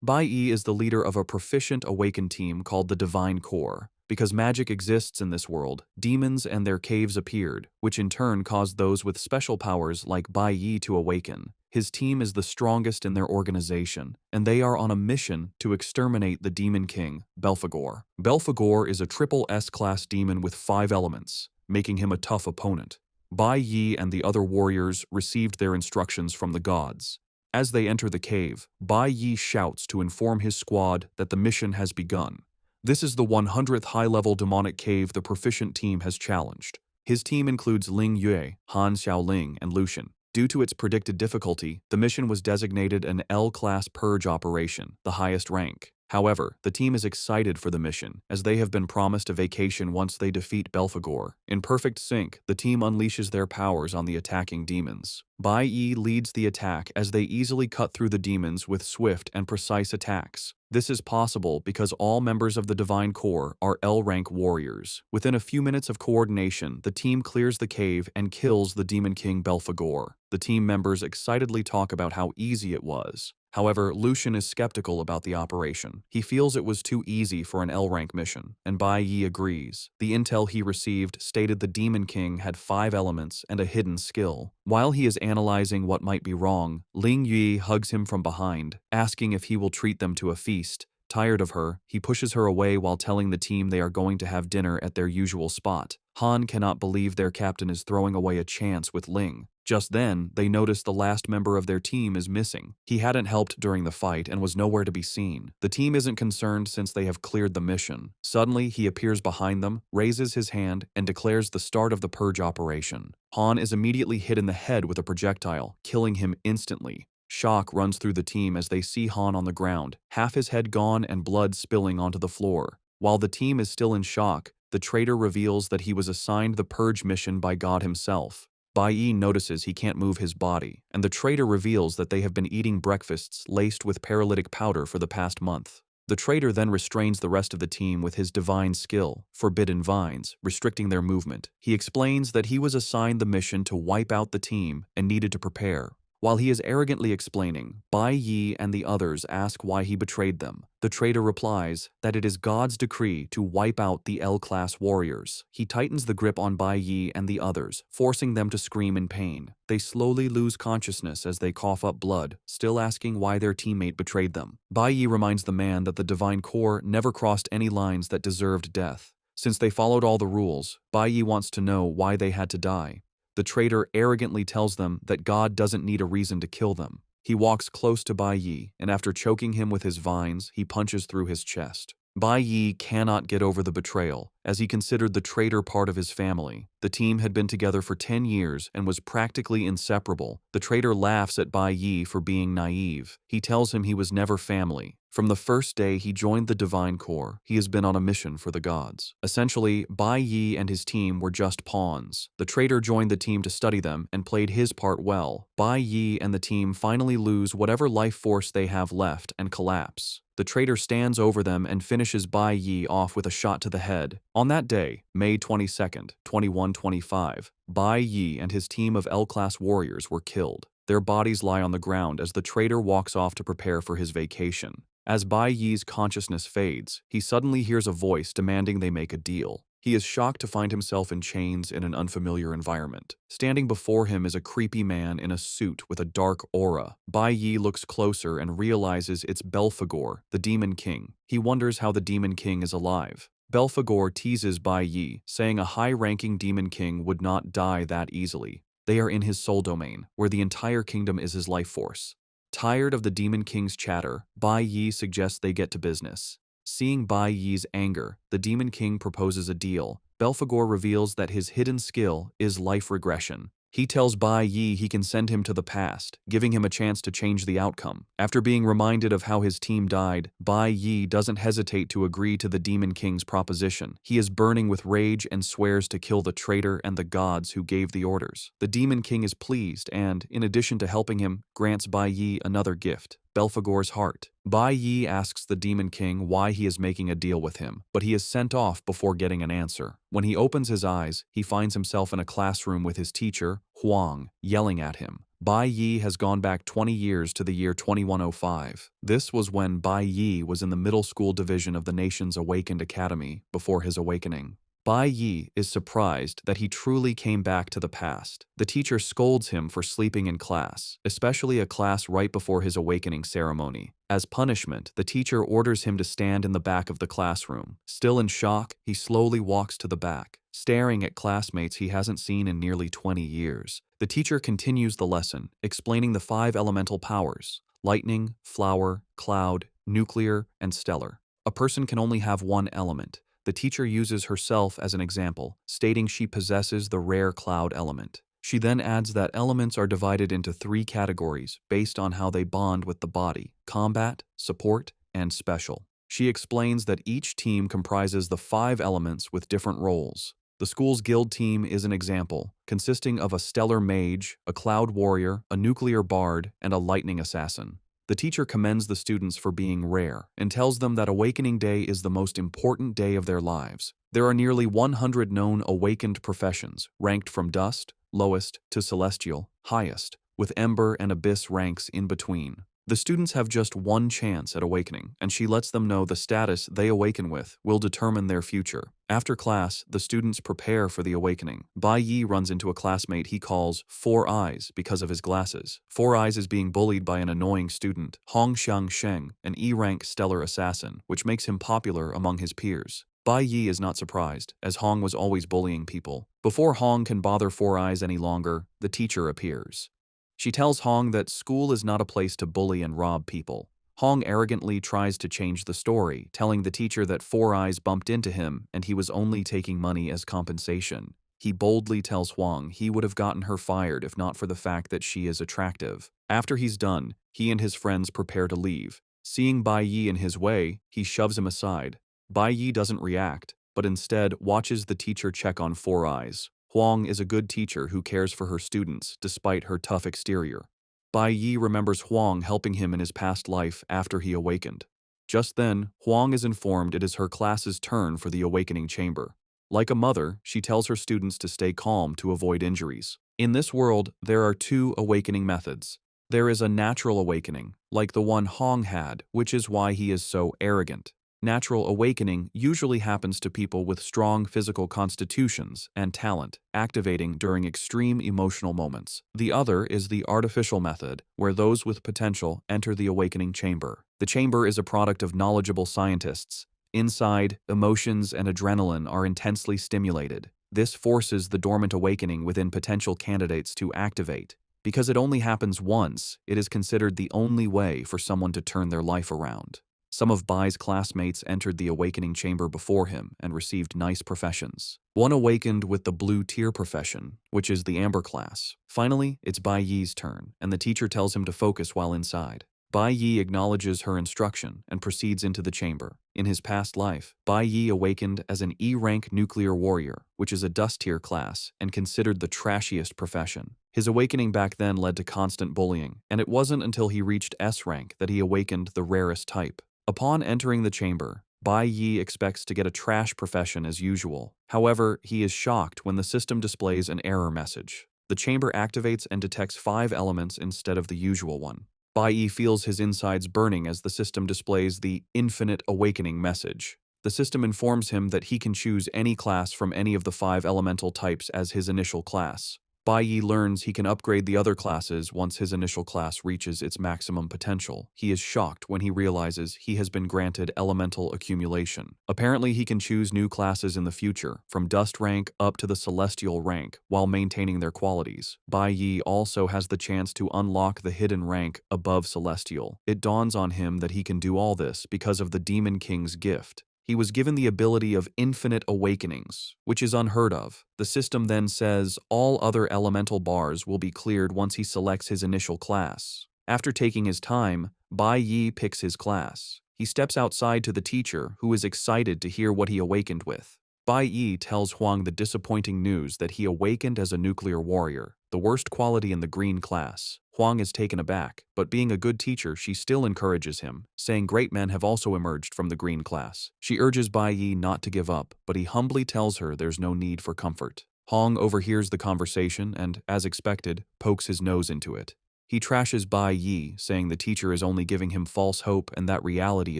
Bai Yi is the leader of a proficient Awaken team called the Divine Core. Because magic exists in this world, demons and their caves appeared, which in turn caused those with special powers like Bai Yi to awaken. His team is the strongest in their organization, and they are on a mission to exterminate the Demon King, Belphegor. Belphegor is a triple S-class demon with 5 elements, making him a tough opponent. Bai Yi and the other warriors received their instructions from the gods. As they enter the cave, Bai Yi shouts to inform his squad that the mission has begun. This is the 100th high-level demonic cave the proficient team has challenged. His team includes Ling Yue, Han Xiaoling, and Lucian. Due to its predicted difficulty, the mission was designated an L-class purge operation, the highest rank. However, the team is excited for the mission, as they have been promised a vacation once they defeat Belphegor. In perfect sync, the team unleashes their powers on the attacking demons. Bai Yi leads the attack as they easily cut through the demons with swift and precise attacks. This is possible because all members of the Divine Core are L-rank warriors. Within a few minutes of coordination, the team clears the cave and kills the Demon King Belphegor. The team members excitedly talk about how easy it was. However, Lucian is skeptical about the operation. He feels it was too easy for an L-rank mission, and Bai Yi agrees. The intel he received stated the Demon King had 5 elements and a hidden skill. While he is analyzing what might be wrong, Ling Yue hugs him from behind, asking if he will treat them to a feast. Tired of her, he pushes her away while telling the team they are going to have dinner at their usual spot. Han cannot believe their captain is throwing away a chance with Ling. Just then, they notice the last member of their team is missing. He hadn't helped during the fight and was nowhere to be seen. The team isn't concerned since they have cleared the mission. Suddenly, he appears behind them, raises his hand, and declares the start of the purge operation. Han is immediately hit in the head with a projectile, killing him instantly. Shock runs through the team as they see Han on the ground, half his head gone and blood spilling onto the floor. While the team is still in shock, the traitor reveals that he was assigned the purge mission by God himself. Bai Yi notices he can't move his body, and the traitor reveals that they have been eating breakfasts laced with paralytic powder for the past month. The traitor then restrains the rest of the team with his divine skill, Forbidden Vines, restricting their movement. He explains that he was assigned the mission to wipe out the team and needed to prepare. While he is arrogantly explaining, Bai Yi and the others ask why he betrayed them. The traitor replies that it is God's decree to wipe out the L-class warriors. He tightens the grip on Bai Yi and the others, forcing them to scream in pain. They slowly lose consciousness as they cough up blood, still asking why their teammate betrayed them. Bai Yi reminds the man that the Divine Core never crossed any lines that deserved death. Since they followed all the rules, Bai Yi wants to know why they had to die. The traitor arrogantly tells them that God doesn't need a reason to kill them. He walks close to Bai Yi, and after choking him with his vines, he punches through his chest. Bai Yi cannot get over the betrayal, as he considered the traitor part of his family. The team had been together for 10 years and was practically inseparable. The traitor laughs at Bai Yi for being naive. He tells him he was never family. From the first day he joined the Divine Core, he has been on a mission for the gods. Essentially, Bai Yi and his team were just pawns. The traitor joined the team to study them and played his part well. Bai Yi and the team finally lose whatever life force they have left and collapse. The traitor stands over them and finishes Bai Yi off with a shot to the head. On that day, May 22nd, 2125, Bai Yi and his team of L-class warriors were killed. Their bodies lie on the ground as the traitor walks off to prepare for his vacation. As Bai Yi's consciousness fades, he suddenly hears a voice demanding they make a deal. He is shocked to find himself in chains in an unfamiliar environment. Standing before him is a creepy man in a suit with a dark aura. Bai Yi looks closer and realizes it's Belphegor, the Demon King. He wonders how the Demon King is alive. Belphegor teases Bai Yi, saying a high-ranking Demon King would not die that easily. They are in his soul domain, where the entire kingdom is his life force. Tired of the Demon King's chatter, Bai Yi suggests they get to business. Seeing Bai Yi's anger, the Demon King proposes a deal. Belphegor reveals that his hidden skill is life regression. He tells Bai Yi he can send him to the past, giving him a chance to change the outcome. After being reminded of how his team died, Bai Yi doesn't hesitate to agree to the Demon King's proposition. He is burning with rage and swears to kill the traitor and the gods who gave the orders. The Demon King is pleased and, in addition to helping him, grants Bai Yi another gift. Belphegor's heart. Bai Yi asks the Demon King why he is making a deal with him, but he is sent off before getting an answer. When he opens his eyes, he finds himself in a classroom with his teacher, Huang, yelling at him. Bai Yi has gone back 20 years to the year 2105. This was when Bai Yi was in the middle school division of the nation's Awakened Academy before his awakening. Bai Yi is surprised that he truly came back to the past. The teacher scolds him for sleeping in class, especially a class right before his awakening ceremony. As punishment, the teacher orders him to stand in the back of the classroom. Still in shock, he slowly walks to the back, staring at classmates he hasn't seen in nearly 20 years. The teacher continues the lesson, explaining the 5 elemental powers: lightning, flower, cloud, nuclear, and stellar. A person can only have one element. The teacher uses herself as an example, stating she possesses the rare cloud element. She then adds that elements are divided into 3 categories based on how they bond with the body: combat, support, and special. She explains that each team comprises the 5 elements with different roles. The school's guild team is an example, consisting of a stellar mage, a cloud warrior, a nuclear bard, and a lightning assassin. The teacher commends the students for being rare and tells them that Awakening Day is the most important day of their lives. There are nearly 100 known awakened professions, ranked from dust, lowest, to celestial, highest, with ember and abyss ranks in between. The students have just one chance at awakening, and she lets them know the status they awaken with will determine their future. After class, the students prepare for the awakening. Bai Yi runs into a classmate he calls Four Eyes because of his glasses. Four Eyes is being bullied by an annoying student, Hong Xiang Sheng, an E-rank stellar assassin, which makes him popular among his peers. Bai Yi is not surprised, as Hong was always bullying people. Before Hong can bother Four Eyes any longer, the teacher appears. She tells Hong that school is not a place to bully and rob people. Hong arrogantly tries to change the story, telling the teacher that Four Eyes bumped into him and he was only taking money as compensation. He boldly tells Huang he would have gotten her fired if not for the fact that she is attractive. After he's done, he and his friends prepare to leave. Seeing Bai Yi in his way, he shoves him aside. Bai Yi doesn't react, but instead watches the teacher check on Four Eyes. Huang is a good teacher who cares for her students despite her tough exterior. Bai Yi remembers Huang helping him in his past life after he awakened. Just then, Huang is informed it is her class's turn for the awakening chamber. Like a mother, she tells her students to stay calm to avoid injuries. In this world, there are 2 awakening methods. There is a natural awakening, like the one Hong had, which is why he is so arrogant. Natural awakening usually happens to people with strong physical constitutions and talent, activating during extreme emotional moments. The other is the artificial method, where those with potential enter the awakening chamber. The chamber is a product of knowledgeable scientists. Inside, emotions and adrenaline are intensely stimulated. This forces the dormant awakening within potential candidates to activate. Because it only happens once, it is considered the only way for someone to turn their life around. Some of Bai's classmates entered the awakening chamber before him and received nice professions. One awakened with the blue tier profession, which is the amber class. Finally, it's Bai Yi's turn, and the teacher tells him to focus while inside. Bai Yi acknowledges her instruction and proceeds into the chamber. In his past life, Bai Yi awakened as an E-rank nuclear warrior, which is a dust tier class and considered the trashiest profession. His awakening back then led to constant bullying, and it wasn't until he reached S rank that he awakened the rarest type. Upon entering the chamber, Bai Yi expects to get a trash profession as usual. However, he is shocked when the system displays an error message. The chamber activates and detects 5 elements instead of the usual one. Bai Yi feels his insides burning as the system displays the Infinite Awakening message. The system informs him that he can choose any class from any of the 5 elemental types as his initial class. Bai Yi learns he can upgrade the other classes once his initial class reaches its maximum potential. He is shocked when he realizes he has been granted elemental accumulation. Apparently, he can choose new classes in the future, from dust rank up to the celestial rank, while maintaining their qualities. Bai Yi also has the chance to unlock the hidden rank above celestial. It dawns on him that he can do all this because of the Demon King's gift. He was given the ability of infinite awakenings, which is unheard of. The system then says all other elemental bars will be cleared once he selects his initial class. After taking his time, Bai Yi picks his class. He steps outside to the teacher, who is excited to hear what he awakened with. Bai Yi tells Huang the disappointing news that he awakened as a nuclear warrior, the worst quality in the green class. Huang is taken aback, but being a good teacher, she still encourages him, saying great men have also emerged from the green class. She urges Bai Yi not to give up, but he humbly tells her there's no need for comfort. Huang overhears the conversation and, as expected, pokes his nose into it. He trashes Bai Yi, saying the teacher is only giving him false hope and that reality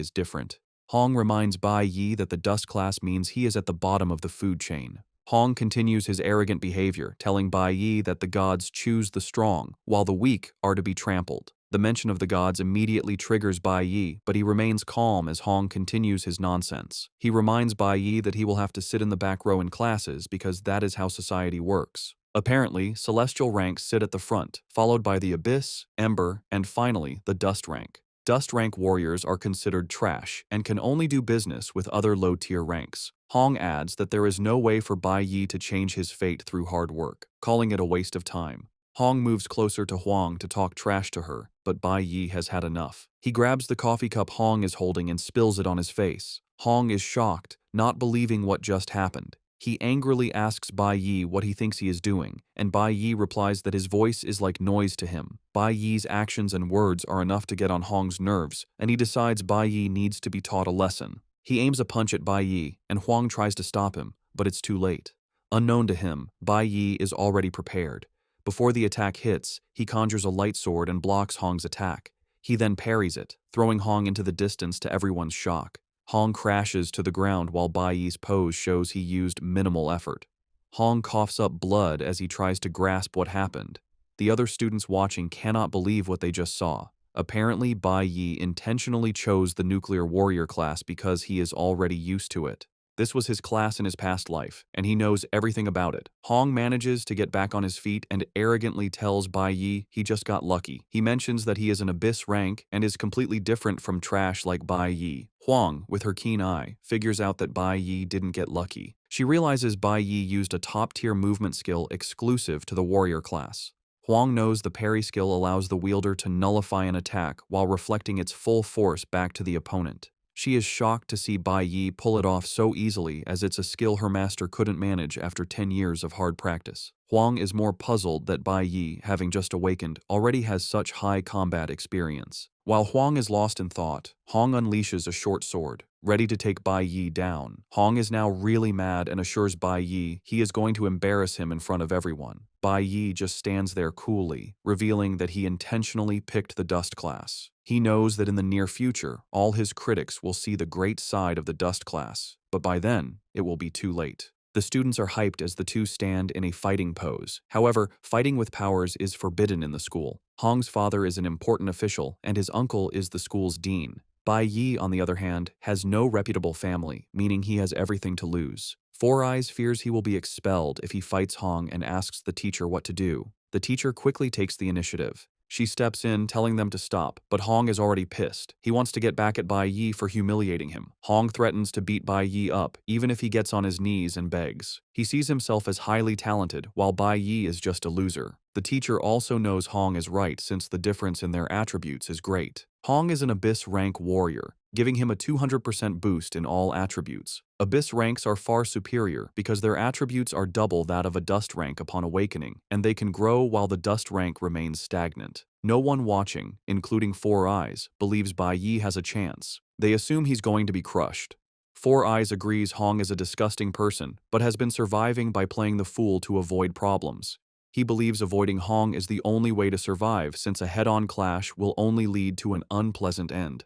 is different. Huang reminds Bai Yi that the dust class means he is at the bottom of the food chain. Huang continues his arrogant behavior, telling Bai Yi that the gods choose the strong, while the weak are to be trampled. The mention of the gods immediately triggers Bai Yi, but he remains calm as Huang continues his nonsense. He reminds Bai Yi that he will have to sit in the back row in classes because that is how society works. Apparently, celestial ranks sit at the front, followed by the abyss, ember, and finally, the dust rank. Dust rank warriors are considered trash and can only do business with other low-tier ranks. Huang adds that there is no way for Bai Yi to change his fate through hard work, calling it a waste of time. Huang moves closer to Huang to talk trash to her, but Bai Yi has had enough. He grabs the coffee cup Huang is holding and spills it on his face. Huang is shocked, not believing what just happened. He angrily asks Bai Yi what he thinks he is doing, and Bai Yi replies that his voice is like noise to him. Bai Yi's actions and words are enough to get on Huang's nerves, and he decides Bai Yi needs to be taught a lesson. He aims a punch at Bai Yi, and Huang tries to stop him, but it's too late. Unknown to him, Bai Yi is already prepared. Before the attack hits, he conjures a light sword and blocks Huang's attack. He then parries it, throwing Huang into the distance to everyone's shock. Huang crashes to the ground while Bai Yi's pose shows he used minimal effort. Huang coughs up blood as he tries to grasp what happened. The other students watching cannot believe what they just saw. Apparently, Bai Yi intentionally chose the nuclear warrior class because he is already used to it. This was his class in his past life, and he knows everything about it. Huang manages to get back on his feet and arrogantly tells Bai Yi he just got lucky. He mentions that he is an abyss rank and is completely different from trash like Bai Yi. Huang, with her keen eye, figures out that Bai Yi didn't get lucky. She realizes Bai Yi used a top-tier movement skill exclusive to the warrior class. Huang knows the parry skill allows the wielder to nullify an attack while reflecting its full force back to the opponent. She is shocked to see Bai Yi pull it off so easily as it's a skill her master couldn't manage after 10 years of hard practice. Huang is more puzzled that Bai Yi, having just awakened, already has such high combat experience. While Huang is lost in thought, Huang unleashes a short sword, ready to take Bai Yi down. Huang is now really mad and assures Bai Yi he is going to embarrass him in front of everyone. Bai Yi just stands there coolly, revealing that he intentionally picked the dust class. He knows that in the near future, all his critics will see the great side of the dust class, but by then, it will be too late. The students are hyped as the two stand in a fighting pose. However, fighting with powers is forbidden in the school. Huang's father is an important official, and his uncle is the school's dean. Bai Yi, on the other hand, has no reputable family, meaning he has everything to lose. Four Eyes fears he will be expelled if he fights Huang and asks the teacher what to do. The teacher quickly takes the initiative. She steps in, telling them to stop, but Huang is already pissed. He wants to get back at Bai Yi for humiliating him. Huang threatens to beat Bai Yi up, even if he gets on his knees and begs. He sees himself as highly talented, while Bai Yi is just a loser. The teacher also knows Huang is right since the difference in their attributes is great. Huang is an Abyss rank warrior, giving him a 200% boost in all attributes. Abyss ranks are far superior because their attributes are double that of a Dust rank upon awakening, and they can grow while the Dust rank remains stagnant. No one watching, including Four Eyes, believes Bai Yi has a chance. They assume he's going to be crushed. Four Eyes agrees Huang is a disgusting person, but has been surviving by playing the fool to avoid problems. He believes avoiding Huang is the only way to survive since a head-on clash will only lead to an unpleasant end.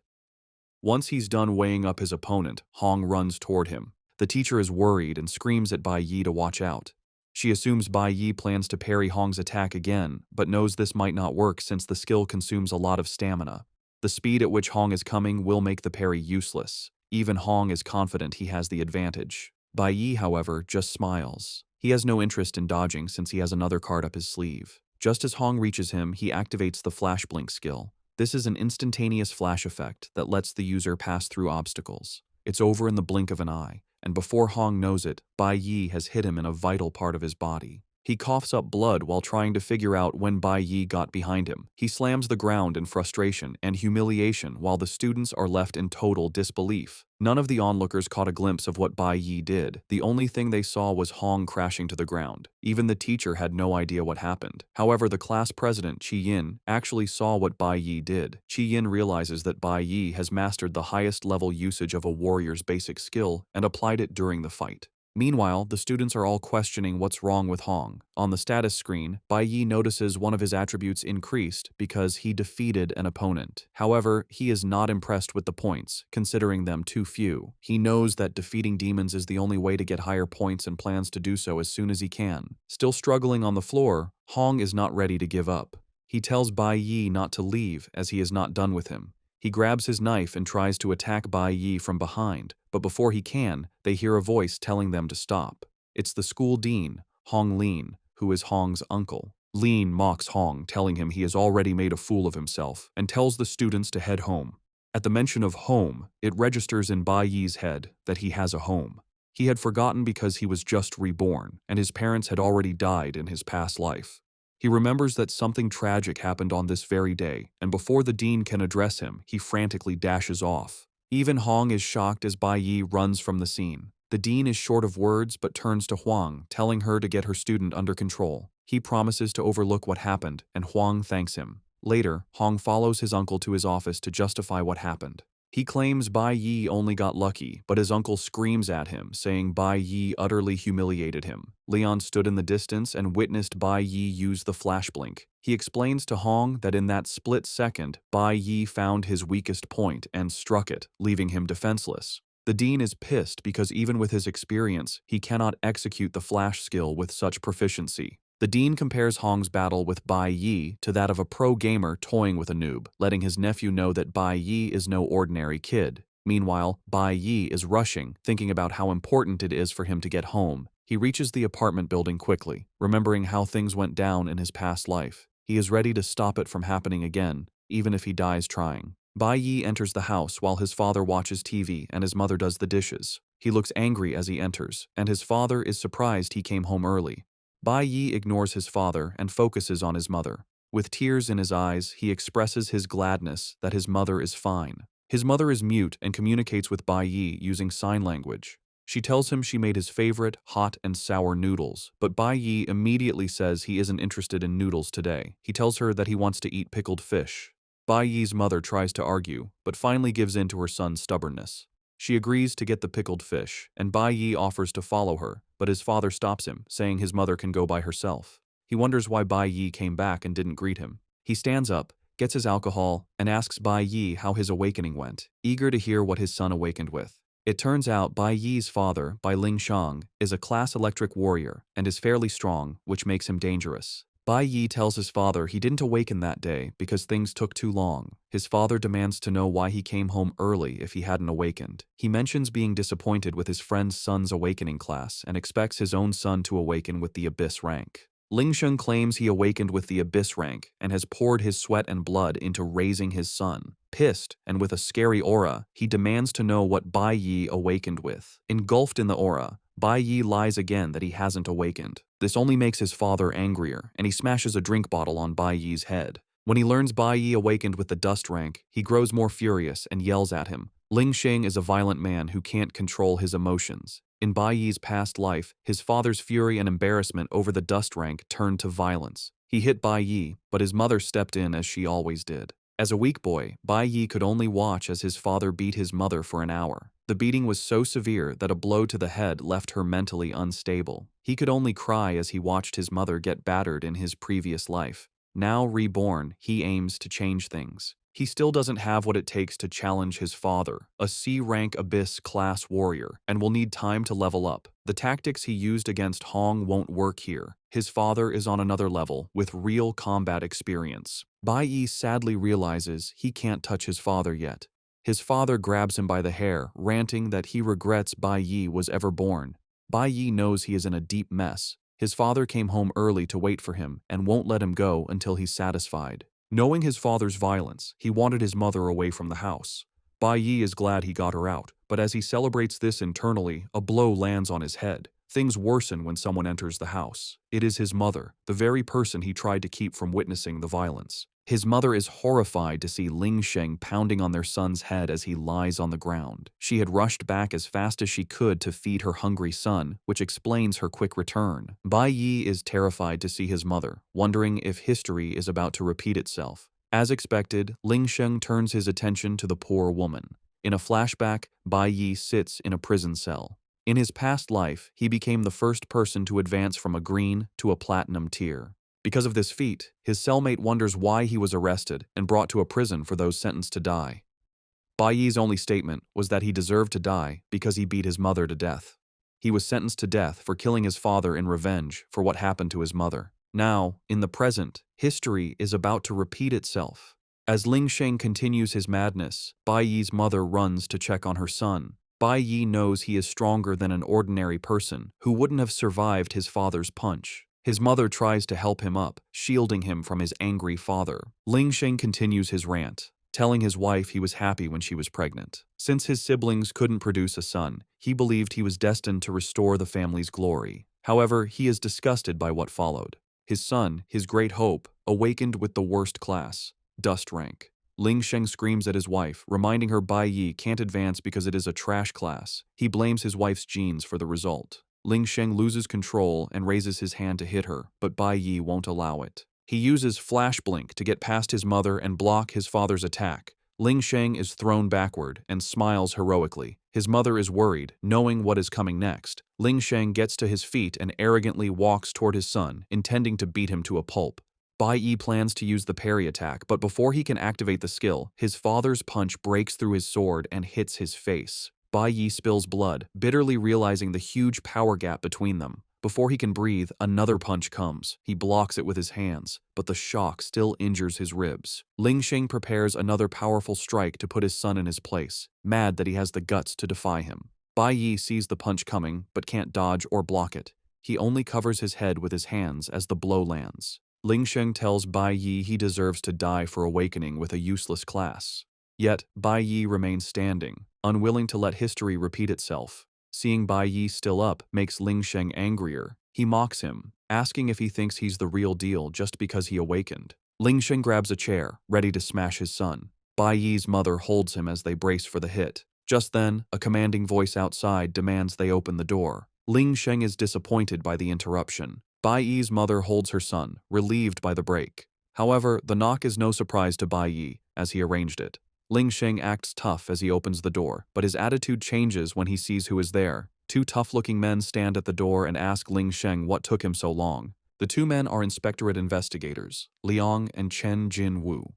Once he's done weighing up his opponent, Huang runs toward him. The teacher is worried and screams at Bai Yi to watch out. She assumes Bai Yi plans to parry Huang's attack again, but knows this might not work since the skill consumes a lot of stamina. The speed at which Huang is coming will make the parry useless. Even Huang is confident he has the advantage. Bai Yi, however, just smiles. He has no interest in dodging since he has another card up his sleeve. Just as Huang reaches him, he activates the Flash Blink skill. This is an instantaneous flash effect that lets the user pass through obstacles. It's over in the blink of an eye, and before Huang knows it, Bai Yi has hit him in a vital part of his body. He coughs up blood while trying to figure out when Bai Yi got behind him. He slams the ground in frustration and humiliation while the students are left in total disbelief. None of the onlookers caught a glimpse of what Bai Yi did. The only thing they saw was Hong crashing to the ground. Even the teacher had no idea what happened. However, the class president, Chi Yin, actually saw what Bai Yi did. Chi Yin realizes that Bai Yi has mastered the highest level usage of a warrior's basic skill and applied it during the fight. Meanwhile, the students are all questioning what's wrong with Hong. On the status screen, Bai Yi notices one of his attributes increased because he defeated an opponent. However, he is not impressed with the points, considering them too few. He knows that defeating demons is the only way to get higher points and plans to do so as soon as he can. Still struggling on the floor, Hong is not ready to give up. He tells Bai Yi not to leave as he is not done with him. He grabs his knife and tries to attack Bai Yi from behind, but before he can, they hear a voice telling them to stop. It's the school dean, Hong Lin, who is Hong's uncle. Lin mocks Hong, telling him he has already made a fool of himself, and tells the students to head home. At the mention of home, it registers in Bai Yi's head that he has a home. He had forgotten because he was just reborn, and his parents had already died in his past life. He remembers that something tragic happened on this very day, and before the dean can address him, he frantically dashes off. Even Hong is shocked as Bai Yi runs from the scene. The dean is short of words but turns to Huang, telling her to get her student under control. He promises to overlook what happened, and Huang thanks him. Later, Hong follows his uncle to his office to justify what happened. He claims Bai Yi only got lucky, but his uncle screams at him, saying Bai Yi utterly humiliated him. Leon stood in the distance and witnessed Bai Yi use the flash blink. He explains to Hong that in that split second, Bai Yi found his weakest point and struck it, leaving him defenseless. The dean is pissed because even with his experience, he cannot execute the flash skill with such proficiency. The dean compares Hong's battle with Bai Yi to that of a pro gamer toying with a noob, letting his nephew know that Bai Yi is no ordinary kid. Meanwhile, Bai Yi is rushing, thinking about how important it is for him to get home. He reaches the apartment building quickly, remembering how things went down in his past life. He is ready to stop it from happening again, even if he dies trying. Bai Yi enters the house while his father watches TV and his mother does the dishes. He looks angry as he enters, and his father is surprised he came home early. Bai Yi ignores his father and focuses on his mother. With tears in his eyes, he expresses his gladness that his mother is fine. His mother is mute and communicates with Bai Yi using sign language. She tells him she made his favorite hot and sour noodles, but Bai Yi immediately says he isn't interested in noodles today. He tells her that he wants to eat pickled fish. Bai Yi's mother tries to argue, but finally gives in to her son's stubbornness. She agrees to get the pickled fish, and Bai Yi offers to follow her, but his father stops him, saying his mother can go by herself. He wonders why Bai Yi came back and didn't greet him. He stands up, gets his alcohol, and asks Bai Yi how his awakening went, eager to hear what his son awakened with. It turns out Bai Yi's father, Bai Ling Shang, is a class electric warrior and is fairly strong, which makes him dangerous. Bai Yi tells his father he didn't awaken that day because things took too long. His father demands to know why he came home early if he hadn't awakened. He mentions being disappointed with his friend's son's awakening class and expects his own son to awaken with the Abyss rank. Ling Sheng claims he awakened with the Abyss rank and has poured his sweat and blood into raising his son. Pissed and with a scary aura, he demands to know what Bai Yi awakened with. Engulfed in the aura, Bai Yi lies again that he hasn't awakened. This only makes his father angrier, and he smashes a drink bottle on Bai Yi's head. When he learns Bai Yi awakened with the dust rank, he grows more furious and yells at him. Ling Sheng is a violent man who can't control his emotions. In Bai Yi's past life, his father's fury and embarrassment over the dust rank turned to violence. He hit Bai Yi, but his mother stepped in as she always did. As a weak boy, Bai Yi could only watch as his father beat his mother for an hour. The beating was so severe that a blow to the head left her mentally unstable. He could only cry as he watched his mother get battered in his previous life. Now reborn, he aims to change things. He still doesn't have what it takes to challenge his father, a C-rank Abyss class warrior, and will need time to level up. The tactics he used against Hong won't work here. His father is on another level, with real combat experience. Bai Yi sadly realizes he can't touch his father yet. His father grabs him by the hair, ranting that he regrets Bai Yi was ever born. Bai Yi knows he is in a deep mess. His father came home early to wait for him and won't let him go until he's satisfied. Knowing his father's violence, he wanted his mother away from the house. Bai Yi is glad he got her out, but as he celebrates this internally, a blow lands on his head. Things worsen when someone enters the house. It is his mother, the very person he tried to keep from witnessing the violence. His mother is horrified to see Ling Sheng pounding on their son's head as he lies on the ground. She had rushed back as fast as she could to feed her hungry son, which explains her quick return. Bai Yi is terrified to see his mother, wondering if history is about to repeat itself. As expected, Ling Sheng turns his attention to the poor woman. In a flashback, Bai Yi sits in a prison cell. In his past life, he became the first person to advance from a green to a platinum tier. Because of this feat, his cellmate wonders why he was arrested and brought to a prison for those sentenced to die. Bai Yi's only statement was that he deserved to die because he beat his mother to death. He was sentenced to death for killing his father in revenge for what happened to his mother. Now, in the present, history is about to repeat itself. As Ling Sheng continues his madness, Bai Yi's mother runs to check on her son. Bai Yi knows he is stronger than an ordinary person who wouldn't have survived his father's punch. His mother tries to help him up, shielding him from his angry father. Ling Sheng continues his rant, telling his wife he was happy when she was pregnant. Since his siblings couldn't produce a son, he believed he was destined to restore the family's glory. However, he is disgusted by what followed. His son, his great hope, awakened with the worst class, dust rank. Ling Sheng screams at his wife, reminding her Bai Yi can't advance because it is a trash class. He blames his wife's genes for the result. Ling Sheng loses control and raises his hand to hit her, but Bai Yi won't allow it. He uses Flash Blink to get past his mother and block his father's attack. Ling Sheng is thrown backward and smiles heroically. His mother is worried, knowing what is coming next. Ling Sheng gets to his feet and arrogantly walks toward his son, intending to beat him to a pulp. Bai Yi plans to use the parry attack, but before he can activate the skill, his father's punch breaks through his sword and hits his face. Bai Yi spills blood, bitterly realizing the huge power gap between them. Before he can breathe, another punch comes. He blocks it with his hands, but the shock still injures his ribs. Ling Sheng prepares another powerful strike to put his son in his place, mad that he has the guts to defy him. Bai Yi sees the punch coming, but can't dodge or block it. He only covers his head with his hands as the blow lands. Ling Sheng tells Bai Yi he deserves to die for awakening with a useless class. Yet, Bai Yi remains standing, unwilling to let history repeat itself. Seeing Bai Yi still up makes Ling Sheng angrier. He mocks him, asking if he thinks he's the real deal just because he awakened. Ling Sheng grabs a chair, ready to smash his son. Bai Yi's mother holds him as they brace for the hit. Just then, a commanding voice outside demands they open the door. Ling Sheng is disappointed by the interruption. Bai Yi's mother holds her son, relieved by the break. However, the knock is no surprise to Bai Yi, as he arranged it. Ling Sheng acts tough as he opens the door, but his attitude changes when he sees who is there. Two tough-looking men stand at the door and ask Ling Sheng what took him so long. The two men are inspectorate investigators, Liang and Chen Jin-woo.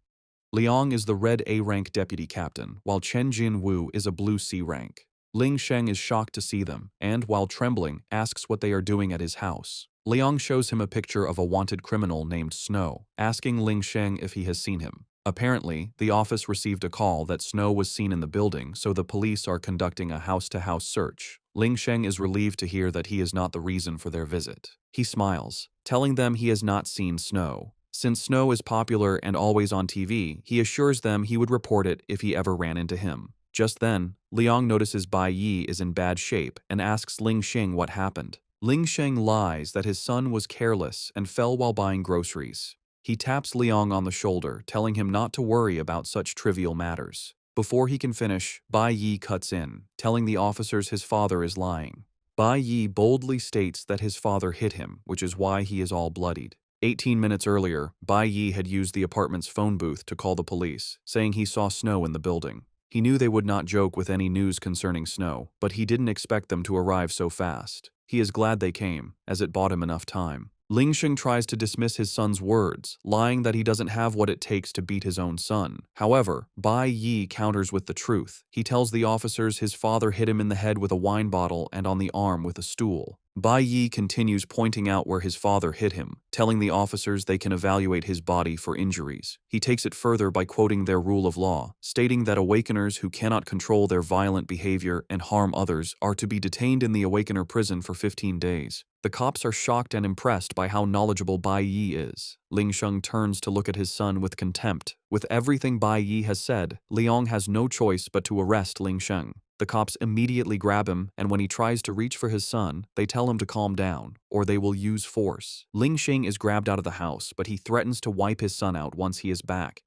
Liang is the red A-rank deputy captain, while Chen Jin-woo is a blue C rank. Ling Sheng is shocked to see them, and, while trembling, asks what they are doing at his house. Liang shows him a picture of a wanted criminal named Snow, asking Ling Sheng if he has seen him. Apparently, the office received a call that Snow was seen in the building, so the police are conducting a house-to-house search. Ling Sheng is relieved to hear that he is not the reason for their visit. He smiles, telling them he has not seen Snow. Since Snow is popular and always on TV, he assures them he would report it if he ever ran into him. Just then, Liang notices Bai Yi is in bad shape and asks Ling Sheng what happened. Ling Sheng lies that his son was careless and fell while buying groceries. He taps Liang on the shoulder, telling him not to worry about such trivial matters. Before he can finish, Bai Yi cuts in, telling the officers his father is lying. Bai Yi boldly states that his father hit him, which is why he is all bloodied. 18 minutes earlier, Bai Yi had used the apartment's phone booth to call the police, saying he saw Snow in the building. He knew they would not joke with any news concerning Snow, but he didn't expect them to arrive so fast. He is glad they came, as it bought him enough time. Ling Sheng tries to dismiss his son's words, lying that he doesn't have what it takes to beat his own son. However, Bai Yi counters with the truth. He tells the officers his father hit him in the head with a wine bottle and on the arm with a stool. Bai Yi continues pointing out where his father hit him, telling the officers they can evaluate his body for injuries. He takes it further by quoting their rule of law, stating that awakeners who cannot control their violent behavior and harm others are to be detained in the awakener prison for 15 days. The cops are shocked and impressed by how knowledgeable Bai Yi is. Ling Sheng turns to look at his son with contempt. With everything Bai Yi has said, Liang has no choice but to arrest Ling Sheng. The cops immediately grab him, and when he tries to reach for his son, they tell him to calm down, or they will use force. Ling Xing is grabbed out of the house, but he threatens to wipe his son out once he is back.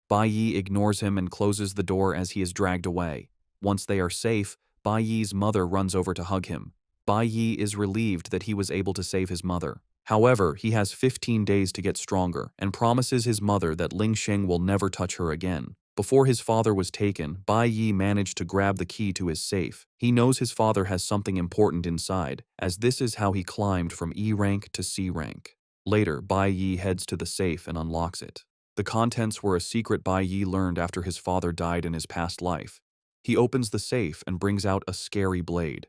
Bai Yi ignores him and closes the door as he is dragged away. Once they are safe, Bai Yi's mother runs over to hug him. Bai Yi is relieved that he was able to save his mother. However, he has 15 days to get stronger and promises his mother that Ling Xing will never touch her again. Before his father was taken, Bai Yi managed to grab the key to his safe. He knows his father has something important inside, as this is how he climbed from E rank to C rank. Later, Bai Yi heads to the safe and unlocks it. The contents were a secret Bai Yi learned after his father died in his past life. He opens the safe and brings out a scary blade.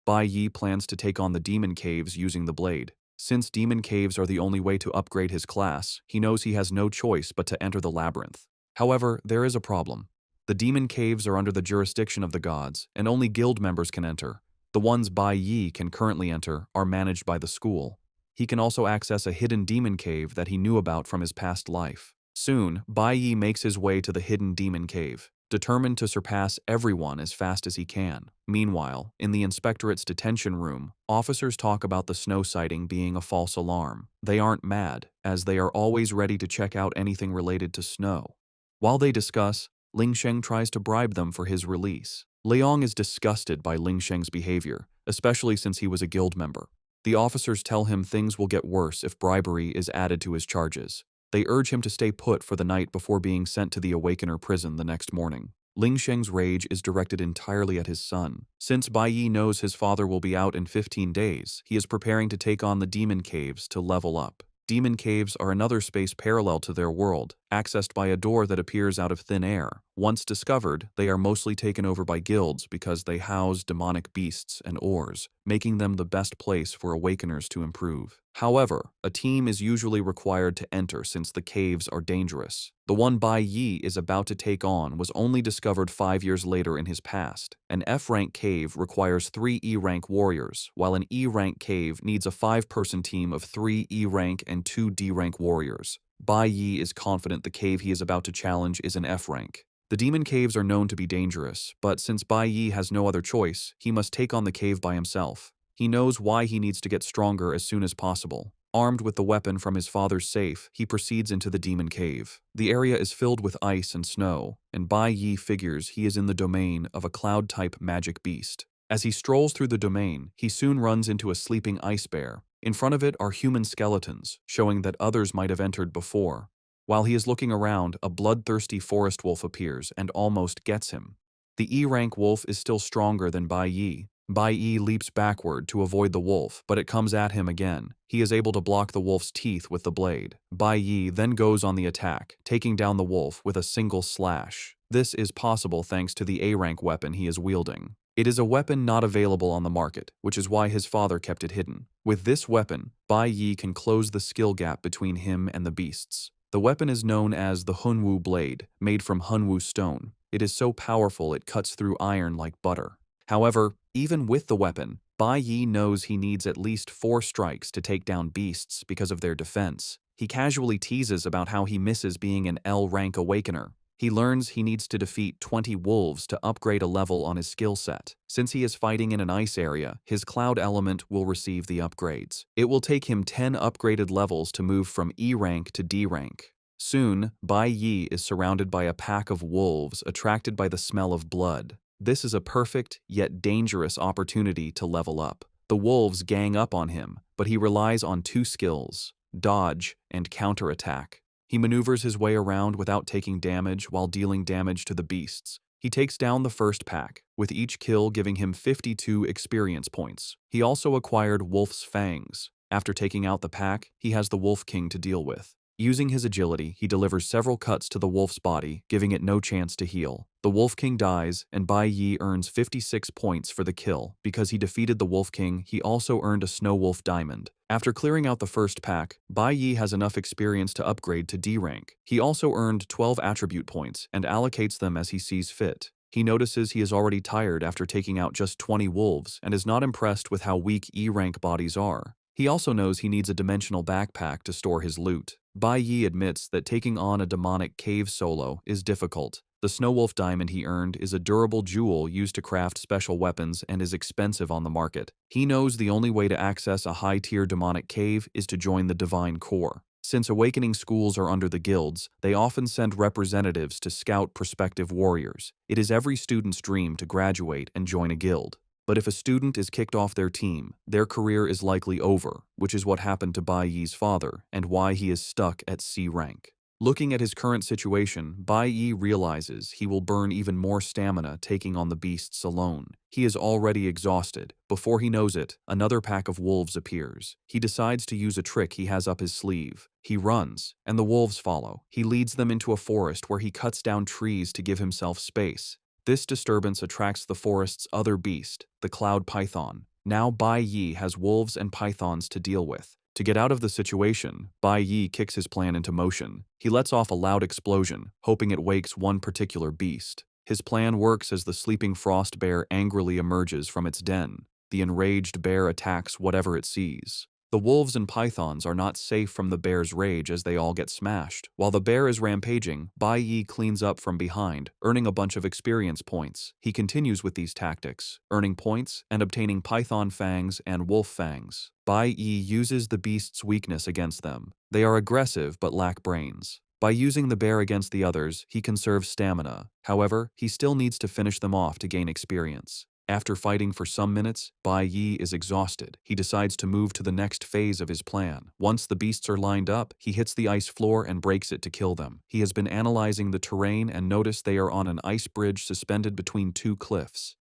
Bai Yi plans to take on the demon caves using the blade. Since demon caves are the only way to upgrade his class, he knows he has no choice but to enter the labyrinth. However, there is a problem. The demon caves are under the jurisdiction of the gods, and only guild members can enter. The ones Bai Yi can currently enter are managed by the school. He can also access a hidden demon cave that he knew about from his past life. Soon, Bai Yi makes his way to the hidden demon cave, determined to surpass everyone as fast as he can. Meanwhile, in the inspectorate's detention room, officers talk about the snow sighting being a false alarm. They aren't mad, as they are always ready to check out anything related to snow. While they discuss, Ling Sheng tries to bribe them for his release. Liang is disgusted by Ling Sheng's behavior, especially since he was a guild member. The officers tell him things will get worse if bribery is added to his charges. They urge him to stay put for the night before being sent to the Awakener prison the next morning. Ling Sheng's rage is directed entirely at his son. Since Bai Yi knows his father will be out in 15 days, he is preparing to take on the demon caves to level up. Demon caves are another space parallel to their world, accessed by a door that appears out of thin air. Once discovered, they are mostly taken over by guilds because they house demonic beasts and ores, making them the best place for awakeners to improve. However, a team is usually required to enter since the caves are dangerous. The one Bai Yi is about to take on was only discovered 5 years later in his past. An F-rank cave requires 3 E-rank warriors, while an E-rank cave needs a 5-person team of 3 E-rank and 2 D-rank warriors. Bai Yi is confident the cave he is about to challenge is an F-rank. The demon caves are known to be dangerous, but since Bai Yi has no other choice, he must take on the cave by himself. He knows why he needs to get stronger as soon as possible. Armed with the weapon from his father's safe, he proceeds into the demon cave. The area is filled with ice and snow, and Bai Yi figures he is in the domain of a cloud-type magic beast. As he strolls through the domain, he soon runs into a sleeping ice bear. In front of it are human skeletons, showing that others might have entered before. While he is looking around, a bloodthirsty forest wolf appears and almost gets him. The E-rank wolf is still stronger than Bai Yi. Bai Yi leaps backward to avoid the wolf, but it comes at him again. He is able to block the wolf's teeth with the blade. Bai Yi then goes on the attack, taking down the wolf with a single slash. This is possible thanks to the A-rank weapon he is wielding. It is a weapon not available on the market, which is why his father kept it hidden. With this weapon, Bai Yi can close the skill gap between him and the beasts. The weapon is known as the Hunwu blade, made from Hunwu stone. It is so powerful it cuts through iron like butter. However, even with the weapon, Bai Yi knows he needs at least 4 strikes to take down beasts because of their defense. He casually teases about how he misses being an L-rank awakener. He learns he needs to defeat 20 wolves to upgrade a level on his skill set. Since he is fighting in an ice area, his cloud element will receive the upgrades. It will take him 10 upgraded levels to move from E rank to D rank. Soon, Bai Yi is surrounded by a pack of wolves attracted by the smell of blood. This is a perfect, yet dangerous opportunity to level up. The wolves gang up on him, but he relies on 2 skills: dodge and counterattack. He maneuvers his way around without taking damage while dealing damage to the beasts. He takes down the first pack, with each kill giving him 52 experience points. He also acquired Wolf's Fangs. After taking out the pack, he has the Wolf King to deal with. Using his agility, he delivers several cuts to the wolf's body, giving it no chance to heal. The Wolf King dies, and Bai Yi earns 56 points for the kill. Because he defeated the Wolf King, he also earned a Snow Wolf Diamond. After clearing out the first pack, Bai Yi has enough experience to upgrade to D rank. He also earned 12 attribute points and allocates them as he sees fit. He notices he is already tired after taking out just 20 wolves and is not impressed with how weak E-rank bodies are. He also knows he needs a dimensional backpack to store his loot. Bai Yi admits that taking on a demonic cave solo is difficult. The snow wolf diamond he earned is a durable jewel used to craft special weapons and is expensive on the market. He knows the only way to access a high-tier demonic cave is to join the Divine Core. Since awakening schools are under the guilds, they often send representatives to scout prospective warriors. It is every student's dream to graduate and join a guild. But if a student is kicked off their team, their career is likely over, which is what happened to Bai Yi's father and why he is stuck at C rank. Looking at his current situation, Bai Yi realizes he will burn even more stamina taking on the beasts alone. He is already exhausted. Before he knows it, another pack of wolves appears. He decides to use a trick he has up his sleeve. He runs, and the wolves follow. He leads them into a forest where he cuts down trees to give himself space. This disturbance attracts the forest's other beast, the cloud python. Now Bai Yi has wolves and pythons to deal with. To get out of the situation, Bai Yi kicks his plan into motion. He lets off a loud explosion, hoping it wakes one particular beast. His plan works as the sleeping frost bear angrily emerges from its den. The enraged bear attacks whatever it sees. The wolves and pythons are not safe from the bear's rage as they all get smashed. While the bear is rampaging, Bai Yi cleans up from behind, earning a bunch of experience points. He continues with these tactics, earning points and obtaining python fangs and wolf fangs. Bai Yi uses the beast's weakness against them. They are aggressive but lack brains. By using the bear against the others, he conserves stamina. However, he still needs to finish them off to gain experience. After fighting for some minutes, Bai Yi is exhausted. He decides to move to the next phase of his plan. Once the beasts are lined up, he hits the ice floor and breaks it to kill them. He has been analyzing the terrain and noticed they are on an ice bridge suspended between two cliffs.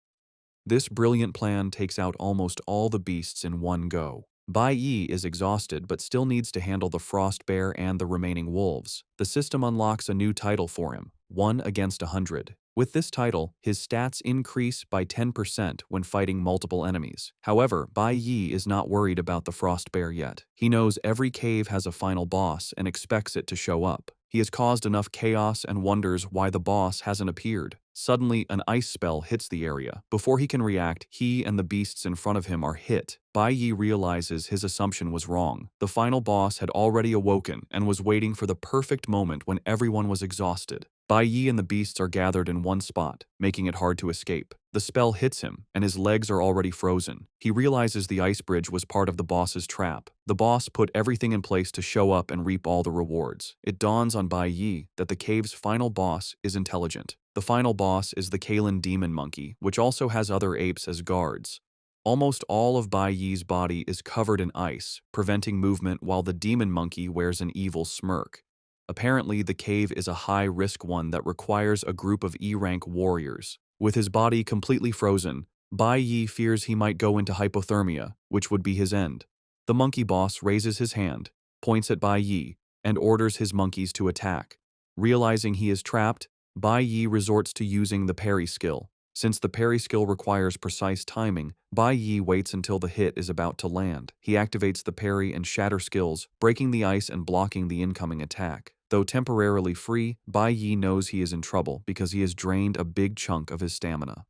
This brilliant plan takes out almost all the beasts in one go. Bai Yi is exhausted but still needs to handle the frost bear and the remaining wolves. The system unlocks a new title for him, 1 against 100. With this title, his stats increase by 10% when fighting multiple enemies. However, Bai Yi is not worried about the frost bear yet. He knows every cave has a final boss and expects it to show up. He has caused enough chaos and wonders why the boss hasn't appeared. Suddenly, an ice spell hits the area. Before he can react, he and the beasts in front of him are hit. Bai Yi realizes his assumption was wrong. The final boss had already awoken and was waiting for the perfect moment when everyone was exhausted. Bai Yi and the beasts are gathered in one spot, making it hard to escape. The spell hits him, and his legs are already frozen. He realizes the ice bridge was part of the boss's trap. The boss put everything in place to show up and reap all the rewards. It dawns on Bai Yi that the cave's final boss is intelligent. The final boss is the Kalen demon monkey, which also has other apes as guards. Almost all of Bai Yi's body is covered in ice, preventing movement while the demon monkey wears an evil smirk. Apparently, the cave is a high-risk one that requires a group of E-rank warriors. With his body completely frozen, Bai Yi fears he might go into hypothermia, which would be his end. The monkey boss raises his hand, points at Bai Yi, and orders his monkeys to attack. Realizing he is trapped, Bai Yi resorts to using the parry skill. Since the parry skill requires precise timing, Bai Yi waits until the hit is about to land. He activates the parry and shatter skills, breaking the ice and blocking the incoming attack. Though temporarily free, Bai Yi knows he is in trouble because he has drained a big chunk of his stamina.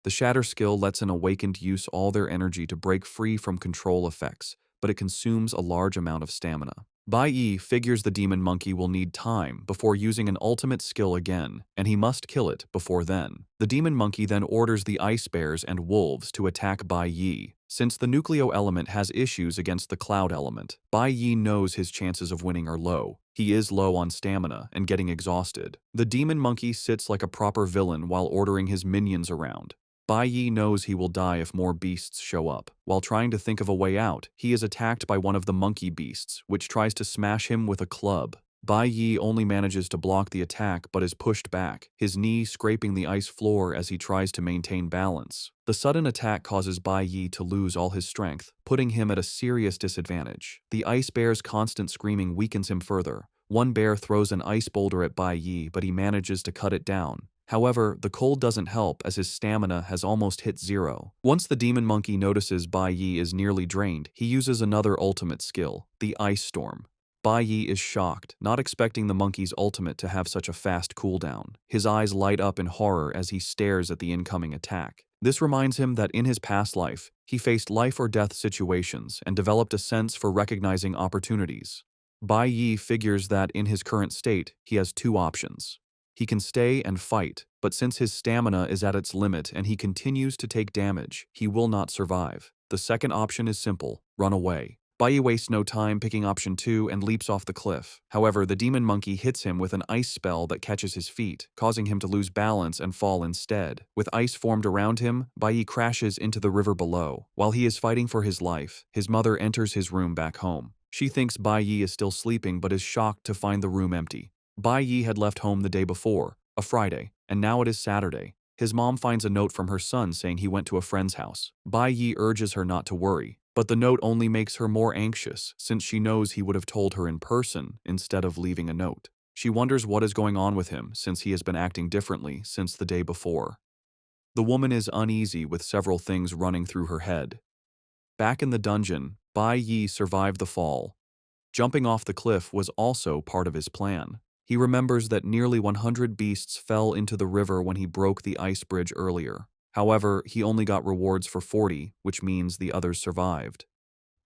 The shatter skill lets an awakened use all their energy to break free from control effects, but it consumes a large amount of stamina. Bai Yi figures the demon monkey will need time before using an ultimate skill again, and he must kill it before then. The demon monkey then orders the ice bears and wolves to attack Bai Yi. Since the nucleo element has issues against the cloud element, Bai Yi knows his chances of winning are low. He is low on stamina and getting exhausted. The demon monkey sits like a proper villain while ordering his minions around. Bai Yi knows he will die if more beasts show up. While trying to think of a way out, he is attacked by one of the monkey beasts, which tries to smash him with a club. Bai Yi only manages to block the attack but is pushed back, his knee scraping the ice floor as he tries to maintain balance. The sudden attack causes Bai Yi to lose all his strength, putting him at a serious disadvantage. The ice bear's constant screaming weakens him further. One bear throws an ice boulder at Bai Yi, but he manages to cut it down. However, the cold doesn't help as his stamina has almost hit 0. Once the demon monkey notices Bai Yi is nearly drained, he uses another ultimate skill, the Ice Storm. Bai Yi is shocked, not expecting the monkey's ultimate to have such a fast cooldown. His eyes light up in horror as he stares at the incoming attack. This reminds him that in his past life, he faced life-or-death situations and developed a sense for recognizing opportunities. Bai Yi figures that in his current state, he has 2 options. He can stay and fight, but since his stamina is at its limit and he continues to take damage, he will not survive. The second option is simple: run away. Bai Yi wastes no time picking option 2 and leaps off the cliff. However, the demon monkey hits him with an ice spell that catches his feet, causing him to lose balance and fall instead. With ice formed around him, Bai Yi crashes into the river below. While he is fighting for his life, his mother enters his room back home. She thinks Bai Yi is still sleeping but is shocked to find the room empty. Bai Yi had left home the day before, a Friday, and now it is Saturday. His mom finds a note from her son saying he went to a friend's house. Bai Yi urges her not to worry, but the note only makes her more anxious since she knows he would have told her in person instead of leaving a note. She wonders what is going on with him since he has been acting differently since the day before. The woman is uneasy with several things running through her head. Back in the dungeon, Bai Yi survived the fall. Jumping off the cliff was also part of his plan. He remembers that nearly 100 beasts fell into the river when he broke the ice bridge earlier. However, he only got rewards for 40, which means the others survived.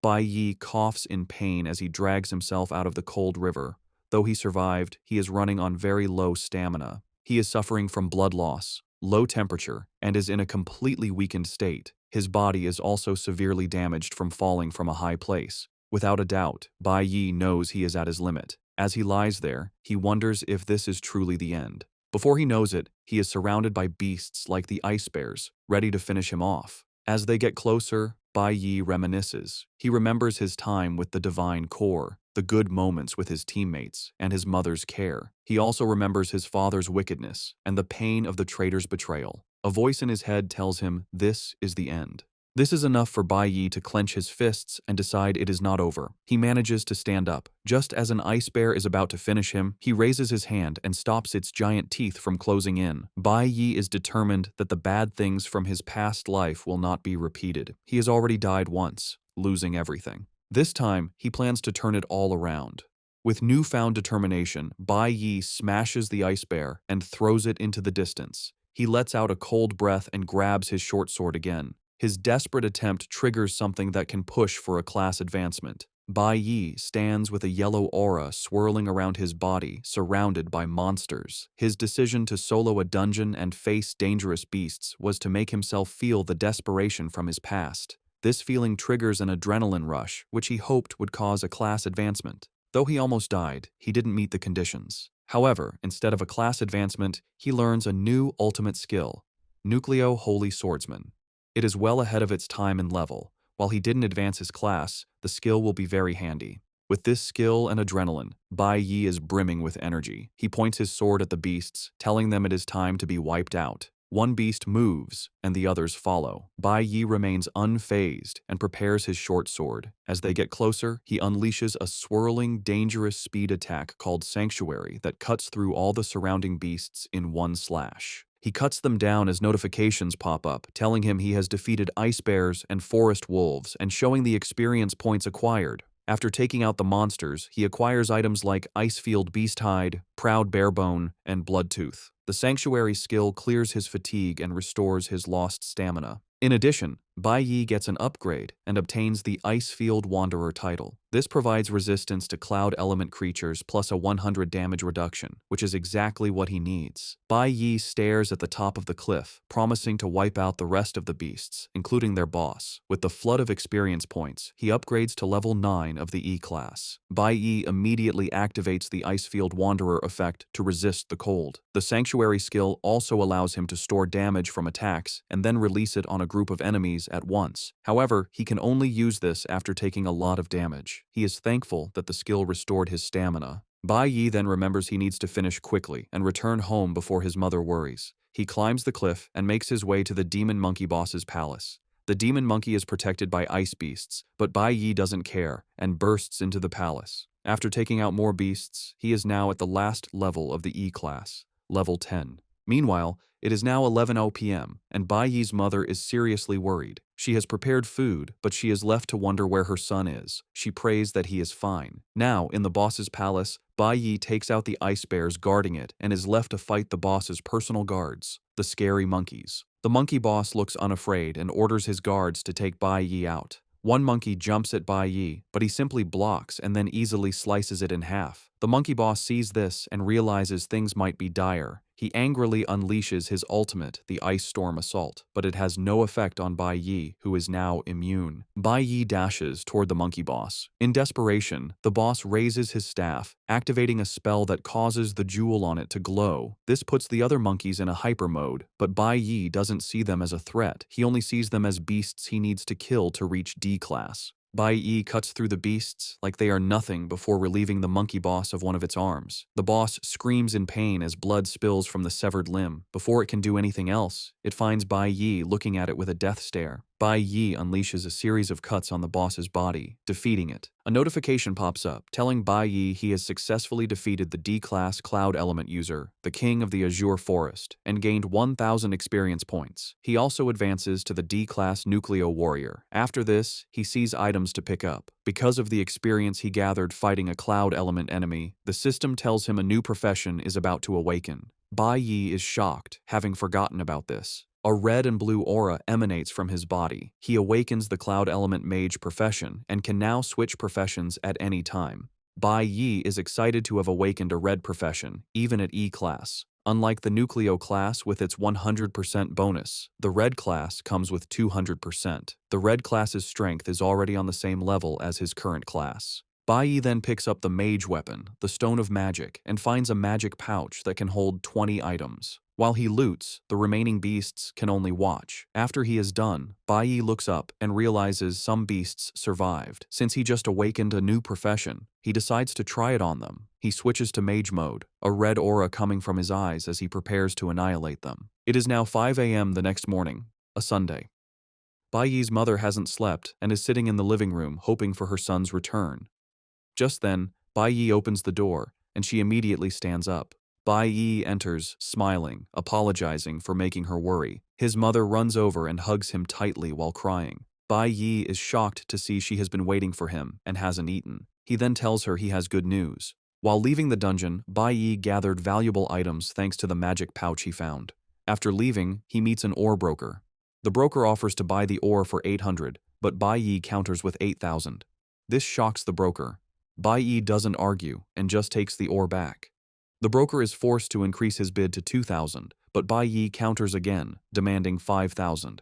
Bai Yi coughs in pain as he drags himself out of the cold river. Though he survived, he is running on very low stamina. He is suffering from blood loss, low temperature, and is in a completely weakened state. His body is also severely damaged from falling from a high place. Without a doubt, Bai Yi knows he is at his limit. As he lies there, he wonders if this is truly the end. Before he knows it, he is surrounded by beasts like the ice bears, ready to finish him off. As they get closer, Bai Yi reminisces. He remembers his time with the divine core, the good moments with his teammates, and his mother's care. He also remembers his father's wickedness and the pain of the traitor's betrayal. A voice in his head tells him this is the end. This is enough for Bai Yi to clench his fists and decide it is not over. He manages to stand up. Just as an ice bear is about to finish him, he raises his hand and stops its giant teeth from closing in. Bai Yi is determined that the bad things from his past life will not be repeated. He has already died once, losing everything. This time, he plans to turn it all around. With newfound determination, Bai Yi smashes the ice bear and throws it into the distance. He lets out a cold breath and grabs his short sword again. His desperate attempt triggers something that can push for a class advancement. Bai Yi stands with a yellow aura swirling around his body, surrounded by monsters. His decision to solo a dungeon and face dangerous beasts was to make himself feel the desperation from his past. This feeling triggers an adrenaline rush, which he hoped would cause a class advancement. Though he almost died, he didn't meet the conditions. However, instead of a class advancement, he learns a new ultimate skill: Nucleo Holy Swordsman. It is well ahead of its time and level. While he didn't advance his class, the skill will be very handy. With this skill and adrenaline, Bai Yi is brimming with energy. He points his sword at the beasts, telling them it is time to be wiped out. One beast moves, and the others follow. Bai Yi remains unfazed and prepares his short sword. As they get closer, he unleashes a swirling, dangerous speed attack called Sanctuary that cuts through all the surrounding beasts in one slash. He cuts them down as notifications pop up, telling him he has defeated ice bears and forest wolves and showing the experience points acquired. After taking out the monsters, he acquires items like Icefield Beasthide, Proud Barebone, and Bloodtooth. The Sanctuary skill clears his fatigue and restores his lost stamina. In addition, Bai Yi gets an upgrade and obtains the Icefield Wanderer title. This provides resistance to cloud element creatures plus a 100 damage reduction, which is exactly what he needs. Bai Yi stares at the top of the cliff, promising to wipe out the rest of the beasts, including their boss. With the flood of experience points, he upgrades to level 9 of the E-class. Bai Yi immediately activates the Icefield Wanderer effect to resist the cold. The Sanctuary skill also allows him to store damage from attacks and then release it on a group of enemies at once. However, he can only use this after taking a lot of damage. He is thankful that the skill restored his stamina. Bai Yi then remembers he needs to finish quickly and return home before his mother worries. He climbs the cliff and makes his way to the demon monkey boss's palace. The demon monkey is protected by ice beasts, but Bai Yi doesn't care and bursts into the palace. After taking out more beasts, he is now at the last level of the E-class, level 10. Meanwhile, it is now 11:00 p.m., and Bai Yi's mother is seriously worried. She has prepared food, but she is left to wonder where her son is. She prays that he is fine. Now, in the boss's palace, Bai Yi takes out the ice bears guarding it and is left to fight the boss's personal guards, the scary monkeys. The monkey boss looks unafraid and orders his guards to take Bai Yi out. One monkey jumps at Bai Yi, but he simply blocks and then easily slices it in half. The monkey boss sees this and realizes things might be dire. He angrily unleashes his ultimate, the Ice Storm Assault, but it has no effect on Bai Yi, who is now immune. Bai Yi dashes toward the monkey boss. In desperation, the boss raises his staff, activating a spell that causes the jewel on it to glow. This puts the other monkeys in a hyper mode, but Bai Yi doesn't see them as a threat. He only sees them as beasts he needs to kill to reach D class. Bai Yi cuts through the beasts like they are nothing before relieving the monkey boss of one of its arms. The boss screams in pain as blood spills from the severed limb. Before it can do anything else, it finds Bai Yi looking at it with a death stare. Bai Yi unleashes a series of cuts on the boss's body, defeating it. A notification pops up, telling Bai Yi he has successfully defeated the D-Class Cloud Element user, the King of the Azure Forest, and gained 1,000 experience points. He also advances to the D-Class Nucleo Warrior. After this, he sees items to pick up. Because of the experience he gathered fighting a Cloud Element enemy, the system tells him a new profession is about to awaken. Bai Yi is shocked, having forgotten about this. A red and blue aura emanates from his body. He awakens the Cloud Element Mage profession and can now switch professions at any time. Bai Yi is excited to have awakened a red profession, even at E class. Unlike the Nucleo class with its 100% bonus, the red class comes with 200%. The red class's strength is already on the same level as his current class. Bai Yi then picks up the mage weapon, the Stone of Magic, and finds a magic pouch that can hold 20 items. While he loots, the remaining beasts can only watch. After he is done, Bai Yi looks up and realizes some beasts survived. Since he just awakened a new profession, he decides to try it on them. He switches to mage mode, a red aura coming from his eyes as he prepares to annihilate them. It is now 5 a.m. the next morning, a Sunday. Bai Yi's mother hasn't slept and is sitting in the living room hoping for her son's return. Just then, Bai Yi opens the door, and she immediately stands up. Bai Yi enters, smiling, apologizing for making her worry. His mother runs over and hugs him tightly while crying. Bai Yi is shocked to see she has been waiting for him and hasn't eaten. He then tells her he has good news. While leaving the dungeon, Bai Yi gathered valuable items thanks to the magic pouch he found. After leaving, he meets an ore broker. The broker offers to buy the ore for 800, but Bai Yi counters with 8,000. This shocks the broker. Bai Yi doesn't argue and just takes the ore back. The broker is forced to increase his bid to 2,000, but Bai Yi counters again, demanding 5,000.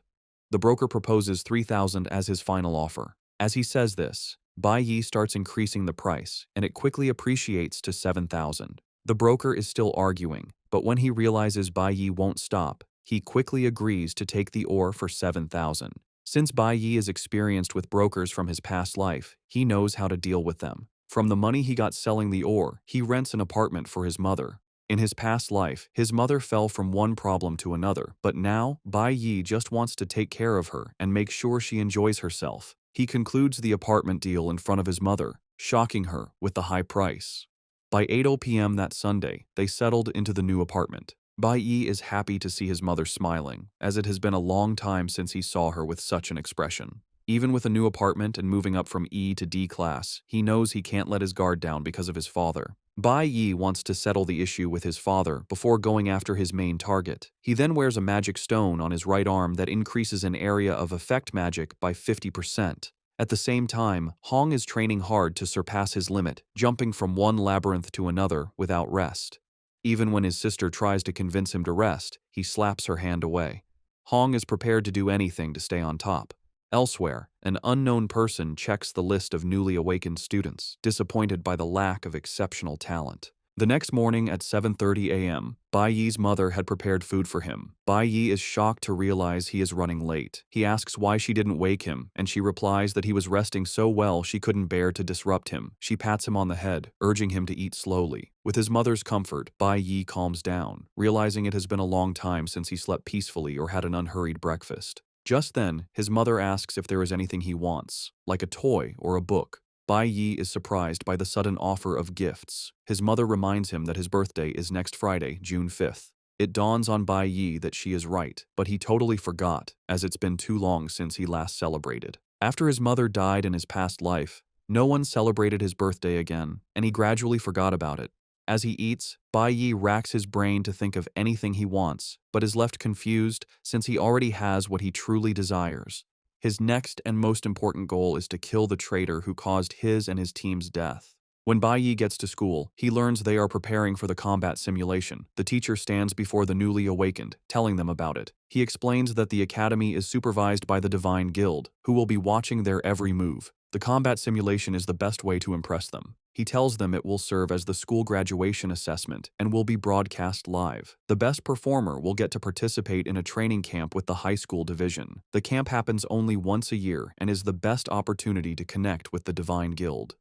The broker proposes 3,000 as his final offer. As he says this, Bai Yi starts increasing the price, and it quickly appreciates to 7,000. The broker is still arguing, but when he realizes Bai Yi won't stop, he quickly agrees to take the ore for 7,000. Since Bai Yi is experienced with brokers from his past life, he knows how to deal with them. From the money he got selling the ore, he rents an apartment for his mother. In his past life, his mother fell from one problem to another, but now, Bai Yi just wants to take care of her and make sure she enjoys herself. He concludes the apartment deal in front of his mother, shocking her with the high price. By 8 p.m. that Sunday, they settled into the new apartment. Bai Yi is happy to see his mother smiling, as it has been a long time since he saw her with such an expression. Even with a new apartment and moving up from E to D class, he knows he can't let his guard down because of his father. Bai Yi wants to settle the issue with his father before going after his main target. He then wears a magic stone on his right arm that increases an area of effect magic by 50%. At the same time, Hong is training hard to surpass his limit, jumping from one labyrinth to another without rest. Even when his sister tries to convince him to rest, he slaps her hand away. Hong is prepared to do anything to stay on top. Elsewhere, an unknown person checks the list of newly awakened students, disappointed by the lack of exceptional talent. The next morning at 7:30 a.m., Bai Yi's mother had prepared food for him. Bai Yi is shocked to realize he is running late. He asks why she didn't wake him, and she replies that he was resting so well she couldn't bear to disrupt him. She pats him on the head, urging him to eat slowly. With his mother's comfort, Bai Yi calms down, realizing it has been a long time since he slept peacefully or had an unhurried breakfast. Just then, his mother asks if there is anything he wants, like a toy or a book. Bai Yi is surprised by the sudden offer of gifts. His mother reminds him that his birthday is next Friday, June 5th. It dawns on Bai Yi that she is right, but he totally forgot, as it's been too long since he last celebrated. After his mother died in his past life, no one celebrated his birthday again, and he gradually forgot about it. As he eats, Bai Yi racks his brain to think of anything he wants, but is left confused since he already has what he truly desires. His next and most important goal is to kill the traitor who caused his and his team's death. When Bai Yi gets to school, he learns they are preparing for the combat simulation. The teacher stands before the newly awakened, telling them about it. He explains that the academy is supervised by the Divine Guild, who will be watching their every move. The combat simulation is the best way to impress them. He tells them it will serve as the school graduation assessment and will be broadcast live. The best performer will get to participate in a training camp with the high school division. The camp happens only once a year and is the best opportunity to connect with the Divine Guild.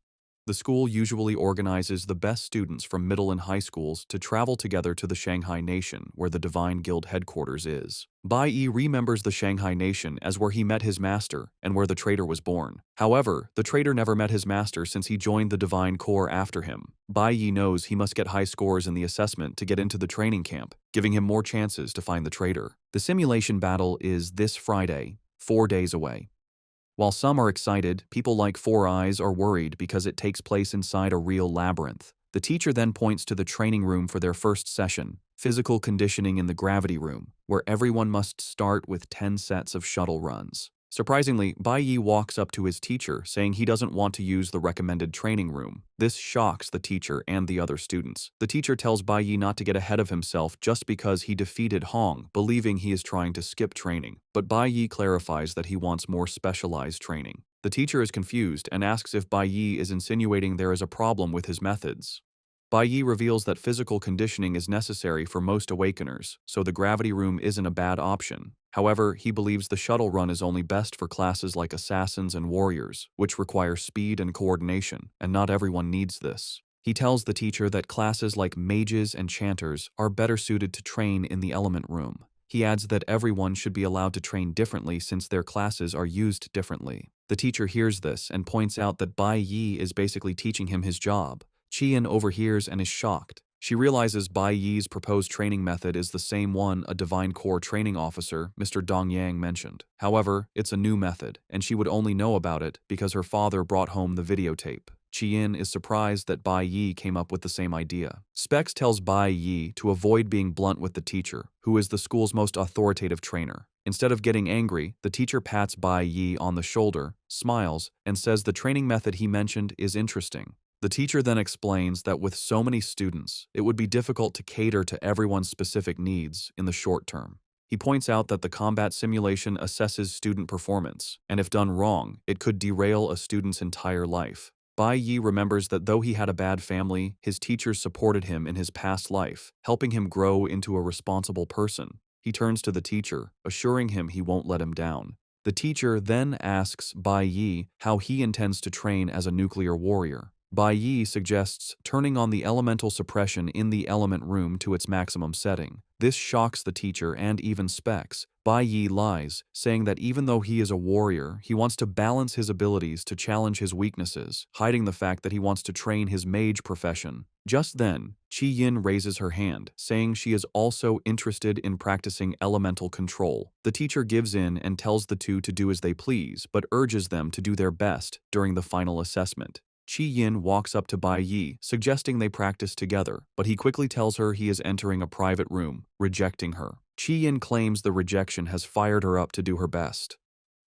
The school usually organizes the best students from middle and high schools to travel together to the Shanghai Nation, where the Divine Guild headquarters is. Bai Yi remembers the Shanghai Nation as where he met his master and where the traitor was born. However, the traitor never met his master since he joined the Divine Corps after him. Bai Yi knows he must get high scores in the assessment to get into the training camp, giving him more chances to find the traitor. The simulation battle is this Friday, 4 days away. While some are excited, people like Four Eyes are worried because it takes place inside a real labyrinth. The teacher then points to the training room for their first session, physical conditioning in the gravity room, where everyone must start with 10 sets of shuttle runs. Surprisingly, Bai Yi walks up to his teacher, saying he doesn't want to use the recommended training room. This shocks the teacher and the other students. The teacher tells Bai Yi not to get ahead of himself just because he defeated Hong, believing he is trying to skip training. But Bai Yi clarifies that he wants more specialized training. The teacher is confused and asks if Bai Yi is insinuating there is a problem with his methods. Bai Yi reveals that physical conditioning is necessary for most awakeners, so the gravity room isn't a bad option. However, he believes the shuttle run is only best for classes like assassins and warriors, which require speed and coordination, and not everyone needs this. He tells the teacher that classes like mages and chanters are better suited to train in the element room. He adds that everyone should be allowed to train differently since their classes are used differently. The teacher hears this and points out that Bai Yi is basically teaching him his job. Qian overhears and is shocked. She realizes Bai Yi's proposed training method is the same one a Divine Corps training officer, Mr. Dong Yang, mentioned. However, it's a new method, and she would only know about it because her father brought home the videotape. Qian is surprised that Bai Yi came up with the same idea. Specs tells Bai Yi to avoid being blunt with the teacher, who is the school's most authoritative trainer. Instead of getting angry, the teacher pats Bai Yi on the shoulder, smiles, and says the training method he mentioned is interesting. The teacher then explains that with so many students, it would be difficult to cater to everyone's specific needs in the short term. He points out that the combat simulation assesses student performance, and if done wrong, it could derail a student's entire life. Bai Yi remembers that though he had a bad family, his teachers supported him in his past life, helping him grow into a responsible person. He turns to the teacher, assuring him he won't let him down. The teacher then asks Bai Yi how he intends to train as a nuclear warrior. Bai Yi suggests turning on the elemental suppression in the element room to its maximum setting. This shocks the teacher and even Specs. Bai Yi lies, saying that even though he is a warrior, he wants to balance his abilities to challenge his weaknesses, hiding the fact that he wants to train his mage profession. Just then, Qi Yin raises her hand, saying she is also interested in practicing elemental control. The teacher gives in and tells the two to do as they please, but urges them to do their best during the final assessment. Qi Yin walks up to Bai Yi, suggesting they practice together, but he quickly tells her he is entering a private room, rejecting her. Qi Yin claims the rejection has fired her up to do her best.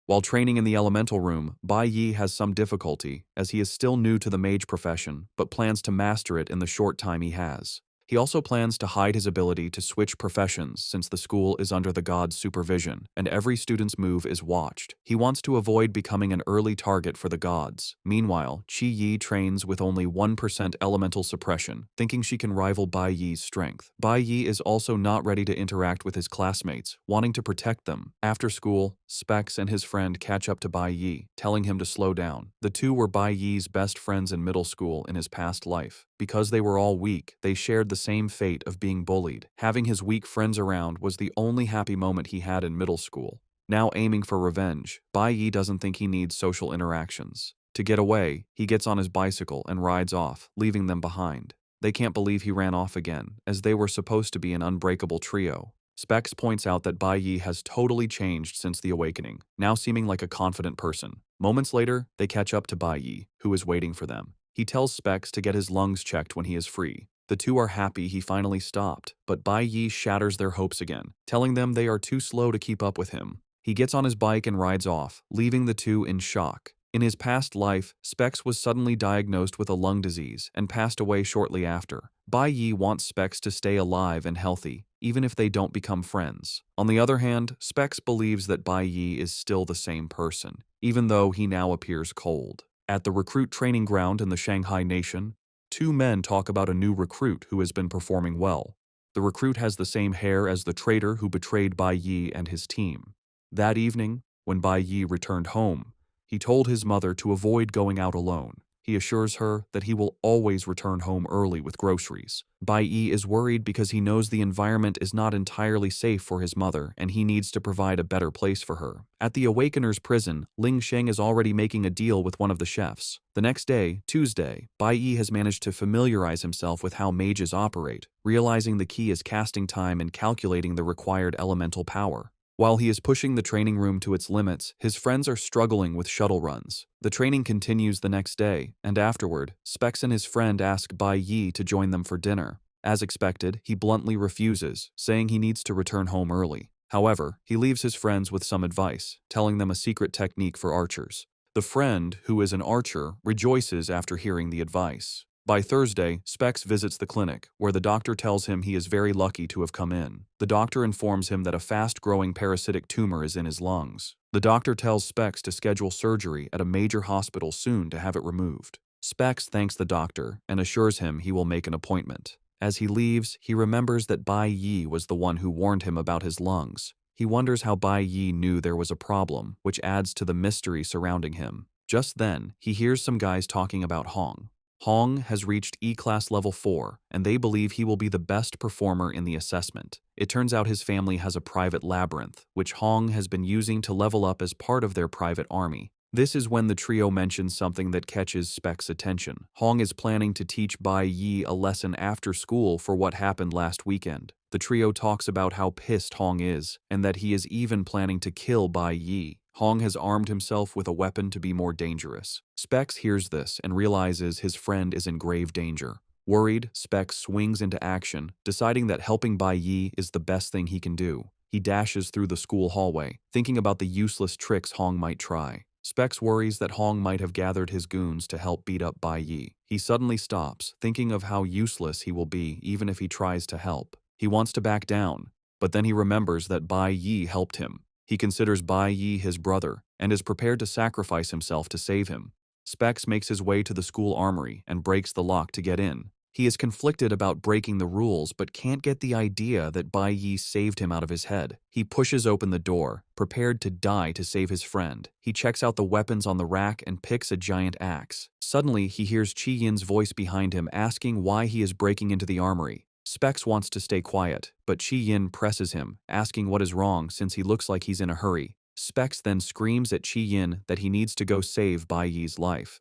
While training in the elemental room, Bai Yi has some difficulty, as he is still new to the mage profession, but plans to master it in the short time he has. He also plans to hide his ability to switch professions since the school is under the god's supervision, and every student's move is watched. He wants to avoid becoming an early target for the gods. Meanwhile, Qi Yi trains with only 1% elemental suppression, thinking she can rival Bai Yi's strength. Bai Yi is also not ready to interact with his classmates, wanting to protect them. After school, Specs and his friend catch up to Bai Yi, telling him to slow down. The two were Bai Yi's best friends in middle school in his past life. Because they were all weak, they shared the same fate of being bullied. Having his weak friends around was the only happy moment he had in middle school. Now aiming for revenge, Bai Yi doesn't think he needs social interactions. To get away, he gets on his bicycle and rides off, leaving them behind. They can't believe he ran off again, as they were supposed to be an unbreakable trio. Specs points out that Bai Yi has totally changed since the awakening, now seeming like a confident person. Moments later, they catch up to Bai Yi, who is waiting for them. He tells Specs to get his lungs checked when he is free. The two are happy he finally stopped, but Bai Yi shatters their hopes again, telling them they are too slow to keep up with him. He gets on his bike and rides off, leaving the two in shock. In his past life, Specs was suddenly diagnosed with a lung disease and passed away shortly after. Bai Yi wants Specs to stay alive and healthy, even if they don't become friends. On the other hand, Specs believes that Bai Yi is still the same person, even though he now appears cold. At the recruit training ground in the Shanghai nation, two men talk about a new recruit who has been performing well. The recruit has the same hair as the traitor who betrayed Bai Yi and his team. That evening, when Bai Yi returned home, he told his mother to avoid going out alone. He assures her that he will always return home early with groceries. Bai Yi is worried because he knows the environment is not entirely safe for his mother and he needs to provide a better place for her. At the Awakeners prison, Ling Sheng is already making a deal with one of the chefs. The next day, Tuesday, Bai Yi has managed to familiarize himself with how mages operate, realizing the key is casting time and calculating the required elemental power. While he is pushing the training room to its limits, his friends are struggling with shuttle runs. The training continues the next day, and afterward, Specs and his friend ask Bai Yi to join them for dinner. As expected, he bluntly refuses, saying he needs to return home early. However, he leaves his friends with some advice, telling them a secret technique for archers. The friend, who is an archer, rejoices after hearing the advice. By Thursday, Specs visits the clinic, where the doctor tells him he is very lucky to have come in. The doctor informs him that a fast-growing parasitic tumor is in his lungs. The doctor tells Specs to schedule surgery at a major hospital soon to have it removed. Specs thanks the doctor and assures him he will make an appointment. As he leaves, he remembers that Bai Yi was the one who warned him about his lungs. He wonders how Bai Yi knew there was a problem, which adds to the mystery surrounding him. Just then, he hears some guys talking about Hong. Hong has reached E-Class Level 4, and they believe he will be the best performer in the assessment. It turns out his family has a private labyrinth, which Hong has been using to level up as part of their private army. This is when the trio mentions something that catches Specs' attention. Hong is planning to teach Bai Yi a lesson after school for what happened last weekend. The trio talks about how pissed Hong is, and that he is even planning to kill Bai Yi. Hong has armed himself with a weapon to be more dangerous. Specs hears this and realizes his friend is in grave danger. Worried, Specs swings into action, deciding that helping Bai Yi is the best thing he can do. He dashes through the school hallway, thinking about the useless tricks Hong might try. Specs worries that Hong might have gathered his goons to help beat up Bai Yi. He suddenly stops, thinking of how useless he will be even if he tries to help. He wants to back down, but then he remembers that Bai Yi helped him. He considers Bai Yi his brother and is prepared to sacrifice himself to save him. Specs makes his way to the school armory and breaks the lock to get in. He is conflicted about breaking the rules but can't get the idea that Bai Yi saved him out of his head. He pushes open the door, prepared to die to save his friend. He checks out the weapons on the rack and picks a giant axe. Suddenly, he hears Qi Yin's voice behind him asking why he is breaking into the armory. Specs wants to stay quiet, but Qi Yin presses him, asking what is wrong since he looks like he's in a hurry. Specs then screams at Qi Yin that he needs to go save Bai Yi's life.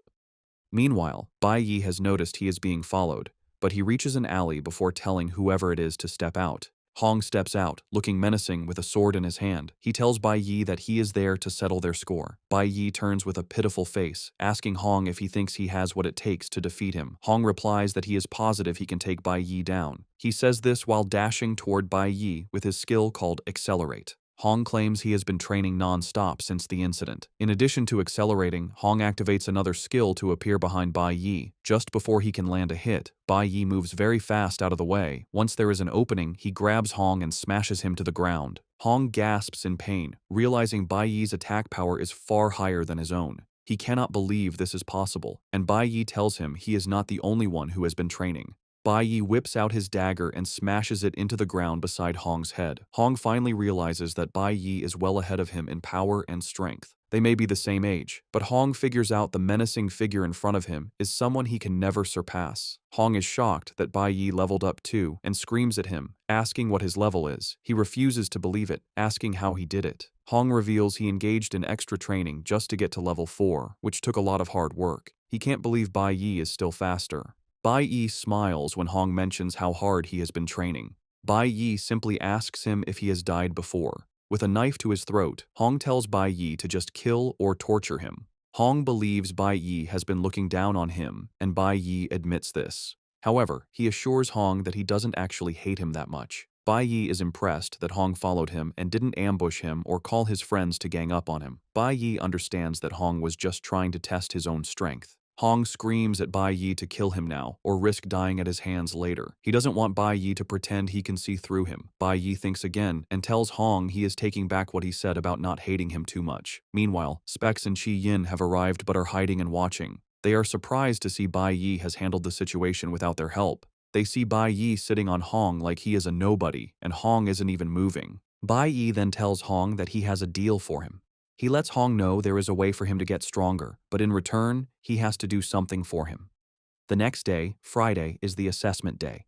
Meanwhile, Bai Yi has noticed he is being followed, but he reaches an alley before telling whoever it is to step out. Hong steps out, looking menacing with a sword in his hand. He tells Bai Yi that he is there to settle their score. Bai Yi turns with a pitiful face, asking Hong if he thinks he has what it takes to defeat him. Hong replies that he is positive he can take Bai Yi down. He says this while dashing toward Bai Yi with his skill called Accelerate. Hong claims he has been training non-stop since the incident. In addition to accelerating, Hong activates another skill to appear behind Bai Yi. Just before he can land a hit, Bai Yi moves very fast out of the way. Once there is an opening, he grabs Hong and smashes him to the ground. Hong gasps in pain, realizing Bai Yi's attack power is far higher than his own. He cannot believe this is possible, and Bai Yi tells him he is not the only one who has been training. Bai Yi whips out his dagger and smashes it into the ground beside Hong's head. Hong finally realizes that Bai Yi is well ahead of him in power and strength. They may be the same age, but Hong figures out the menacing figure in front of him is someone he can never surpass. Hong is shocked that Bai Yi leveled up too and screams at him, asking what his level is. He refuses to believe it, asking how he did it. Hong reveals he engaged in extra training just to get to level 4, which took a lot of hard work. He can't believe Bai Yi is still faster. Bai Yi smiles when Hong mentions how hard he has been training. Bai Yi simply asks him if he has died before. With a knife to his throat, Hong tells Bai Yi to just kill or torture him. Hong believes Bai Yi has been looking down on him, and Bai Yi admits this. However, he assures Hong that he doesn't actually hate him that much. Bai Yi is impressed that Hong followed him and didn't ambush him or call his friends to gang up on him. Bai Yi understands that Hong was just trying to test his own strength. Hong screams at Bai Yi to kill him now or risk dying at his hands later. He doesn't want Bai Yi to pretend he can see through him. Bai Yi thinks again and tells Hong he is taking back what he said about not hating him too much. Meanwhile, Specs and Chi Yin have arrived but are hiding and watching. They are surprised to see Bai Yi has handled the situation without their help. They see Bai Yi sitting on Hong like he is a nobody, and Hong isn't even moving. Bai Yi then tells Hong that he has a deal for him. He lets Hong know there is a way for him to get stronger, but in return, he has to do something for him. The next day, Friday, is the assessment day.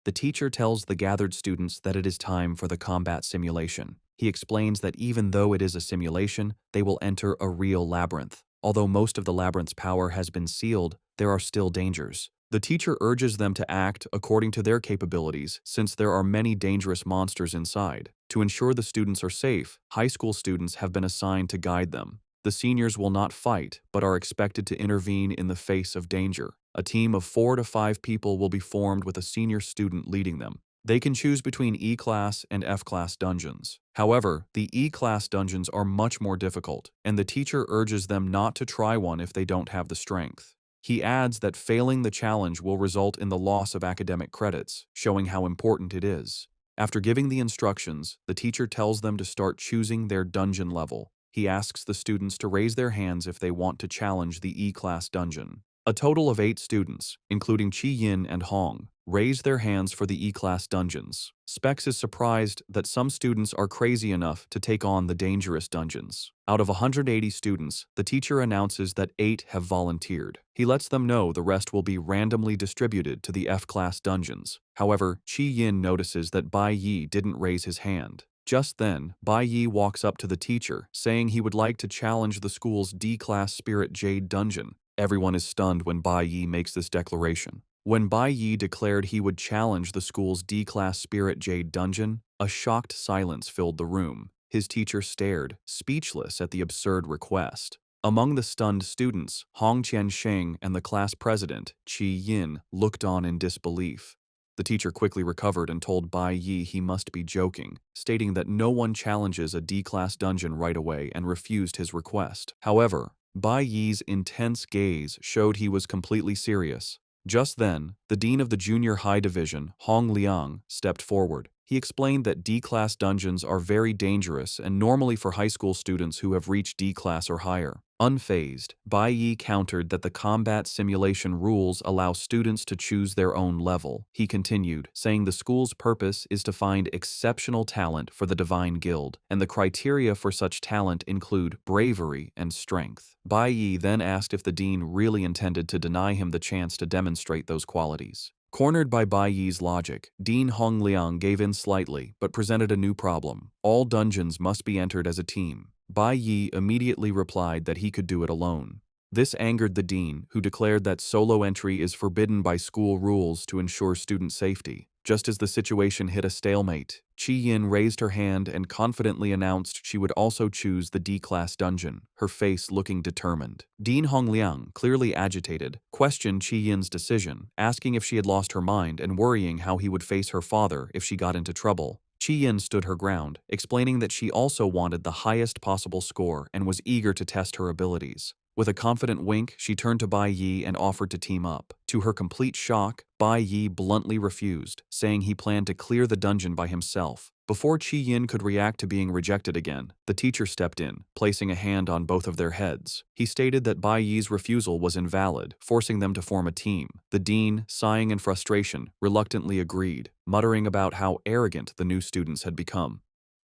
The teacher tells the gathered students that it is time for the combat simulation. He explains that even though it is a simulation, they will enter a real labyrinth. Although most of the labyrinth's power has been sealed, there are still dangers. The teacher urges them to act according to their capabilities since there are many dangerous monsters inside. To ensure the students are safe, high school students have been assigned to guide them. The seniors will not fight, but are expected to intervene in the face of danger. A team of 4 to 5 people will be formed with a senior student leading them. They can choose between E-class and F-class dungeons. However, the E-class dungeons are much more difficult, and the teacher urges them not to try one if they don't have the strength. He adds that failing the challenge will result in the loss of academic credits, showing how important it is. After giving the instructions, the teacher tells them to start choosing their dungeon level. He asks the students to raise their hands if they want to challenge the E-class dungeon. A total of 8 students, including Chi Yin and Hong, raised their hands for the E-class dungeons. Specs is surprised that some students are crazy enough to take on the dangerous dungeons. Out of 180 students, the teacher announces that 8 have volunteered. He lets them know the rest will be randomly distributed to the F-class dungeons. However, Chi Yin notices that Bai Yi didn't raise his hand. Just then, Bai Yi walks up to the teacher, saying he would like to challenge the school's D-class Spirit Jade dungeon. Everyone is stunned when Bai Yi makes this declaration. When Bai Yi declared he would challenge the school's D-class Spirit Jade dungeon, a shocked silence filled the room. His teacher stared, speechless at the absurd request. Among the stunned students, Hong Qiansheng and the class president, Chi Yin, looked on in disbelief. The teacher quickly recovered and told Bai Yi he must be joking, stating that no one challenges a D-class dungeon right away and refused his request. However, Bai Yi's intense gaze showed he was completely serious. Just then, the dean of the junior high division, Hong Liang, stepped forward. He explained that D-class dungeons are very dangerous and normally for high school students who have reached D-class or higher. Unfazed, Bai Yi countered that the combat simulation rules allow students to choose their own level. He continued, saying the school's purpose is to find exceptional talent for the Divine Guild, and the criteria for such talent include bravery and strength. Bai Yi then asked if the dean really intended to deny him the chance to demonstrate those qualities. Cornered by Bai Yi's logic, Dean Hong Liang gave in slightly but presented a new problem. All dungeons must be entered as a team. Bai Yi immediately replied that he could do it alone. This angered the dean, who declared that solo entry is forbidden by school rules to ensure student safety. Just as the situation hit a stalemate, Chi Yin raised her hand and confidently announced she would also choose the D-class dungeon, her face looking determined. Dean Hongliang, clearly agitated, questioned Chi Yin's decision, asking if she had lost her mind and worrying how he would face her father if she got into trouble. Chi Yin stood her ground, explaining that she also wanted the highest possible score and was eager to test her abilities. With a confident wink, she turned to Bai Yi and offered to team up. To her complete shock, Bai Yi bluntly refused, saying he planned to clear the dungeon by himself. Before Chi Yin could react to being rejected again, the teacher stepped in, placing a hand on both of their heads. He stated that Bai Yi's refusal was invalid, forcing them to form a team. The dean, sighing in frustration, reluctantly agreed, muttering about how arrogant the new students had become.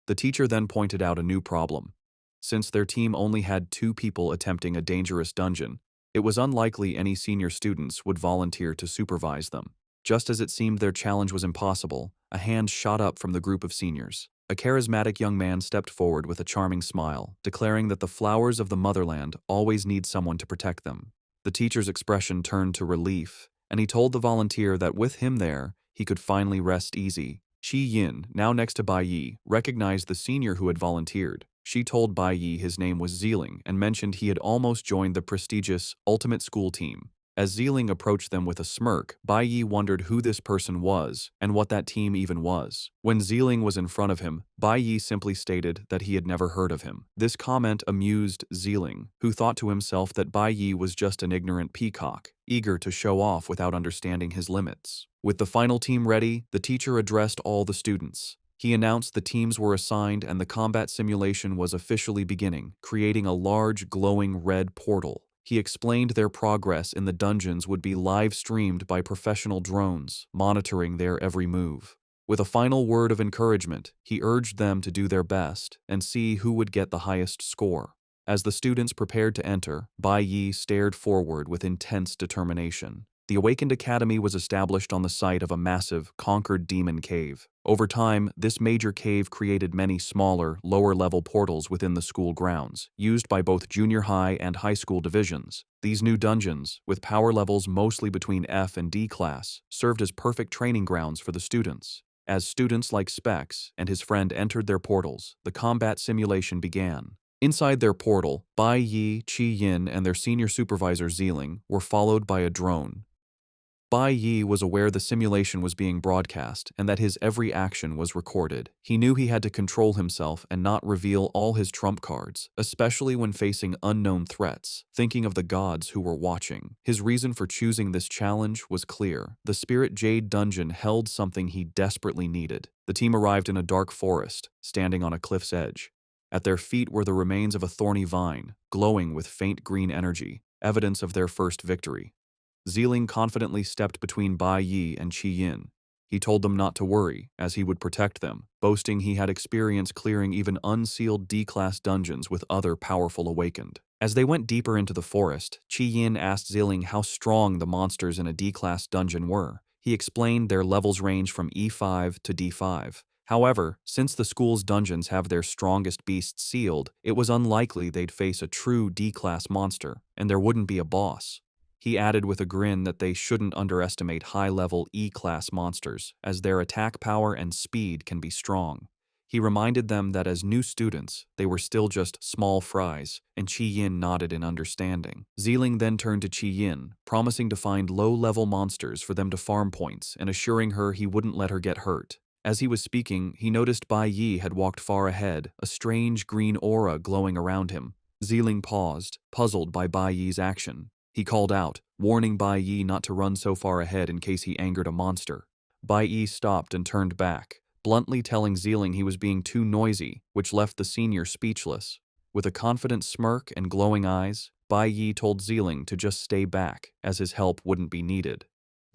The teacher then pointed out a new problem. Since their team only had 2 people attempting a dangerous dungeon, it was unlikely any senior students would volunteer to supervise them. Just as it seemed their challenge was impossible, a hand shot up from the group of seniors. A charismatic young man stepped forward with a charming smile, declaring that the flowers of the motherland always need someone to protect them. The teacher's expression turned to relief, and he told the volunteer that with him there, he could finally rest easy. Chi Yin, now next to Bai Yi, recognized the senior who had volunteered. She told Bai Yi his name was Zeeling and mentioned he had almost joined the prestigious Ultimate School team. As Zeeling approached them with a smirk, Bai Yi wondered who this person was and what that team even was. When Zeeling was in front of him, Bai Yi simply stated that he had never heard of him. This comment amused Zeeling, who thought to himself that Bai Yi was just an ignorant peacock, eager to show off without understanding his limits. With the final team ready, the teacher addressed all the students. He announced the teams were assigned and the combat simulation was officially beginning, creating a large, glowing red portal. He explained their progress in the dungeons would be live-streamed by professional drones, monitoring their every move. With a final word of encouragement, he urged them to do their best and see who would get the highest score. As the students prepared to enter, Bai Yi stared forward with intense determination. The Awakened Academy was established on the site of a massive, conquered demon cave. Over time, this major cave created many smaller, lower-level portals within the school grounds, used by both junior high and high school divisions. These new dungeons, with power levels mostly between F and D class, served as perfect training grounds for the students. As students like Specs and his friend entered their portals, the combat simulation began. Inside their portal, Bai Yi, Qi Yin, and their senior supervisor Zeeling were followed by a drone. Bai Yi was aware the simulation was being broadcast and that his every action was recorded. He knew he had to control himself and not reveal all his trump cards, especially when facing unknown threats, thinking of the gods who were watching. His reason for choosing this challenge was clear. The Spirit Jade dungeon held something he desperately needed. The team arrived in a dark forest, standing on a cliff's edge. At their feet were the remains of a thorny vine, glowing with faint green energy, evidence of their first victory. Zeeling confidently stepped between Bai Yi and Qi Yin. He told them not to worry, as he would protect them, boasting he had experience clearing even unsealed D-class dungeons with other powerful Awakened. As they went deeper into the forest, Qi Yin asked Zeeling how strong the monsters in a D-class dungeon were. He explained their levels range from E5 to D5. However, since the school's dungeons have their strongest beasts sealed, it was unlikely they'd face a true D-class monster, and there wouldn't be a boss. He added with a grin that they shouldn't underestimate high-level E-class monsters, as their attack power and speed can be strong. He reminded them that as new students, they were still just small fries, and Qi Yin nodded in understanding. Zeeling then turned to Qi Yin, promising to find low-level monsters for them to farm points and assuring her he wouldn't let her get hurt. As he was speaking, he noticed Bai Yi had walked far ahead, a strange green aura glowing around him. Zeeling paused, puzzled by Bai Yi's action. He called out, warning Bai Yi not to run so far ahead in case he angered a monster. Bai Yi stopped and turned back, bluntly telling Zeeling he was being too noisy, which left the senior speechless. With a confident smirk and glowing eyes, Bai Yi told Zeeling to just stay back, as his help wouldn't be needed.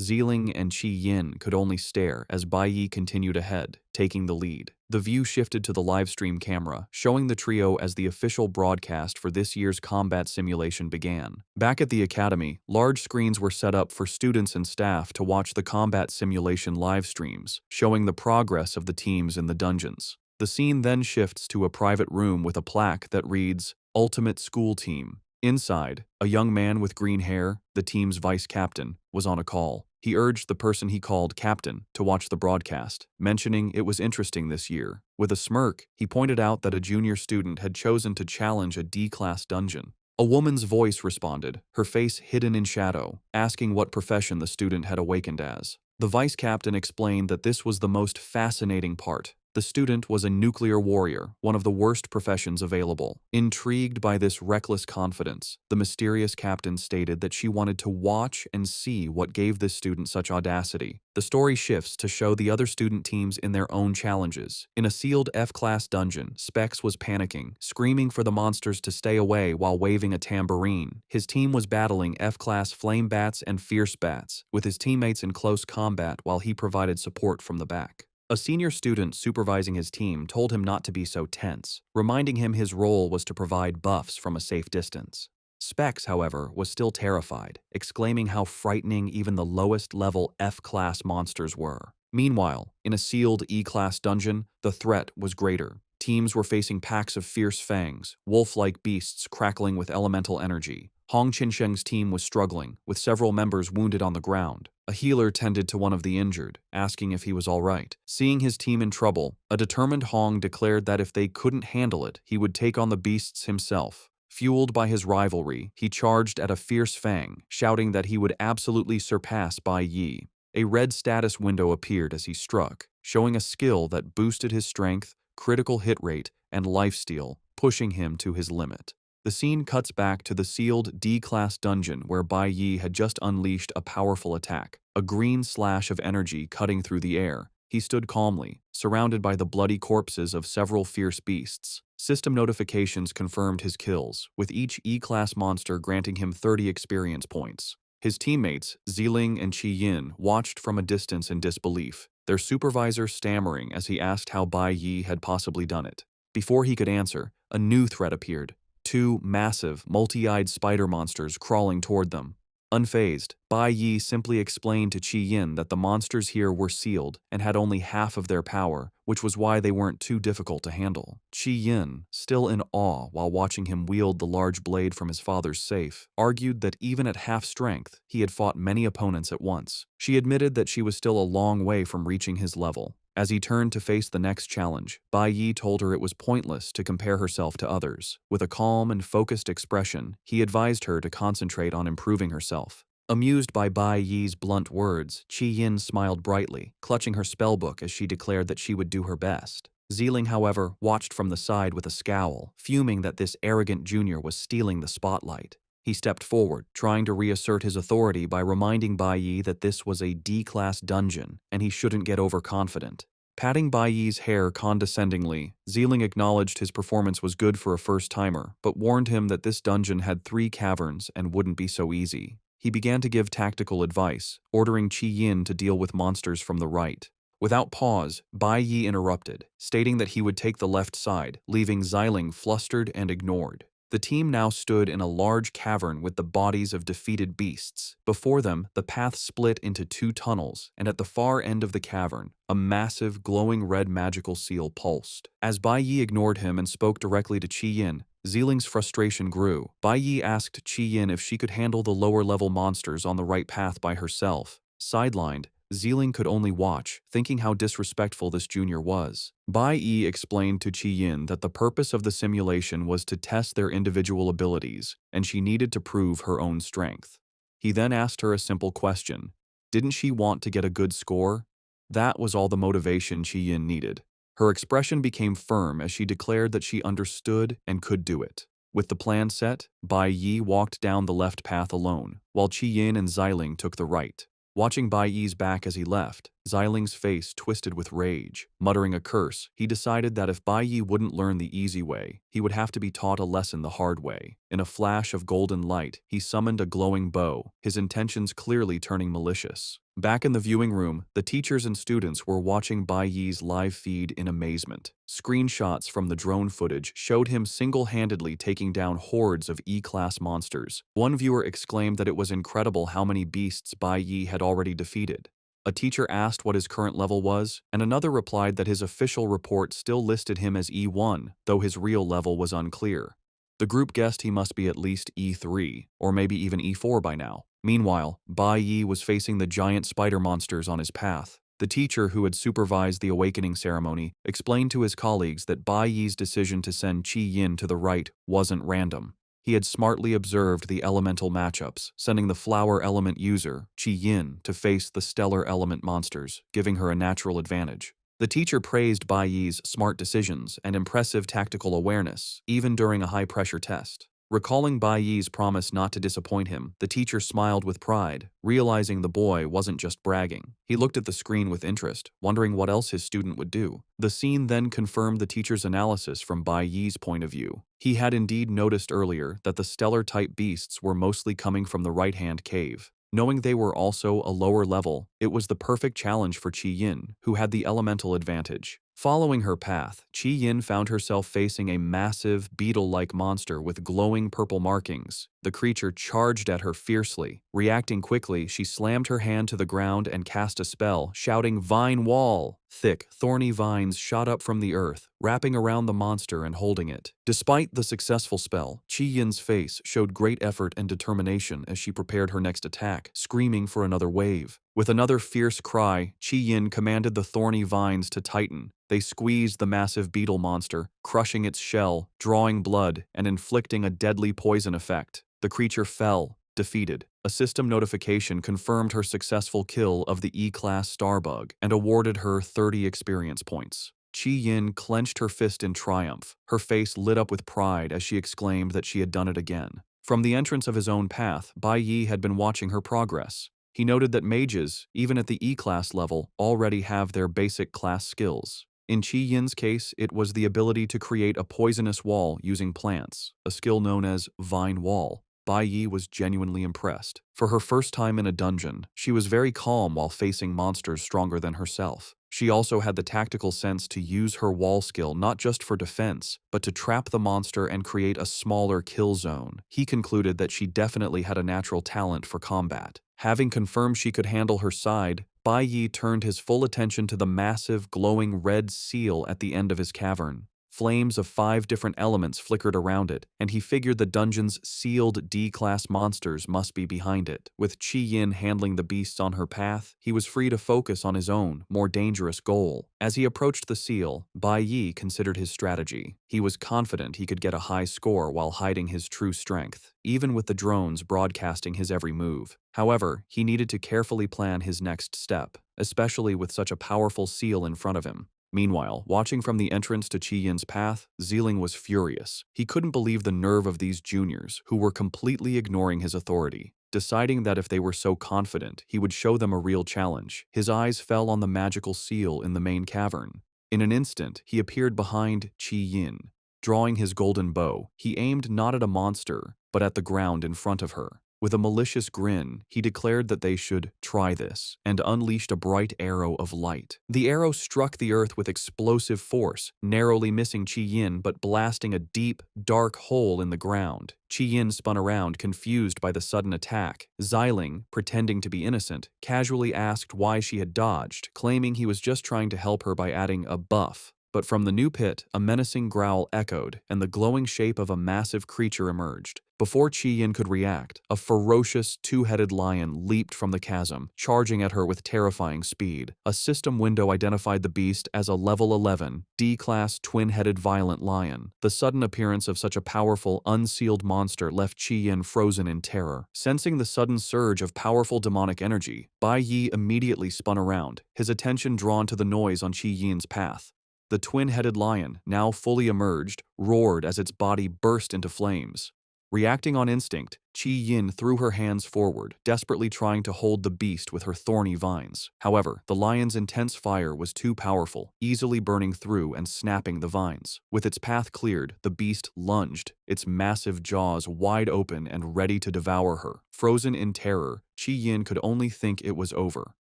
Zeeling and Qi Yin could only stare as Bai Yi continued ahead, taking the lead. The view shifted to the livestream camera, showing the trio as the official broadcast for this year's combat simulation began. Back at the academy, large screens were set up for students and staff to watch the combat simulation live streams, showing the progress of the teams in the dungeons. The scene then shifts to a private room with a plaque that reads, "Ultimate School Team." Inside, a young man with green hair, the team's vice captain, was on a call. He urged the person he called captain to watch the broadcast, mentioning it was interesting this year. With a smirk, he pointed out that a junior student had chosen to challenge a D-class dungeon. A woman's voice responded, her face hidden in shadow, asking what profession the student had awakened as. The vice captain explained that this was the most fascinating part. The student was a nuclear warrior, one of the worst professions available. Intrigued by this reckless confidence, the mysterious captain stated that she wanted to watch and see what gave this student such audacity. The story shifts to show the other student teams in their own challenges. In a sealed F-class dungeon, Specs was panicking, screaming for the monsters to stay away while waving a tambourine. His team was battling F-class flame bats and fierce bats, with his teammates in close combat while he provided support from the back. A senior student supervising his team told him not to be so tense, reminding him his role was to provide buffs from a safe distance. Specs, however, was still terrified, exclaiming how frightening even the lowest-level F-class monsters were. Meanwhile, in a sealed E-class dungeon, the threat was greater. Teams were facing packs of fierce fangs, wolf-like beasts crackling with elemental energy. Hong Qinsheng's team was struggling, with several members wounded on the ground. A healer tended to one of the injured, asking if he was all right. Seeing his team in trouble, a determined Hong declared that if they couldn't handle it, he would take on the beasts himself. Fueled by his rivalry, he charged at a fierce fang, shouting that he would absolutely surpass Bai Yi. A red status window appeared as he struck, showing a skill that boosted his strength, critical hit rate, and lifesteal, pushing him to his limit. The scene cuts back to the sealed D-class dungeon where Bai Yi had just unleashed a powerful attack, a green slash of energy cutting through the air. He stood calmly, surrounded by the bloody corpses of several fierce beasts. System notifications confirmed his kills, with each E-class monster granting him 30 experience points. His teammates, Ziling and Qi Yin, watched from a distance in disbelief, their supervisor stammering as he asked how Bai Yi had possibly done it. Before he could answer, a new threat appeared. Two massive, multi-eyed spider monsters crawling toward them. Unfazed, Bai Yi simply explained to Qi Yin that the monsters here were sealed and had only half of their power, which was why they weren't too difficult to handle. Qi Yin, still in awe while watching him wield the large blade from his father's safe, argued that even at half strength, he had fought many opponents at once. She admitted that she was still a long way from reaching his level. As he turned to face the next challenge, Bai Yi told her it was pointless to compare herself to others. With a calm and focused expression, he advised her to concentrate on improving herself. Amused by Bai Yi's blunt words, Qi Yin smiled brightly, clutching her spellbook as she declared that she would do her best. Ziling, however, watched from the side with a scowl, fuming that this arrogant junior was stealing the spotlight. He stepped forward, trying to reassert his authority by reminding Bai Yi that this was a D-class dungeon and he shouldn't get overconfident. Patting Bai Yi's hair condescendingly, Ziling acknowledged his performance was good for a first-timer, but warned him that this dungeon had 3 caverns and wouldn't be so easy. He began to give tactical advice, ordering Qi Yin to deal with monsters from the right. Without pause, Bai Yi interrupted, stating that he would take the left side, leaving Ziling flustered and ignored. The team now stood in a large cavern with the bodies of defeated beasts. Before them, the path split into 2 tunnels, and at the far end of the cavern, a massive, glowing red magical seal pulsed. As Bai Yi ignored him and spoke directly to Qi Yin, Ziling's frustration grew. Bai Yi asked Qi Yin if she could handle the lower-level monsters on the right path by herself. Sidelined, Ziling could only watch, thinking how disrespectful this junior was. Bai Yi explained to Qi Yin that the purpose of the simulation was to test their individual abilities, and she needed to prove her own strength. He then asked her a simple question. Didn't she want to get a good score? That was all the motivation Qi Yin needed. Her expression became firm as she declared that she understood and could do it. With the plan set, Bai Yi walked down the left path alone, while Qi Yin and Ziling took the right. Watching Bai Yi's back as he left, Ziling's face twisted with rage. Muttering a curse, he decided that if Bai Yi wouldn't learn the easy way, he would have to be taught a lesson the hard way. In a flash of golden light, he summoned a glowing bow, his intentions clearly turning malicious. Back in the viewing room, the teachers and students were watching Bai Yi's live feed in amazement. Screenshots from the drone footage showed him single-handedly taking down hordes of E-class monsters. One viewer exclaimed that it was incredible how many beasts Bai Yi had already defeated. A teacher asked what his current level was, and another replied that his official report still listed him as E1, though his real level was unclear. The group guessed he must be at least E3, or maybe even E4 by now. Meanwhile, Bai Yi was facing the giant spider monsters on his path. The teacher who had supervised the awakening ceremony explained to his colleagues that Bai Yi's decision to send Qi Yin to the right wasn't random. He had smartly observed the elemental matchups, sending the flower element user, Qi Yin, to face the stellar element monsters, giving her a natural advantage. The teacher praised Bai Yi's smart decisions and impressive tactical awareness, even during a high-pressure test. Recalling Bai Yi's promise not to disappoint him, the teacher smiled with pride, realizing the boy wasn't just bragging. He looked at the screen with interest, wondering what else his student would do. The scene then confirmed the teacher's analysis from Bai Yi's point of view. He had indeed noticed earlier that the stellar-type beasts were mostly coming from the right-hand cave. Knowing they were also a lower level, it was the perfect challenge for Qi Yin, who had the elemental advantage. Following her path, Qi Yin found herself facing a massive, beetle-like monster with glowing purple markings. The creature charged at her fiercely. Reacting quickly, she slammed her hand to the ground and cast a spell, shouting, "Vine Wall!" Thick, thorny vines shot up from the earth, wrapping around the monster and holding it. Despite the successful spell, Qi Yin's face showed great effort and determination as she prepared her next attack, screaming for another wave. With another fierce cry, Qi Yin commanded the thorny vines to tighten. They squeezed the massive beetle monster, crushing its shell, drawing blood, and inflicting a deadly poison effect. The creature fell, defeated. A system notification confirmed her successful kill of the E-Class Starbug and awarded her 30 experience points. Qi Yin clenched her fist in triumph. Her face lit up with pride as she exclaimed that she had done it again. From the entrance of his own path, Bai Yi had been watching her progress. He noted that mages, even at the E-Class level, already have their basic class skills. In Qi Yin's case, it was the ability to create a poisonous wall using plants, a skill known as Vine Wall. Bai Yi was genuinely impressed. For her first time in a dungeon, she was very calm while facing monsters stronger than herself. She also had the tactical sense to use her wall skill not just for defense, but to trap the monster and create a smaller kill zone. He concluded that she definitely had a natural talent for combat. Having confirmed she could handle her side, Bai Yi turned his full attention to the massive, glowing red seal at the end of his cavern. Flames of 5 different elements flickered around it, and he figured the dungeon's sealed D-class monsters must be behind it. With Qi Yin handling the beasts on her path, he was free to focus on his own, more dangerous goal. As he approached the seal, Bai Yi considered his strategy. He was confident he could get a high score while hiding his true strength, even with the drones broadcasting his every move. However, he needed to carefully plan his next step, especially with such a powerful seal in front of him. Meanwhile, watching from the entrance to Qi Yin's path, Zealing was furious. He couldn't believe the nerve of these juniors, who were completely ignoring his authority. Deciding that if they were so confident, he would show them a real challenge, his eyes fell on the magical seal in the main cavern. In an instant, he appeared behind Qi Yin. Drawing his golden bow, he aimed not at a monster, but at the ground in front of her. With a malicious grin, he declared that they should try this, and unleashed a bright arrow of light. The arrow struck the earth with explosive force, narrowly missing Qi Yin but blasting a deep, dark hole in the ground. Qi Yin spun around, confused by the sudden attack. Xiling, pretending to be innocent, casually asked why she had dodged, claiming he was just trying to help her by adding a buff. But from the new pit, a menacing growl echoed, and the glowing shape of a massive creature emerged. Before Qi Yin could react, a ferocious, two-headed lion leaped from the chasm, charging at her with terrifying speed. A system window identified the beast as a level 11, D-class twin-headed violent lion. The sudden appearance of such a powerful, unsealed monster left Qi Yin frozen in terror. Sensing the sudden surge of powerful demonic energy, Bai Yi immediately spun around, his attention drawn to the noise on Qi Yin's path. The twin-headed lion, now fully emerged, roared as its body burst into flames. Reacting on instinct, Qi Yin threw her hands forward, desperately trying to hold the beast with her thorny vines. However, the lion's intense fire was too powerful, easily burning through and snapping the vines. With its path cleared, the beast lunged, its massive jaws wide open and ready to devour her. Frozen in terror, Qi Yin could only think it was over.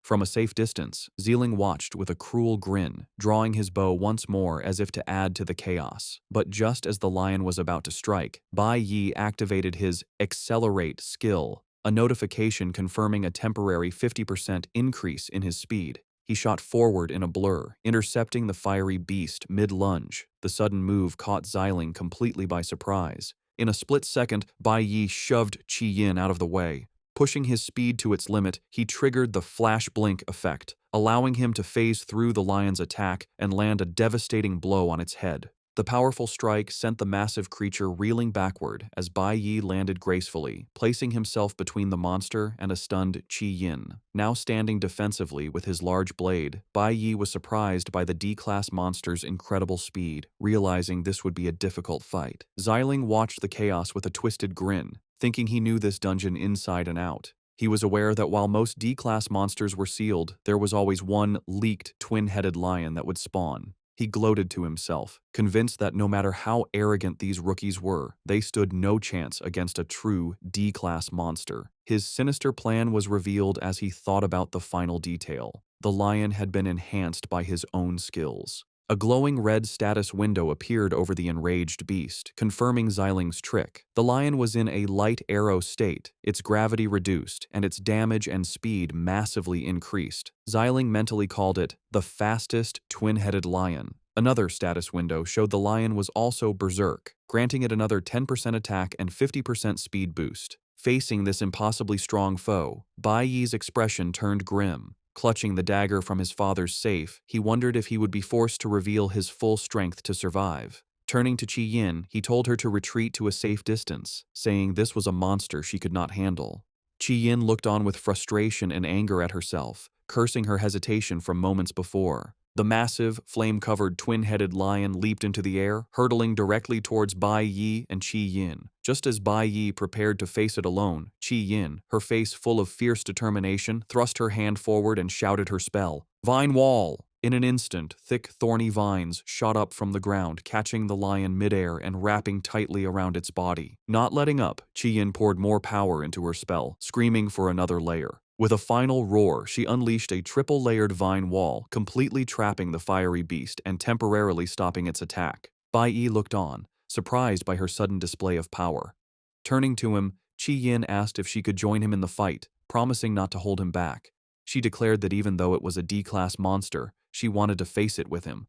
From a safe distance, Zealing watched with a cruel grin, drawing his bow once more as if to add to the chaos. But just as the lion was about to strike, Bai Yi activated his Accelerate skill, a notification confirming a temporary 50% increase in his speed. He shot forward in a blur, intercepting the fiery beast mid-lunge. The sudden move caught Xiling completely by surprise. In a split second, Bai Yi shoved Qi Yin out of the way. Pushing his speed to its limit, he triggered the flash blink effect, allowing him to phase through the lion's attack and land a devastating blow on its head. The powerful strike sent the massive creature reeling backward as Bai Yi landed gracefully, placing himself between the monster and a stunned Qi Yin. Now standing defensively with his large blade, Bai Yi was surprised by the D-class monster's incredible speed, realizing this would be a difficult fight. Xiling watched the chaos with a twisted grin, thinking he knew this dungeon inside and out. He was aware that while most D-class monsters were sealed, there was always one leaked twin-headed lion that would spawn. He gloated to himself, convinced that no matter how arrogant these rookies were, they stood no chance against a true D-class monster. His sinister plan was revealed as he thought about the final detail. The lion had been enhanced by his own skills. A glowing red status window appeared over the enraged beast, confirming Xiling's trick. The lion was in a light arrow state, its gravity reduced, and its damage and speed massively increased. Xiling mentally called it the fastest twin-headed lion. Another status window showed the lion was also berserk, granting it another 10% attack and 50% speed boost. Facing this impossibly strong foe, Bai Yi's expression turned grim. Clutching the dagger from his father's safe, he wondered if he would be forced to reveal his full strength to survive. Turning to Qi Yin, he told her to retreat to a safe distance, saying this was a monster she could not handle. Qi Yin looked on with frustration and anger at herself, cursing her hesitation from moments before. The massive, flame-covered twin-headed lion leaped into the air, hurtling directly towards Bai Yi and Qi Yin. Just as Bai Yi prepared to face it alone, Qi Yin, her face full of fierce determination, thrust her hand forward and shouted her spell, "Vine Wall!" In an instant, thick, thorny vines shot up from the ground, catching the lion midair and wrapping tightly around its body. Not letting up, Qi Yin poured more power into her spell, screaming for another layer. With a final roar, she unleashed a triple-layered vine wall, completely trapping the fiery beast and temporarily stopping its attack. Bai Yi looked on, surprised by her sudden display of power. Turning to him, Qi Yin asked if she could join him in the fight, promising not to hold him back. She declared that even though it was a D-class monster, she wanted to face it with him.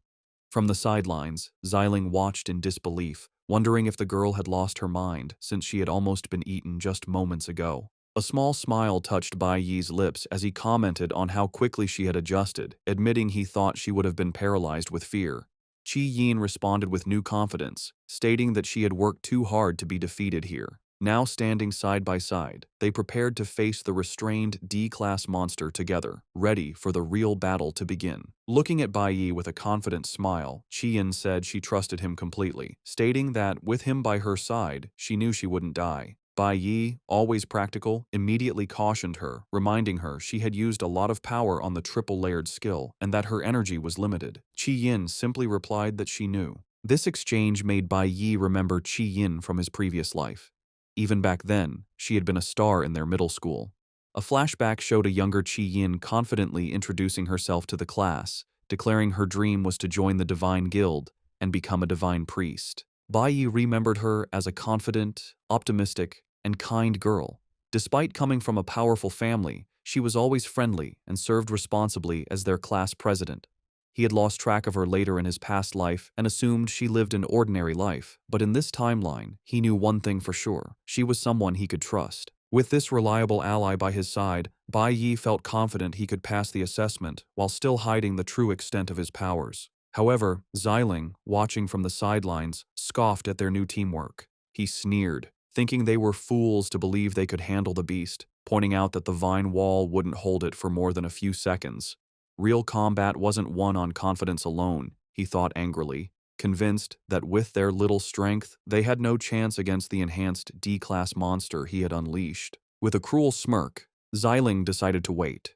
From the sidelines, Xiling watched in disbelief, wondering if the girl had lost her mind since she had almost been eaten just moments ago. A small smile touched Bai Yi's lips as he commented on how quickly she had adjusted, admitting he thought she would have been paralyzed with fear. Qi Yin responded with new confidence, stating that she had worked too hard to be defeated here. Now standing side by side, they prepared to face the restrained D-class monster together, ready for the real battle to begin. Looking at Bai Yi with a confident smile, Qi Yin said she trusted him completely, stating that with him by her side, she knew she wouldn't die. Bai Yi, always practical, immediately cautioned her, reminding her she had used a lot of power on the triple-layered skill and that her energy was limited. Qi Yin simply replied that she knew. This exchange made Bai Yi remember Qi Yin from his previous life. Even back then, she had been a star in their middle school. A flashback showed a younger Qi Yin confidently introducing herself to the class, declaring her dream was to join the Divine Guild and become a divine priest. Bai Yi remembered her as a confident, optimistic, and kind girl. Despite coming from a powerful family, she was always friendly and served responsibly as their class president. He had lost track of her later in his past life and assumed she lived an ordinary life, but in this timeline, he knew one thing for sure: she was someone he could trust. With this reliable ally by his side, Bai Yi felt confident he could pass the assessment while still hiding the true extent of his powers. However, Xiling, watching from the sidelines, scoffed at their new teamwork. He sneered, thinking they were fools to believe they could handle the beast, pointing out that the vine wall wouldn't hold it for more than a few seconds. Real combat wasn't won on confidence alone, he thought angrily, convinced that with their little strength, they had no chance against the enhanced D-class monster he had unleashed. With a cruel smirk, Xiling decided to wait.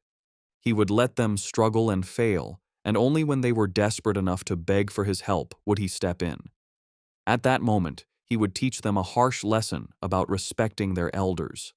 He would let them struggle and fail, and only when they were desperate enough to beg for his help would he step in. At that moment, he would teach them a harsh lesson about respecting their elders.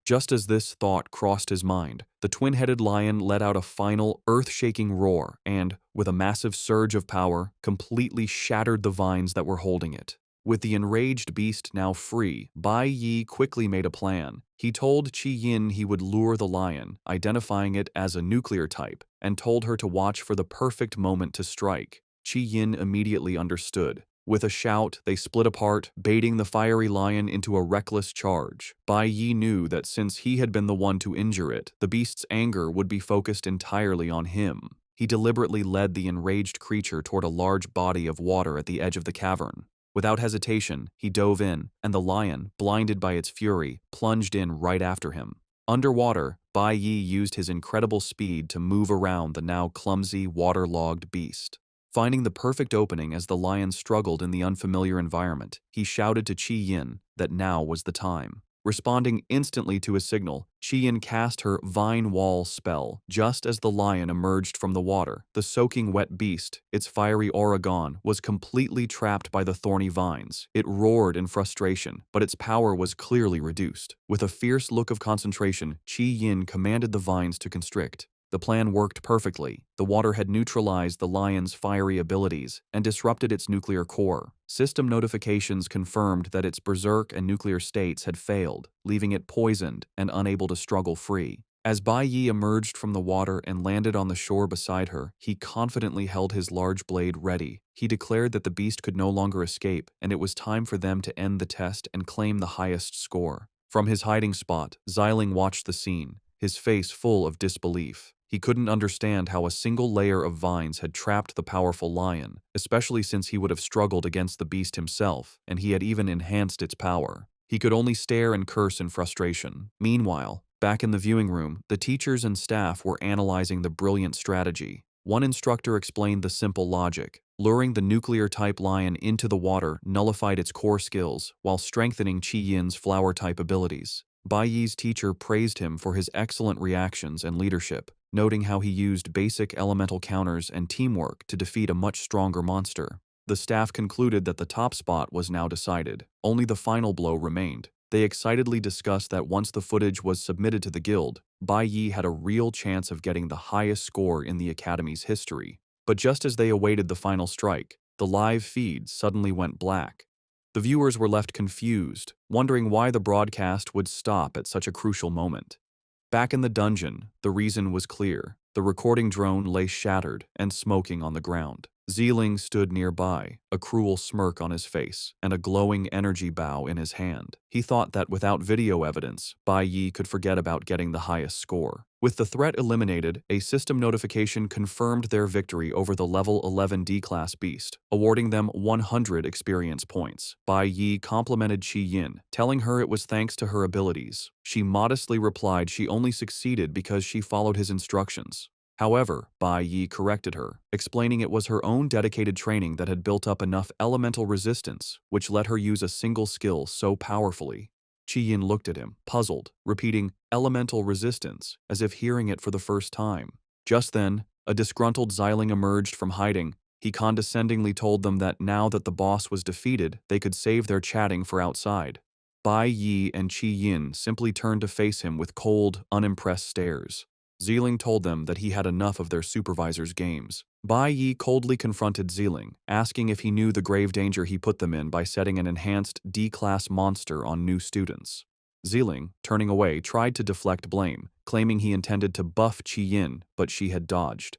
Just as this thought crossed his mind, the twin-headed lion let out a final, earth-shaking roar and, with a massive surge of power, completely shattered the vines that were holding it. With the enraged beast now free, Bai Yi quickly made a plan. He told Qi Yin he would lure the lion, identifying it as a nuclear type, and told her to watch for the perfect moment to strike. Qi Yin immediately understood. With a shout, they split apart, baiting the fiery lion into a reckless charge. Bai Yi knew that since he had been the one to injure it, the beast's anger would be focused entirely on him. He deliberately led the enraged creature toward a large body of water at the edge of the cavern. Without hesitation, he dove in, and the lion, blinded by its fury, plunged in right after him. Underwater, Bai Yi used his incredible speed to move around the now clumsy, waterlogged beast. Finding the perfect opening as the lion struggled in the unfamiliar environment, he shouted to Qi Yin that now was the time. Responding instantly to his signal, Qi Yin cast her Vine Wall spell. Just as the lion emerged from the water, the soaking wet beast, its fiery aura gone, was completely trapped by the thorny vines. It roared in frustration, but its power was clearly reduced. With a fierce look of concentration, Qi Yin commanded the vines to constrict. The plan worked perfectly. The water had neutralized the lion's fiery abilities and disrupted its nuclear core. System notifications confirmed that its berserk and nuclear states had failed, leaving it poisoned and unable to struggle free. As Bai Yi emerged from the water and landed on the shore beside her, he confidently held his large blade ready. He declared that the beast could no longer escape, and it was time for them to end the test and claim the highest score. From his hiding spot, Xiling watched the scene, his face full of disbelief. He couldn't understand how a single layer of vines had trapped the powerful lion, especially since he would have struggled against the beast himself, and he had even enhanced its power. He could only stare and curse in frustration. Meanwhile, back in the viewing room, the teachers and staff were analyzing the brilliant strategy. One instructor explained the simple logic. Luring the nuclear-type lion into the water nullified its core skills, while strengthening Qi Yin's flower-type abilities. Bai Yi's teacher praised him for his excellent reactions and leadership, noting how he used basic elemental counters and teamwork to defeat a much stronger monster. The staff concluded that the top spot was now decided. Only the final blow remained. They excitedly discussed that once the footage was submitted to the guild, Bai Yi had a real chance of getting the highest score in the Academy's history. But just as they awaited the final strike, the live feed suddenly went black. The viewers were left confused, wondering why the broadcast would stop at such a crucial moment. Back in the dungeon, the reason was clear. The recording drone lay shattered and smoking on the ground. Xiling stood nearby, a cruel smirk on his face and a glowing energy bow in his hand. He thought that without video evidence, Bai Yi could forget about getting the highest score. With the threat eliminated, a system notification confirmed their victory over the level 11 D-class beast, awarding them 100 experience points. Bai Yi complimented Qi Yin, telling her it was thanks to her abilities. She modestly replied she only succeeded because she followed his instructions. However, Bai Yi corrected her, explaining it was her own dedicated training that had built up enough elemental resistance, which let her use a single skill so powerfully. Qi Yin looked at him, puzzled, repeating elemental resistance, as if hearing it for the first time. Just then, a disgruntled Xiling emerged from hiding. He condescendingly told them that now that the boss was defeated, they could save their chatting for outside. Bai Yi and Qi Yin simply turned to face him with cold, unimpressed stares. Xiling told them that he had enough of their supervisor's games. Bai Yi coldly confronted Xiling, asking if he knew the grave danger he put them in by setting an enhanced D-class monster on new students. Xiling, turning away, tried to deflect blame, claiming he intended to buff Qi Yin, but she had dodged.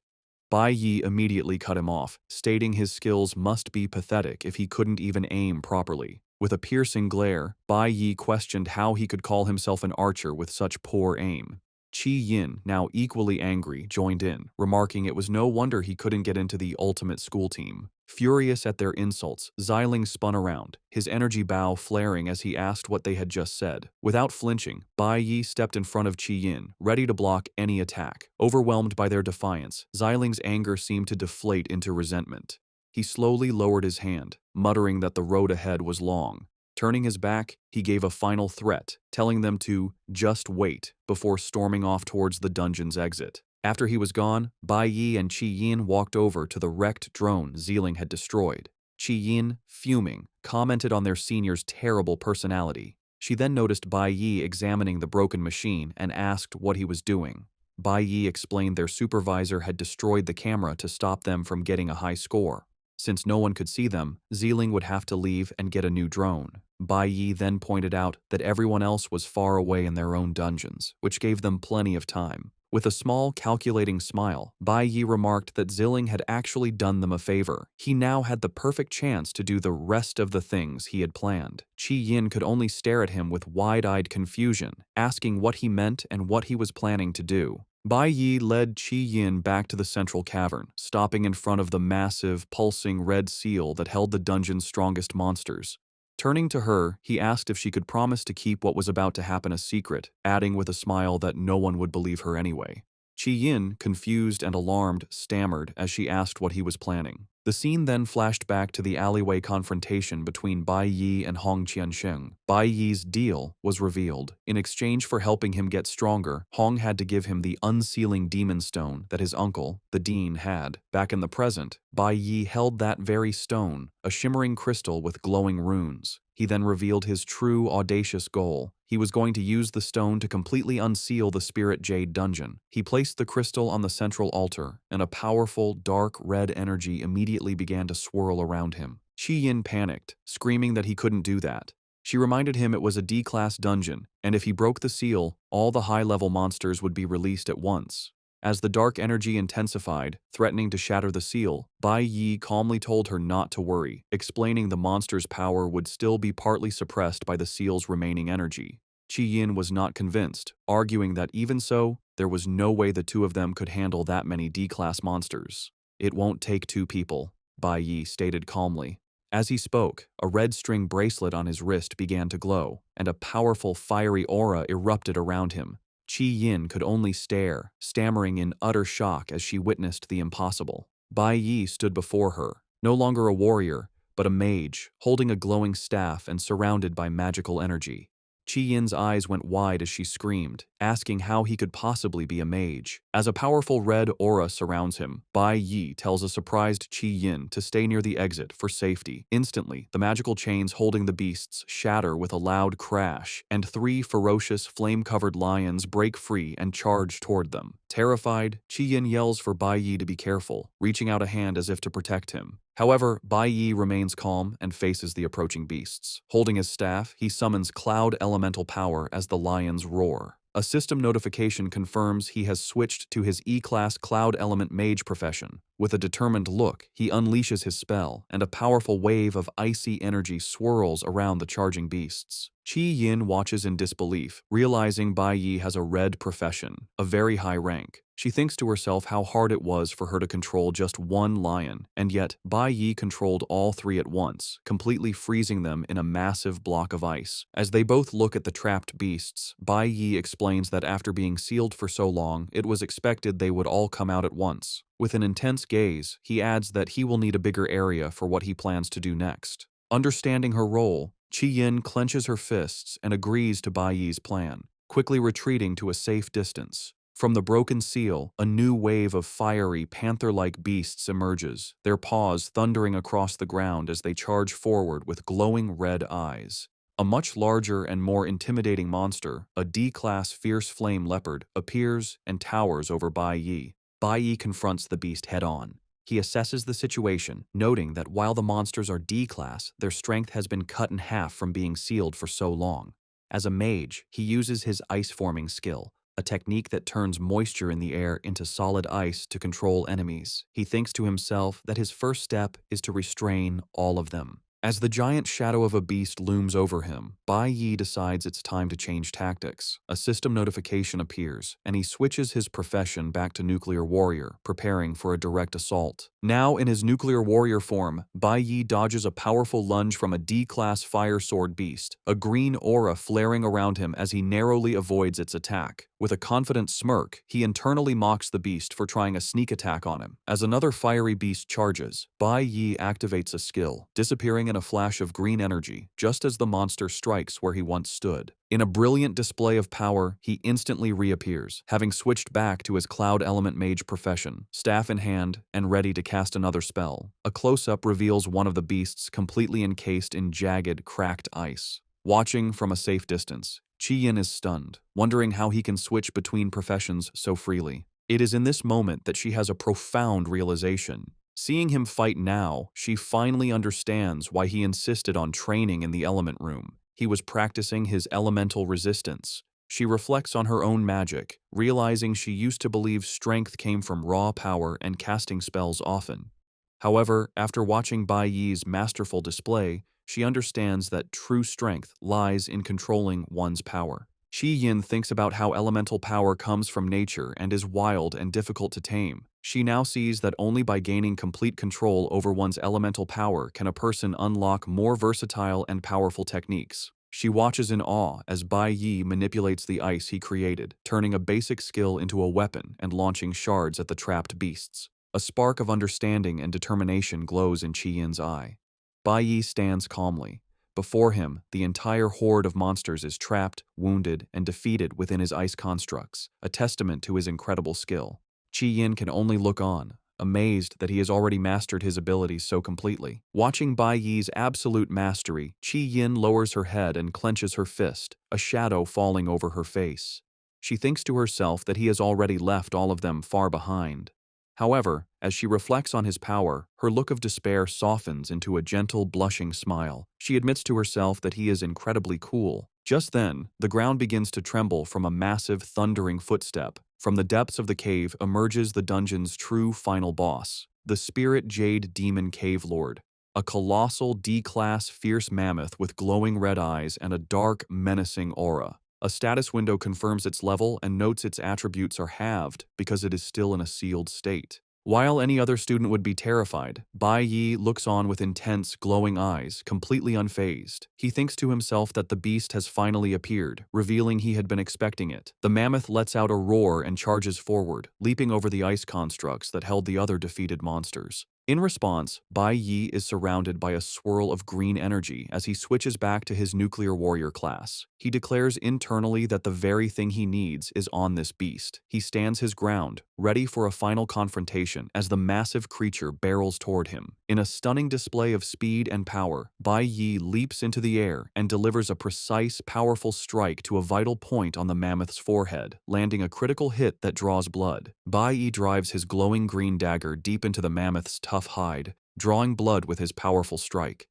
Bai Yi immediately cut him off, stating his skills must be pathetic if he couldn't even aim properly. With a piercing glare, Bai Yi questioned how he could call himself an archer with such poor aim. Qi Yin, now equally angry, joined in, remarking it was no wonder he couldn't get into the ultimate school team. Furious at their insults, Xiling spun around, his energy bow flaring as he asked what they had just said. Without flinching, Bai Yi stepped in front of Qi Yin, ready to block any attack. Overwhelmed by their defiance, Xiling's anger seemed to deflate into resentment. He slowly lowered his hand, muttering that the road ahead was long. Turning his back, he gave a final threat, telling them to just wait before storming off towards the dungeon's exit. After he was gone, Bai Yi and Qi Yin walked over to the wrecked drone Xiling had destroyed. Qi Yin, fuming, commented on their senior's terrible personality. She then noticed Bai Yi examining the broken machine and asked what he was doing. Bai Yi explained their supervisor had destroyed the camera to stop them from getting a high score. Since no one could see them, Xiling would have to leave and get a new drone. Bai Yi then pointed out that everyone else was far away in their own dungeons, which gave them plenty of time. With a small, calculating smile, Bai Yi remarked that Xiling had actually done them a favor. He now had the perfect chance to do the rest of the things he had planned. Qi Yin could only stare at him with wide-eyed confusion, asking what he meant and what he was planning to do. Bai Yi led Qi Yin back to the central cavern, stopping in front of the massive, pulsing red seal that held the dungeon's strongest monsters. Turning to her, he asked if she could promise to keep what was about to happen a secret, adding with a smile that no one would believe her anyway. Qi Yin, confused and alarmed, stammered as she asked what he was planning. The scene then flashed back to the alleyway confrontation between Bai Yi and Hong Qiansheng. Bai Yi's deal was revealed. In exchange for helping him get stronger, Hong had to give him the unsealing demon stone that his uncle, the dean, had. Back in the present, Bai Yi held that very stone, a shimmering crystal with glowing runes. He then revealed his true, audacious goal. He was going to use the stone to completely unseal the Spirit Jade dungeon. He placed the crystal on the central altar, and a powerful, dark red energy immediately began to swirl around him. Qi Yin panicked, screaming that he couldn't do that. She reminded him it was a D-class dungeon, and if he broke the seal, all the high-level monsters would be released at once. As the dark energy intensified, threatening to shatter the seal, Bai Yi calmly told her not to worry, explaining the monster's power would still be partly suppressed by the seal's remaining energy. Qi Yin was not convinced, arguing that even so, there was no way the two of them could handle that many D-class monsters. "It won't take two people," Bai Yi stated calmly. As he spoke, a red string bracelet on his wrist began to glow, and a powerful fiery aura erupted around him. Qi Yin could only stare, stammering in utter shock as she witnessed the impossible. Bai Yi stood before her, no longer a warrior, but a mage, holding a glowing staff and surrounded by magical energy. Qi Yin's eyes went wide as she screamed, asking how he could possibly be a mage. As a powerful red aura surrounds him, Bai Yi tells a surprised Qi Yin to stay near the exit for safety. Instantly, the magical chains holding the beasts shatter with a loud crash, and three ferocious, flame-covered lions break free and charge toward them. Terrified, Qi Yin yells for Bai Yi to be careful, reaching out a hand as if to protect him. However, Bai Yi remains calm and faces the approaching beasts. Holding his staff, he summons Cloud Elemental Power as the lions roar. A system notification confirms he has switched to his E-Class Cloud Element Mage profession. With a determined look, he unleashes his spell, and a powerful wave of icy energy swirls around the charging beasts. Qi Yin watches in disbelief, realizing Bai Yi has a red profession, a very high rank. She thinks to herself how hard it was for her to control just one lion, and yet Bai Yi controlled all three at once, completely freezing them in a massive block of ice. As they both look at the trapped beasts, Bai Yi explains that after being sealed for so long, it was expected they would all come out at once. With an intense gaze, he adds that he will need a bigger area for what he plans to do next. Understanding her role, Qi Yin clenches her fists and agrees to Bai Yi's plan, quickly retreating to a safe distance. From the broken seal, a new wave of fiery, panther-like beasts emerges, their paws thundering across the ground as they charge forward with glowing red eyes. A much larger and more intimidating monster, a D-class fierce flame leopard, appears and towers over Bai Yi. Bai Yi confronts the beast head-on. He assesses the situation, noting that while the monsters are D-class, their strength has been cut in half from being sealed for so long. As a mage, he uses his ice-forming skill, a technique that turns moisture in the air into solid ice to control enemies. He thinks to himself that his first step is to restrain all of them. As the giant shadow of a beast looms over him, Bai Yi decides it's time to change tactics. A system notification appears, and he switches his profession back to nuclear warrior, preparing for a direct assault. Now in his nuclear warrior form, Bai Yi dodges a powerful lunge from a D-class fire sword beast, a green aura flaring around him as he narrowly avoids its attack. With a confident smirk, he internally mocks the beast for trying a sneak attack on him. As another fiery beast charges, Bai Yi activates a skill, disappearing in a flash of green energy, just as the monster strikes where he once stood. In a brilliant display of power, he instantly reappears, having switched back to his Cloud Element Mage profession, staff in hand and ready to cast another spell. A close-up reveals one of the beasts completely encased in jagged, cracked ice. Watching from a safe distance, Qi Yin is stunned, wondering how he can switch between professions so freely. It is in this moment that she has a profound realization. Seeing him fight now, she finally understands why he insisted on training in the element room. He was practicing his elemental resistance. She reflects on her own magic, realizing she used to believe strength came from raw power and casting spells often. However, after watching Bai Yi's masterful display, she understands that true strength lies in controlling one's power. Qi Yin thinks about how elemental power comes from nature and is wild and difficult to tame. She now sees that only by gaining complete control over one's elemental power can a person unlock more versatile and powerful techniques. She watches in awe as Bai Yi manipulates the ice he created, turning a basic skill into a weapon and launching shards at the trapped beasts. A spark of understanding and determination glows in Qi Yin's eye. Bai Yi stands calmly. Before him, the entire horde of monsters is trapped, wounded, and defeated within his ice constructs, a testament to his incredible skill. Qi Yin can only look on, amazed that he has already mastered his abilities so completely. Watching Bai Yi's absolute mastery, Qi Yin lowers her head and clenches her fist, a shadow falling over her face. She thinks to herself that he has already left all of them far behind. However, as she reflects on his power, her look of despair softens into a gentle, blushing smile. She admits to herself that he is incredibly cool. Just then, the ground begins to tremble from a massive, thundering footstep. From the depths of the cave emerges the dungeon's true final boss, the Spirit Jade Demon Cave Lord, a colossal D-class fierce mammoth with glowing red eyes and a dark, menacing aura. A status window confirms its level and notes its attributes are halved because it is still in a sealed state. While any other student would be terrified, Bai Yi looks on with intense, glowing eyes, completely unfazed. He thinks to himself that the beast has finally appeared, revealing he had been expecting it. The mammoth lets out a roar and charges forward, leaping over the ice constructs that held the other defeated monsters. In response, Bai Yi is surrounded by a swirl of green energy as he switches back to his nuclear warrior class. He declares internally that the very thing he needs is on this beast. He stands his ground, ready for a final confrontation as the massive creature barrels toward him. In a stunning display of speed and power, Bai Yi leaps into the air and delivers a precise, powerful strike to a vital point on the mammoth's forehead, landing a critical hit that draws blood. Bai Yi drives his glowing green dagger deep into the mammoth's tough hide, drawing blood with his powerful strike.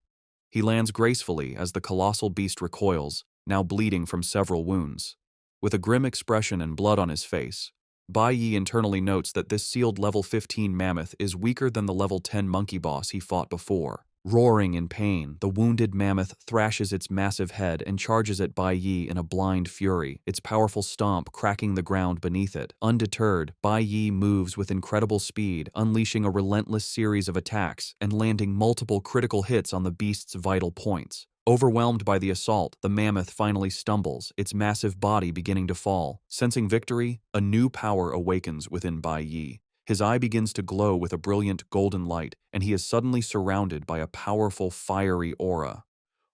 He lands gracefully as the colossal beast recoils, now bleeding from several wounds. With a grim expression and blood on his face, Bai Yi internally notes that this sealed level 15 mammoth is weaker than the level 10 monkey boss he fought before. Roaring in pain, the wounded mammoth thrashes its massive head and charges at Bai Yi in a blind fury, its powerful stomp cracking the ground beneath it. Undeterred, Bai Yi moves with incredible speed, unleashing a relentless series of attacks and landing multiple critical hits on the beast's vital points. Overwhelmed by the assault, the mammoth finally stumbles, its massive body beginning to fall. Sensing victory, a new power awakens within Bai Yi. His eye begins to glow with a brilliant golden light, and he is suddenly surrounded by a powerful, fiery aura.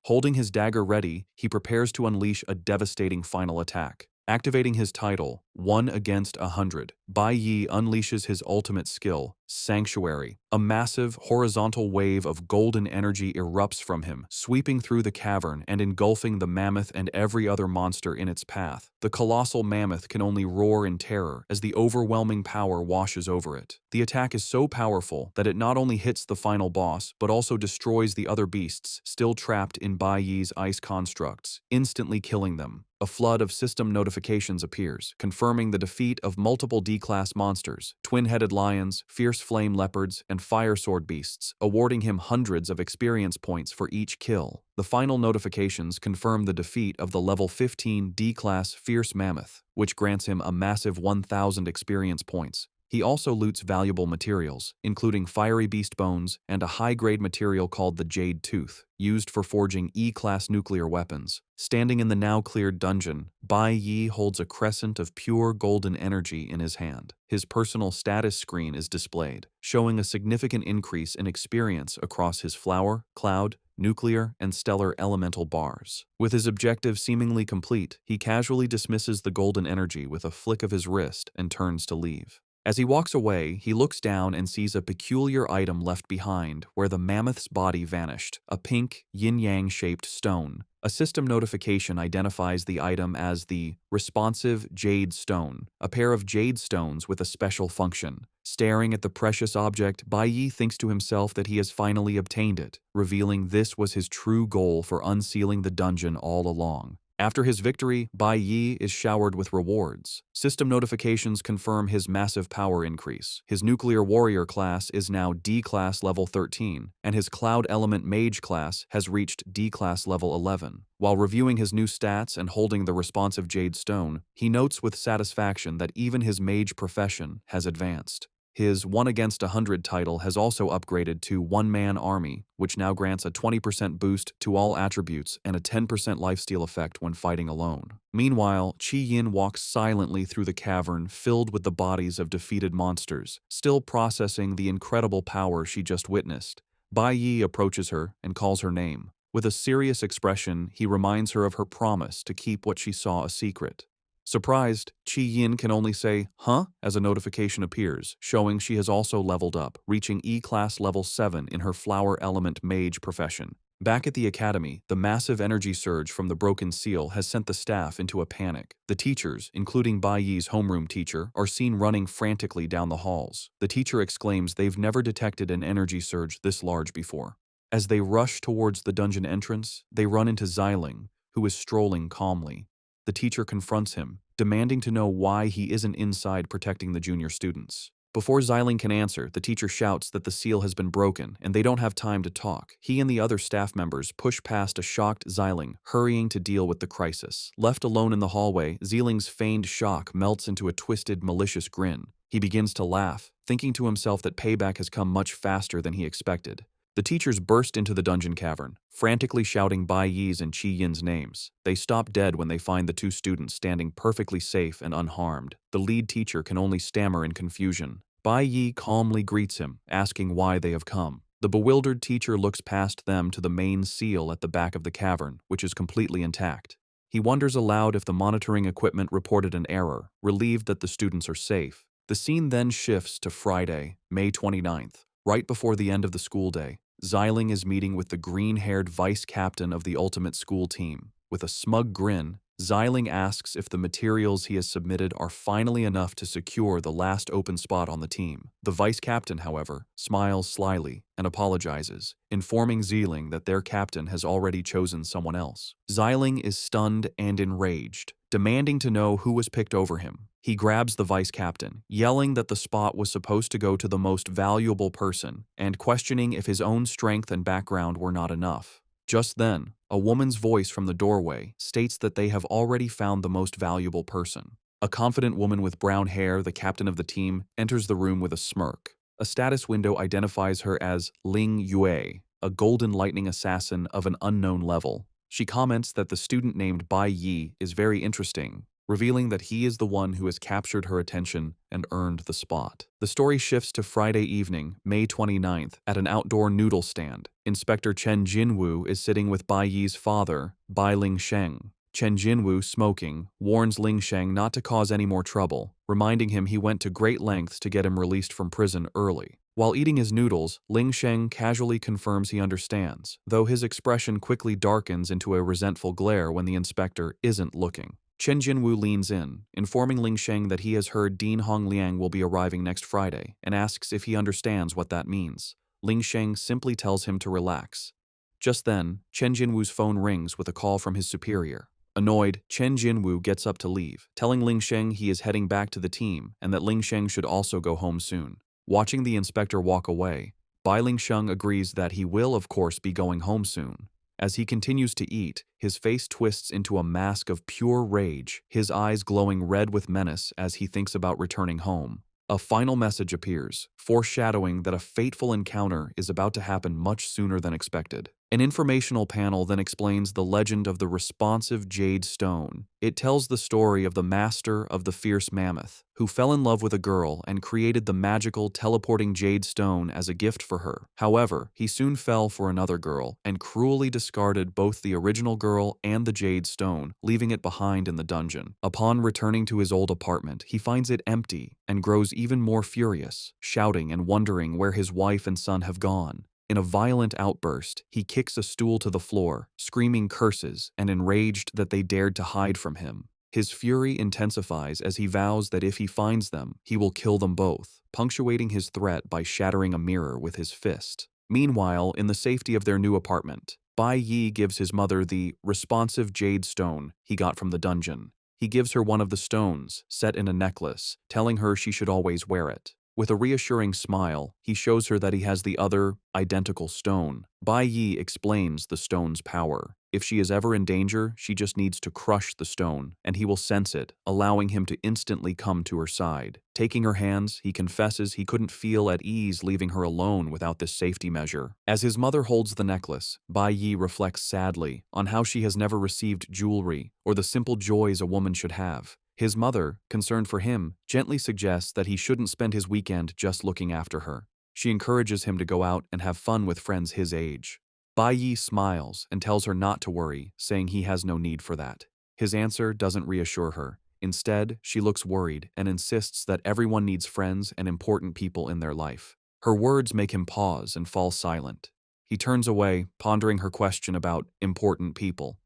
Holding his dagger ready, he prepares to unleash a devastating final attack. Activating his title, 1 against 100, Bai Yi unleashes his ultimate skill, Sanctuary. A massive, horizontal wave of golden energy erupts from him, sweeping through the cavern and engulfing the mammoth and every other monster in its path. The colossal mammoth can only roar in terror as the overwhelming power washes over it. The attack is so powerful that it not only hits the final boss, but also destroys the other beasts still trapped in Bai Yi's ice constructs, instantly killing them. A flood of system notifications appears, confirming the defeat of multiple D-class monsters, twin-headed lions, fierce flame leopards, and fire sword beasts, awarding him hundreds of experience points for each kill. The final notifications confirm the defeat of the level 15 D-class fierce mammoth, which grants him a massive 1,000 experience points. He also loots valuable materials, including fiery beast bones and a high-grade material called the Jade Tooth, used for forging E-class nuclear weapons. Standing in the now-cleared dungeon, Bai Yi holds a crescent of pure golden energy in his hand. His personal status screen is displayed, showing a significant increase in experience across his flower, cloud, nuclear, and stellar elemental bars. With his objective seemingly complete, he casually dismisses the golden energy with a flick of his wrist and turns to leave. As he walks away, he looks down and sees a peculiar item left behind where the mammoth's body vanished, a pink, yin-yang shaped stone. A system notification identifies the item as the responsive jade stone, a pair of jade stones with a special function. Staring at the precious object, Bai Yi thinks to himself that he has finally obtained it, revealing this was his true goal for unsealing the dungeon all along. After his victory, Bai Yi is showered with rewards. System notifications confirm his massive power increase. His nuclear warrior class is now D-class level 13, and his cloud element mage class has reached D-class level 11. While reviewing his new stats and holding the responsive jade stone, he notes with satisfaction that even his mage profession has advanced. His 1 against 100 title has also upgraded to One-Man Army, which now grants a 20% boost to all attributes and a 10% lifesteal effect when fighting alone. Meanwhile, Qi Yin walks silently through the cavern filled with the bodies of defeated monsters, still processing the incredible power she just witnessed. Bai Yi approaches her and calls her name. With a serious expression, he reminds her of her promise to keep what she saw a secret. Surprised, Qi Yin can only say, "Huh?" as a notification appears, showing she has also leveled up, reaching E-Class level 7 in her Flower Element Mage profession. Back at the academy, the massive energy surge from the broken seal has sent the staff into a panic. The teachers, including Bai Yi's homeroom teacher, are seen running frantically down the halls. The teacher exclaims they've never detected an energy surge this large before. As they rush towards the dungeon entrance, they run into Xiling, who is strolling calmly. The teacher confronts him, demanding to know why he isn't inside protecting the junior students. Before Xiling can answer, the teacher shouts that the seal has been broken and they don't have time to talk. He and the other staff members push past a shocked Xiling, hurrying to deal with the crisis. Left alone in the hallway, Xiling's feigned shock melts into a twisted, malicious grin. He begins to laugh, thinking to himself that payback has come much faster than he expected. The teachers burst into the dungeon cavern, frantically shouting Bai Yi's and Qi Yin's names. They stop dead when they find the two students standing perfectly safe and unharmed. The lead teacher can only stammer in confusion. Bai Yi calmly greets him, asking why they have come. The bewildered teacher looks past them to the main seal at the back of the cavern, which is completely intact. He wonders aloud if the monitoring equipment reported an error, relieved that the students are safe. The scene then shifts to Friday, May 29th, right before the end of the school day. Xiling is meeting with the green-haired vice captain of the ultimate school team. With a smug grin, Xiling asks if the materials he has submitted are finally enough to secure the last open spot on the team. The vice captain, however, smiles slyly and apologizes, informing Xiling that their captain has already chosen someone else. Xiling is stunned and enraged, demanding to know who was picked over him. He grabs the vice captain, yelling that the spot was supposed to go to the most valuable person, and questioning if his own strength and background were not enough. Just then, a woman's voice from the doorway states that they have already found the most valuable person. A confident woman with brown hair, the captain of the team, enters the room with a smirk. A status window identifies her as Ling Yue, a golden lightning assassin of an unknown level. She comments that the student named Bai Yi is very interesting, revealing that he is the one who has captured her attention and earned the spot. The story shifts to Friday evening, May 29th, at an outdoor noodle stand. Inspector Chen Jinwu is sitting with Bai Yi's father, Bai Lingsheng. Chen Jinwu, smoking, warns Lingsheng not to cause any more trouble, reminding him he went to great lengths to get him released from prison early. While eating his noodles, Lingsheng casually confirms he understands, though his expression quickly darkens into a resentful glare when the inspector isn't looking. Chen Jinwu leans in, informing Lingsheng that he has heard Dean Hongliang will be arriving next Friday, and asks if he understands what that means. Lingsheng simply tells him to relax. Just then, Chen Jinwu's phone rings with a call from his superior. Annoyed, Chen Jinwu gets up to leave, telling Lingsheng he is heading back to the team and that Lingsheng should also go home soon. Watching the inspector walk away, Bai Lingsheng agrees that he will of course be going home soon. As he continues to eat, his face twists into a mask of pure rage, his eyes glowing red with menace as he thinks about returning home. A final message appears, foreshadowing that a fateful encounter is about to happen much sooner than expected. An informational panel then explains the legend of the responsive Jade Stone. It tells the story of the master of the fierce mammoth, who fell in love with a girl and created the magical teleporting Jade Stone as a gift for her. However, he soon fell for another girl and cruelly discarded both the original girl and the Jade Stone, leaving it behind in the dungeon. Upon returning to his old apartment, he finds it empty and grows even more furious, shouting and wondering where his wife and son have gone. In a violent outburst, he kicks a stool to the floor, screaming curses and enraged that they dared to hide from him. His fury intensifies as he vows that if he finds them, he will kill them both, punctuating his threat by shattering a mirror with his fist. Meanwhile, in the safety of their new apartment, Bai Yi gives his mother the responsive Jade Stone he got from the dungeon. He gives her one of the stones, set in a necklace, telling her she should always wear it. With a reassuring smile, he shows her that he has the other, identical stone. Bai Yi explains the stone's power. If she is ever in danger, she just needs to crush the stone, and he will sense it, allowing him to instantly come to her side. Taking her hands, he confesses he couldn't feel at ease leaving her alone without this safety measure. As his mother holds the necklace, Bai Yi reflects sadly on how she has never received jewelry or the simple joys a woman should have. His mother, concerned for him, gently suggests that he shouldn't spend his weekend just looking after her. She encourages him to go out and have fun with friends his age. Bai Yi smiles and tells her not to worry, saying he has no need for that. His answer doesn't reassure her. Instead, she looks worried and insists that everyone needs friends and important people in their life. Her words make him pause and fall silent. He turns away, pondering her question about important people.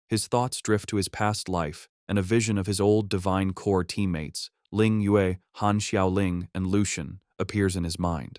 His thoughts drift to his past life, and a vision of his old Divine Core teammates, Ling Yue, Han Xiaoling, and Lucian, appears in his mind.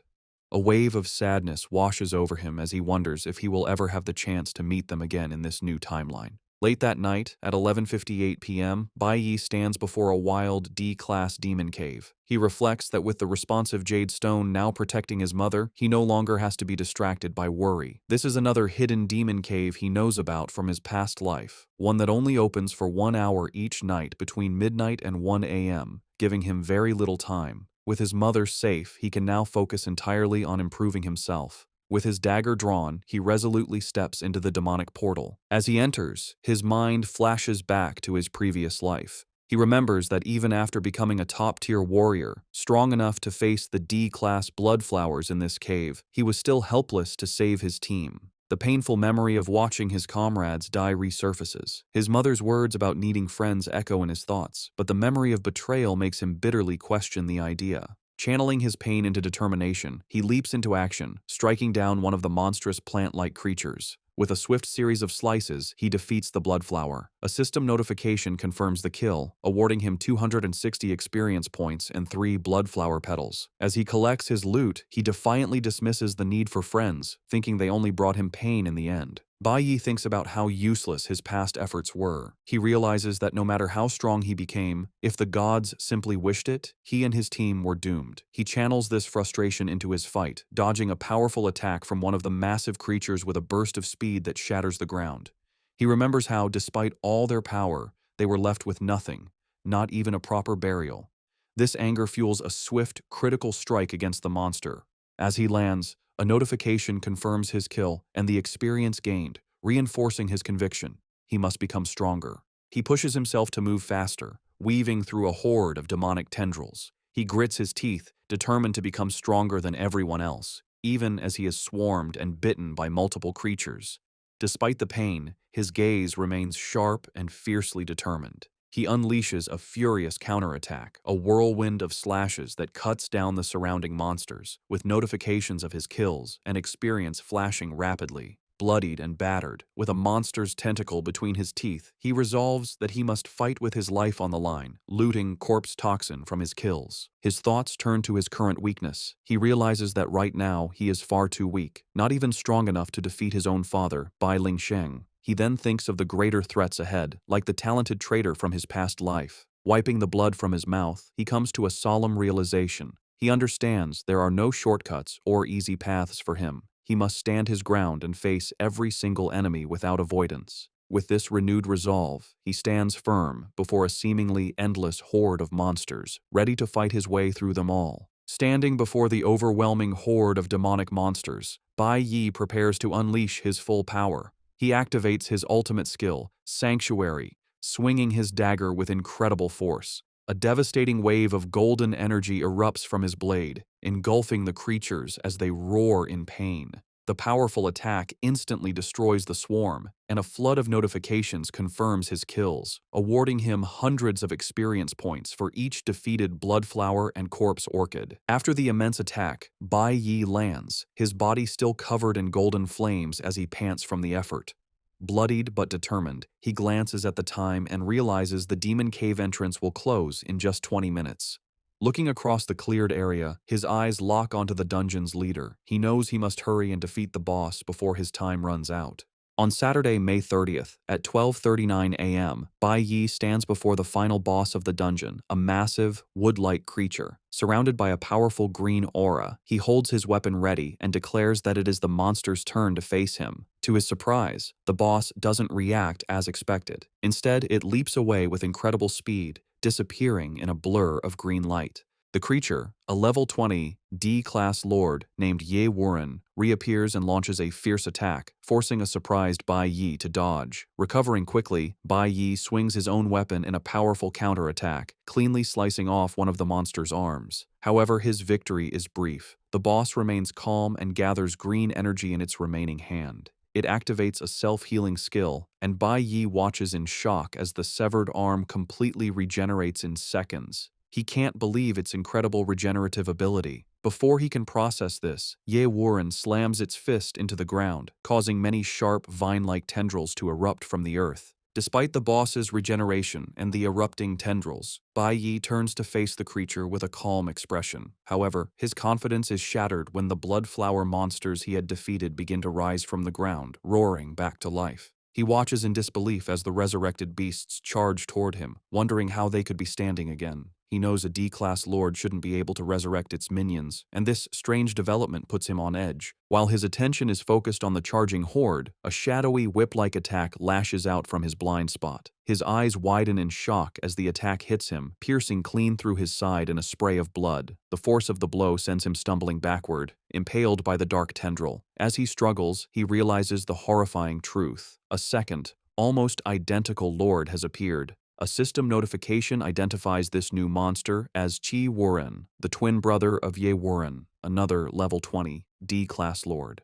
A wave of sadness washes over him as he wonders if he will ever have the chance to meet them again in this new timeline. Late that night, at 11:58 p.m., Bai Yi stands before a wild D-class demon cave. He reflects that with the responsive jade stone now protecting his mother, he no longer has to be distracted by worry. This is another hidden demon cave he knows about from his past life, one that only opens for 1 hour each night between midnight and 1 a.m., giving him very little time. With his mother safe, he can now focus entirely on improving himself. With his dagger drawn, he resolutely steps into the demonic portal. As he enters, his mind flashes back to his previous life. He remembers that even after becoming a top-tier warrior, strong enough to face the D-class bloodflowers in this cave, he was still helpless to save his team. The painful memory of watching his comrades die resurfaces. His mother's words about needing friends echo in his thoughts, but the memory of betrayal makes him bitterly question the idea. Channeling his pain into determination, he leaps into action, striking down one of the monstrous plant-like creatures. With a swift series of slices, he defeats the bloodflower. A system notification confirms the kill, awarding him 260 experience points and 3 bloodflower petals. As he collects his loot, he defiantly dismisses the need for friends, thinking they only brought him pain in the end. Bai Yi thinks about how useless his past efforts were. He realizes that no matter how strong he became, if the gods simply wished it, he and his team were doomed. He channels this frustration into his fight, dodging a powerful attack from one of the massive creatures with a burst of speed that shatters the ground. He remembers how, despite all their power, they were left with nothing, not even a proper burial. This anger fuels a swift, critical strike against the monster. As he lands, a notification confirms his kill and the experience gained, reinforcing his conviction. He must become stronger. He pushes himself to move faster, weaving through a horde of demonic tendrils. He grits his teeth, determined to become stronger than everyone else, even as he is swarmed and bitten by multiple creatures. Despite the pain, his gaze remains sharp and fiercely determined. He unleashes a furious counterattack, a whirlwind of slashes that cuts down the surrounding monsters, with notifications of his kills and experience flashing rapidly. Bloodied and battered, with a monster's tentacle between his teeth, he resolves that he must fight with his life on the line, looting corpse toxin from his kills. His thoughts turn to his current weakness. He realizes that right now he is far too weak, not even strong enough to defeat his own father, Bai Lingsheng. He then thinks of the greater threats ahead, like the talented traitor from his past life. Wiping the blood from his mouth, he comes to a solemn realization. He understands there are no shortcuts or easy paths for him. He must stand his ground and face every single enemy without avoidance. With this renewed resolve, he stands firm before a seemingly endless horde of monsters, ready to fight his way through them all. Standing before the overwhelming horde of demonic monsters, Bai Yi prepares to unleash his full power. He activates his ultimate skill, Sanctuary, swinging his dagger with incredible force. A devastating wave of golden energy erupts from his blade, engulfing the creatures as they roar in pain. The powerful attack instantly destroys the swarm, and a flood of notifications confirms his kills, awarding him hundreds of experience points for each defeated bloodflower and corpse orchid. After the immense attack, Bai Yi lands, his body still covered in golden flames as he pants from the effort. Bloodied but determined, he glances at the time and realizes the demon cave entrance will close in just 20 minutes. Looking across the cleared area, his eyes lock onto the dungeon's leader. He knows he must hurry and defeat the boss before his time runs out. On Saturday, May 30th, at 12:39 a.m., Bai Yi stands before the final boss of the dungeon, a massive, wood-like creature. Surrounded by a powerful green aura, he holds his weapon ready and declares that it is the monster's turn to face him. To his surprise, the boss doesn't react as expected. Instead, it leaps away with incredible speed, disappearing in a blur of green light. The creature, a level 20 D-class lord named Ye Warren, reappears and launches a fierce attack, forcing a surprised Bai Yi to dodge. Recovering quickly, Bai Yi swings his own weapon in a powerful counterattack, cleanly slicing off one of the monster's arms. However, his victory is brief. The boss remains calm and gathers green energy in its remaining hand. It activates a self-healing skill, and Bai Yi watches in shock as the severed arm completely regenerates in seconds. He can't believe its incredible regenerative ability. Before he can process this, Ye Warren slams its fist into the ground, causing many sharp, vine-like tendrils to erupt from the earth. Despite the boss's regeneration and the erupting tendrils, Bai Yi turns to face the creature with a calm expression. However, his confidence is shattered when the blood-flower monsters he had defeated begin to rise from the ground, roaring back to life. He watches in disbelief as the resurrected beasts charge toward him, wondering how they could be standing again. He knows a D-class lord shouldn't be able to resurrect its minions, and this strange development puts him on edge. While his attention is focused on the charging horde, a shadowy whip-like attack lashes out from his blind spot. His eyes widen in shock as the attack hits him, piercing clean through his side in a spray of blood. The force of the blow sends him stumbling backward, impaled by the dark tendril. As he struggles, he realizes the horrifying truth. A second, almost identical lord has appeared. A system notification identifies this new monster as Chi Warren, the twin brother of Ye Warren, another level 20 D-class lord.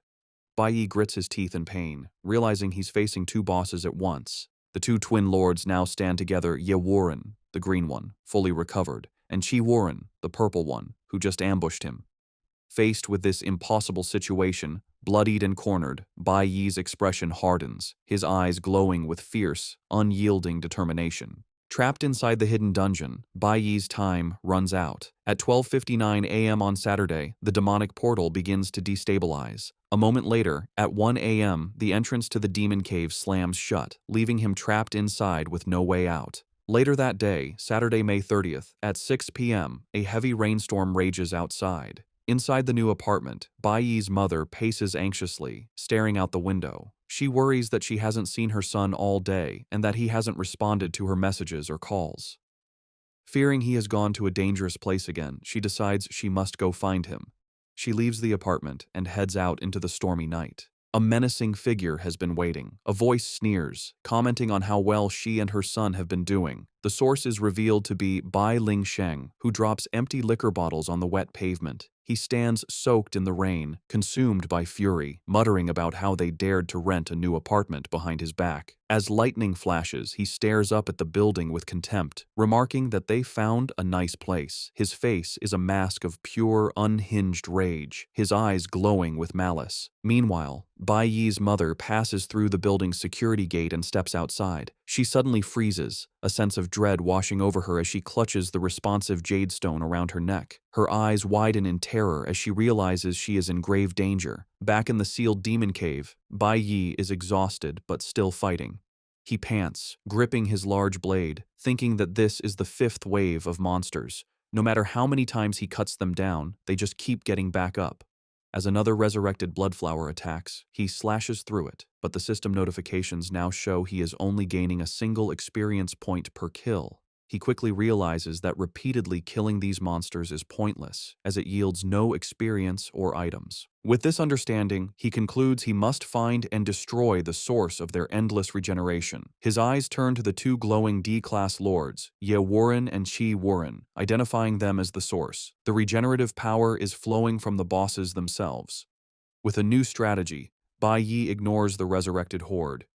Bai Yi grits his teeth in pain, realizing he's facing two bosses at once. The two twin lords now stand together: Ye Warren, the green one, fully recovered, and Chi Warren, the purple one, who just ambushed him. Faced with this impossible situation, bloodied and cornered, Bai Yi's expression hardens, his eyes glowing with fierce, unyielding determination. Trapped inside the hidden dungeon, Bai Yi's time runs out. At 12:59 a.m. on Saturday, the demonic portal begins to destabilize. A moment later, at 1 a.m., the entrance to the demon cave slams shut, leaving him trapped inside with no way out. Later that day, Saturday, May 30th, at 6 p.m., a heavy rainstorm rages outside. Inside the new apartment, Bai Yi's mother paces anxiously, staring out the window. She worries that she hasn't seen her son all day and that he hasn't responded to her messages or calls. Fearing he has gone to a dangerous place again, she decides she must go find him. She leaves the apartment and heads out into the stormy night. A menacing figure has been waiting. A voice sneers, commenting on how well she and her son have been doing. The source is revealed to be Bai Ling Sheng, who drops empty liquor bottles on the wet pavement. He stands soaked in the rain, consumed by fury, muttering about how they dared to rent a new apartment behind his back. As lightning flashes, he stares up at the building with contempt, remarking that they found a nice place. His face is a mask of pure, unhinged rage, his eyes glowing with malice. Meanwhile, Bai Yi's mother passes through the building's security gate and steps outside. She suddenly freezes, a sense of dread washing over her as she clutches the responsive jade stone around her neck. Her eyes widen in terror as she realizes she is in grave danger. Back in the sealed demon cave, Bai Yi is exhausted but still fighting. He pants, gripping his large blade, thinking that this is the fifth wave of monsters. No matter how many times he cuts them down, they just keep getting back up. As another resurrected bloodflower attacks, he slashes through it, but the system notifications now show he is only gaining a single experience point per kill. He quickly realizes that repeatedly killing these monsters is pointless, as it yields no experience or items. With this understanding, he concludes he must find and destroy the source of their endless regeneration. His eyes turn to the two glowing D-class lords, Ye Warren and Chi Warren, identifying them as the source. The regenerative power is flowing from the bosses themselves. With a new strategy, Bai Yi ignores the resurrected horde.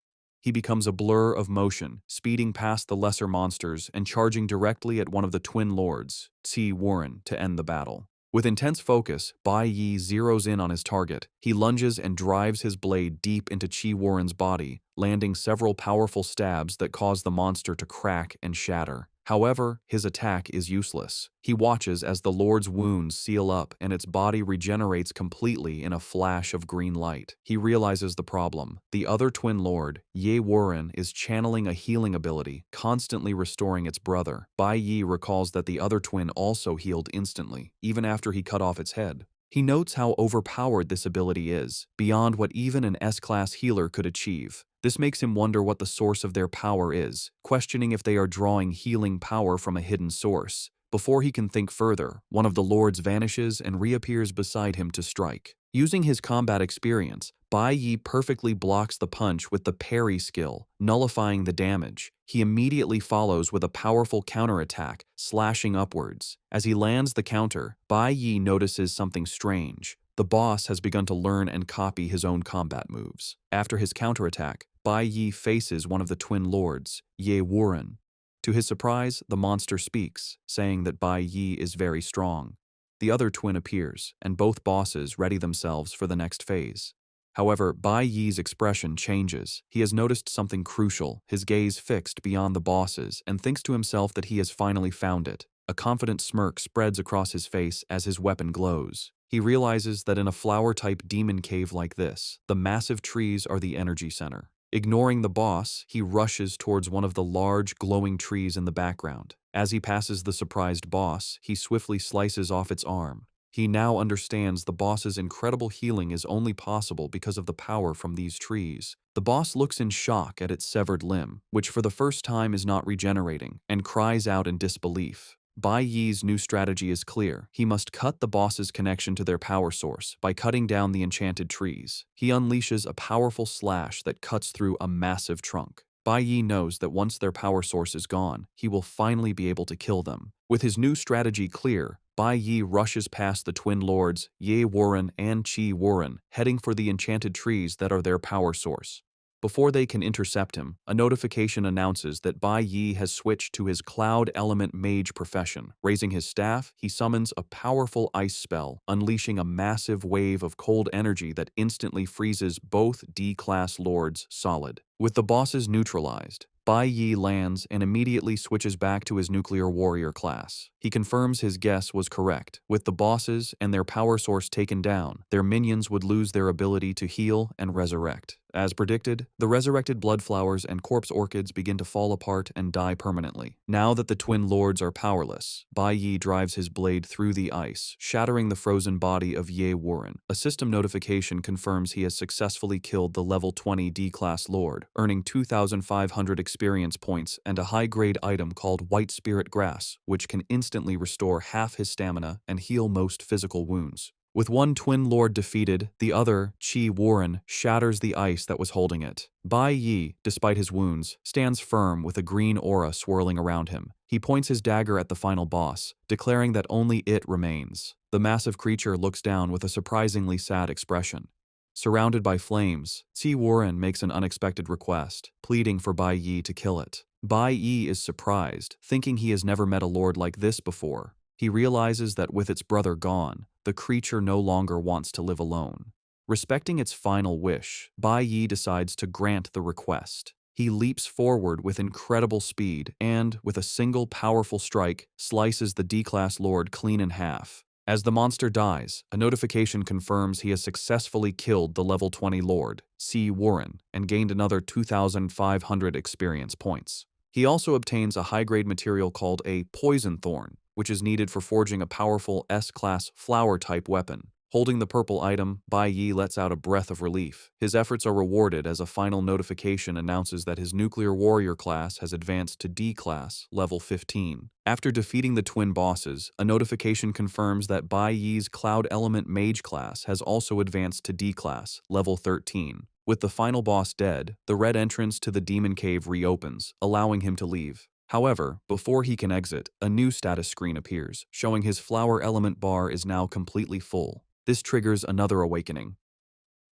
He becomes a blur of motion, speeding past the lesser monsters and charging directly at one of the twin lords, Chi Warren, to end the battle. With intense focus, Bai Yi zeroes in on his target. He lunges and drives his blade deep into Chi Warren's body, landing several powerful stabs that cause the monster to crack and shatter. However, his attack is useless. He watches as the Lord's wounds seal up and its body regenerates completely in a flash of green light. He realizes the problem. The other twin lord, Ye Warren, is channeling a healing ability, constantly restoring its brother. Bai Yi recalls that the other twin also healed instantly, even after he cut off its head. He notes how overpowered this ability is, beyond what even an S-class healer could achieve. This makes him wonder what the source of their power is, questioning if they are drawing healing power from a hidden source. Before he can think further, one of the lords vanishes and reappears beside him to strike. Using his combat experience, Bai Yi perfectly blocks the punch with the parry skill, nullifying the damage. He immediately follows with a powerful counterattack, slashing upwards. As he lands the counter, Bai Yi notices something strange. The boss has begun to learn and copy his own combat moves. After his counterattack, Bai Yi faces one of the twin lords, Ye Warren. To his surprise, the monster speaks, saying that Bai Yi is very strong. The other twin appears, and both bosses ready themselves for the next phase. However, Bai Yi's expression changes. He has noticed something crucial, his gaze fixed beyond the bosses, and thinks to himself that he has finally found it. A confident smirk spreads across his face as his weapon glows. He realizes that in a flower-type demon cave like this, the massive trees are the energy center. Ignoring the boss, he rushes towards one of the large, glowing trees in the background. As he passes the surprised boss, he swiftly slices off its arm. He now understands the boss's incredible healing is only possible because of the power from these trees. The boss looks in shock at its severed limb, which for the first time is not regenerating, and cries out in disbelief. Bai Yi's new strategy is clear. He must cut the boss's connection to their power source by cutting down the enchanted trees. He unleashes a powerful slash that cuts through a massive trunk. Bai Yi knows that once their power source is gone, he will finally be able to kill them. With his new strategy clear, Bai Yi rushes past the twin lords, Ye Warren and Qi Warren, heading for the enchanted trees that are their power source. Before they can intercept him, a notification announces that Bai Yi has switched to his Cloud Element Mage profession. Raising his staff, he summons a powerful ice spell, unleashing a massive wave of cold energy that instantly freezes both D-class lords solid. With the bosses neutralized, Bai Yi lands and immediately switches back to his nuclear warrior class. He confirms his guess was correct. With the bosses and their power source taken down, their minions would lose their ability to heal and resurrect. As predicted, the resurrected bloodflowers and corpse orchids begin to fall apart and die permanently. Now that the twin lords are powerless, Bai Yi drives his blade through the ice, shattering the frozen body of Ye Warren. A system notification confirms he has successfully killed the level 20 D-class lord, earning 2,500 experience points and a high-grade item called White Spirit Grass, which can instantly restore half his stamina and heal most physical wounds. With one twin lord defeated, the other, Qi Warren, shatters the ice that was holding it. Bai Yi, despite his wounds, stands firm with a green aura swirling around him. He points his dagger at the final boss, declaring that only it remains. The massive creature looks down with a surprisingly sad expression. Surrounded by flames, Qi Warren makes an unexpected request, pleading for Bai Yi to kill it. Bai Yi is surprised, thinking he has never met a lord like this before. He realizes that with its brother gone, the creature no longer wants to live alone. Respecting its final wish, Bai Yi decides to grant the request. He leaps forward with incredible speed and, with a single powerful strike, slices the D-class lord clean in half. As the monster dies, a notification confirms he has successfully killed the level 20 lord, Qi Warren, and gained another 2,500 experience points. He also obtains a high-grade material called a poison thorn, which is needed for forging a powerful S-class flower-type weapon. Holding the purple item, Bai Yi lets out a breath of relief. His efforts are rewarded as a final notification announces that his nuclear warrior class has advanced to D-class, level 15. After defeating the twin bosses, a notification confirms that Bai Yi's Cloud Element Mage class has also advanced to D-class, level 13. With the final boss dead, the red entrance to the demon cave reopens, allowing him to leave. However, before he can exit, a new status screen appears, showing his flower element bar is now completely full. This triggers another awakening.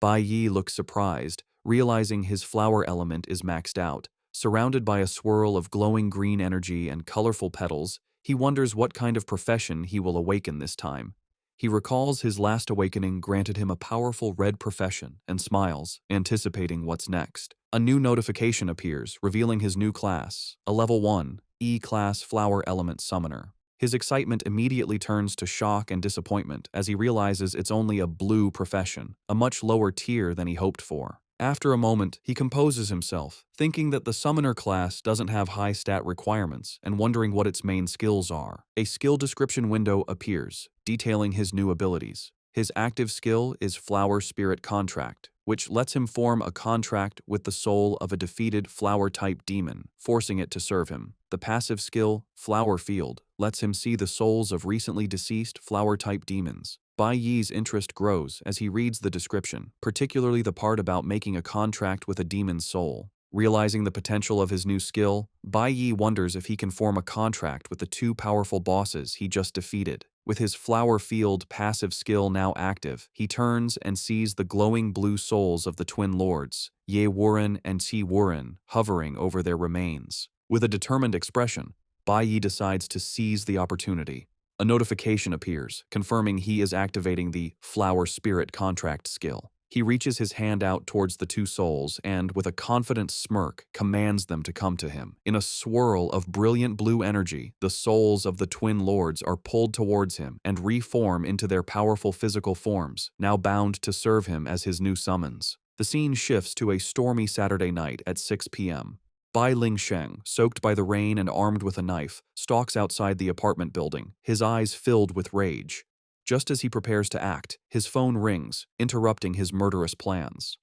Bai Yi looks surprised, realizing his flower element is maxed out. Surrounded by a swirl of glowing green energy and colorful petals, he wonders what kind of profession he will awaken this time. He recalls his last awakening granted him a powerful red profession and smiles, anticipating what's next. A new notification appears, revealing his new class, a level 1, E-Class Flower Element Summoner. His excitement immediately turns to shock and disappointment as he realizes it's only a blue profession, a much lower tier than he hoped for. After a moment, he composes himself, thinking that the summoner class doesn't have high stat requirements and wondering what its main skills are. A skill description window appears, detailing his new abilities. His active skill is Flower Spirit Contract, which lets him form a contract with the soul of a defeated flower-type demon, forcing it to serve him. The passive skill, Flower Field, lets him see the souls of recently deceased flower-type demons. Bai Yi's interest grows as he reads the description, particularly the part about making a contract with a demon's soul. Realizing the potential of his new skill, Bai Yi wonders if he can form a contract with the two powerful bosses he just defeated. With his Flower Field passive skill now active, he turns and sees the glowing blue souls of the twin lords, Ye Wuren and Ti Wuren, hovering over their remains. With a determined expression, Bai Yi decides to seize the opportunity. A notification appears, confirming he is activating the Flower Spirit Contract skill. He reaches his hand out towards the two souls and, with a confident smirk, commands them to come to him. In a swirl of brilliant blue energy, the souls of the twin lords are pulled towards him and reform into their powerful physical forms, now bound to serve him as his new summons. The scene shifts to a stormy Saturday night at 6 p.m. Bai Lingsheng, soaked by the rain and armed with a knife, stalks outside the apartment building, his eyes filled with rage. Just as he prepares to act, his phone rings, interrupting his murderous plans.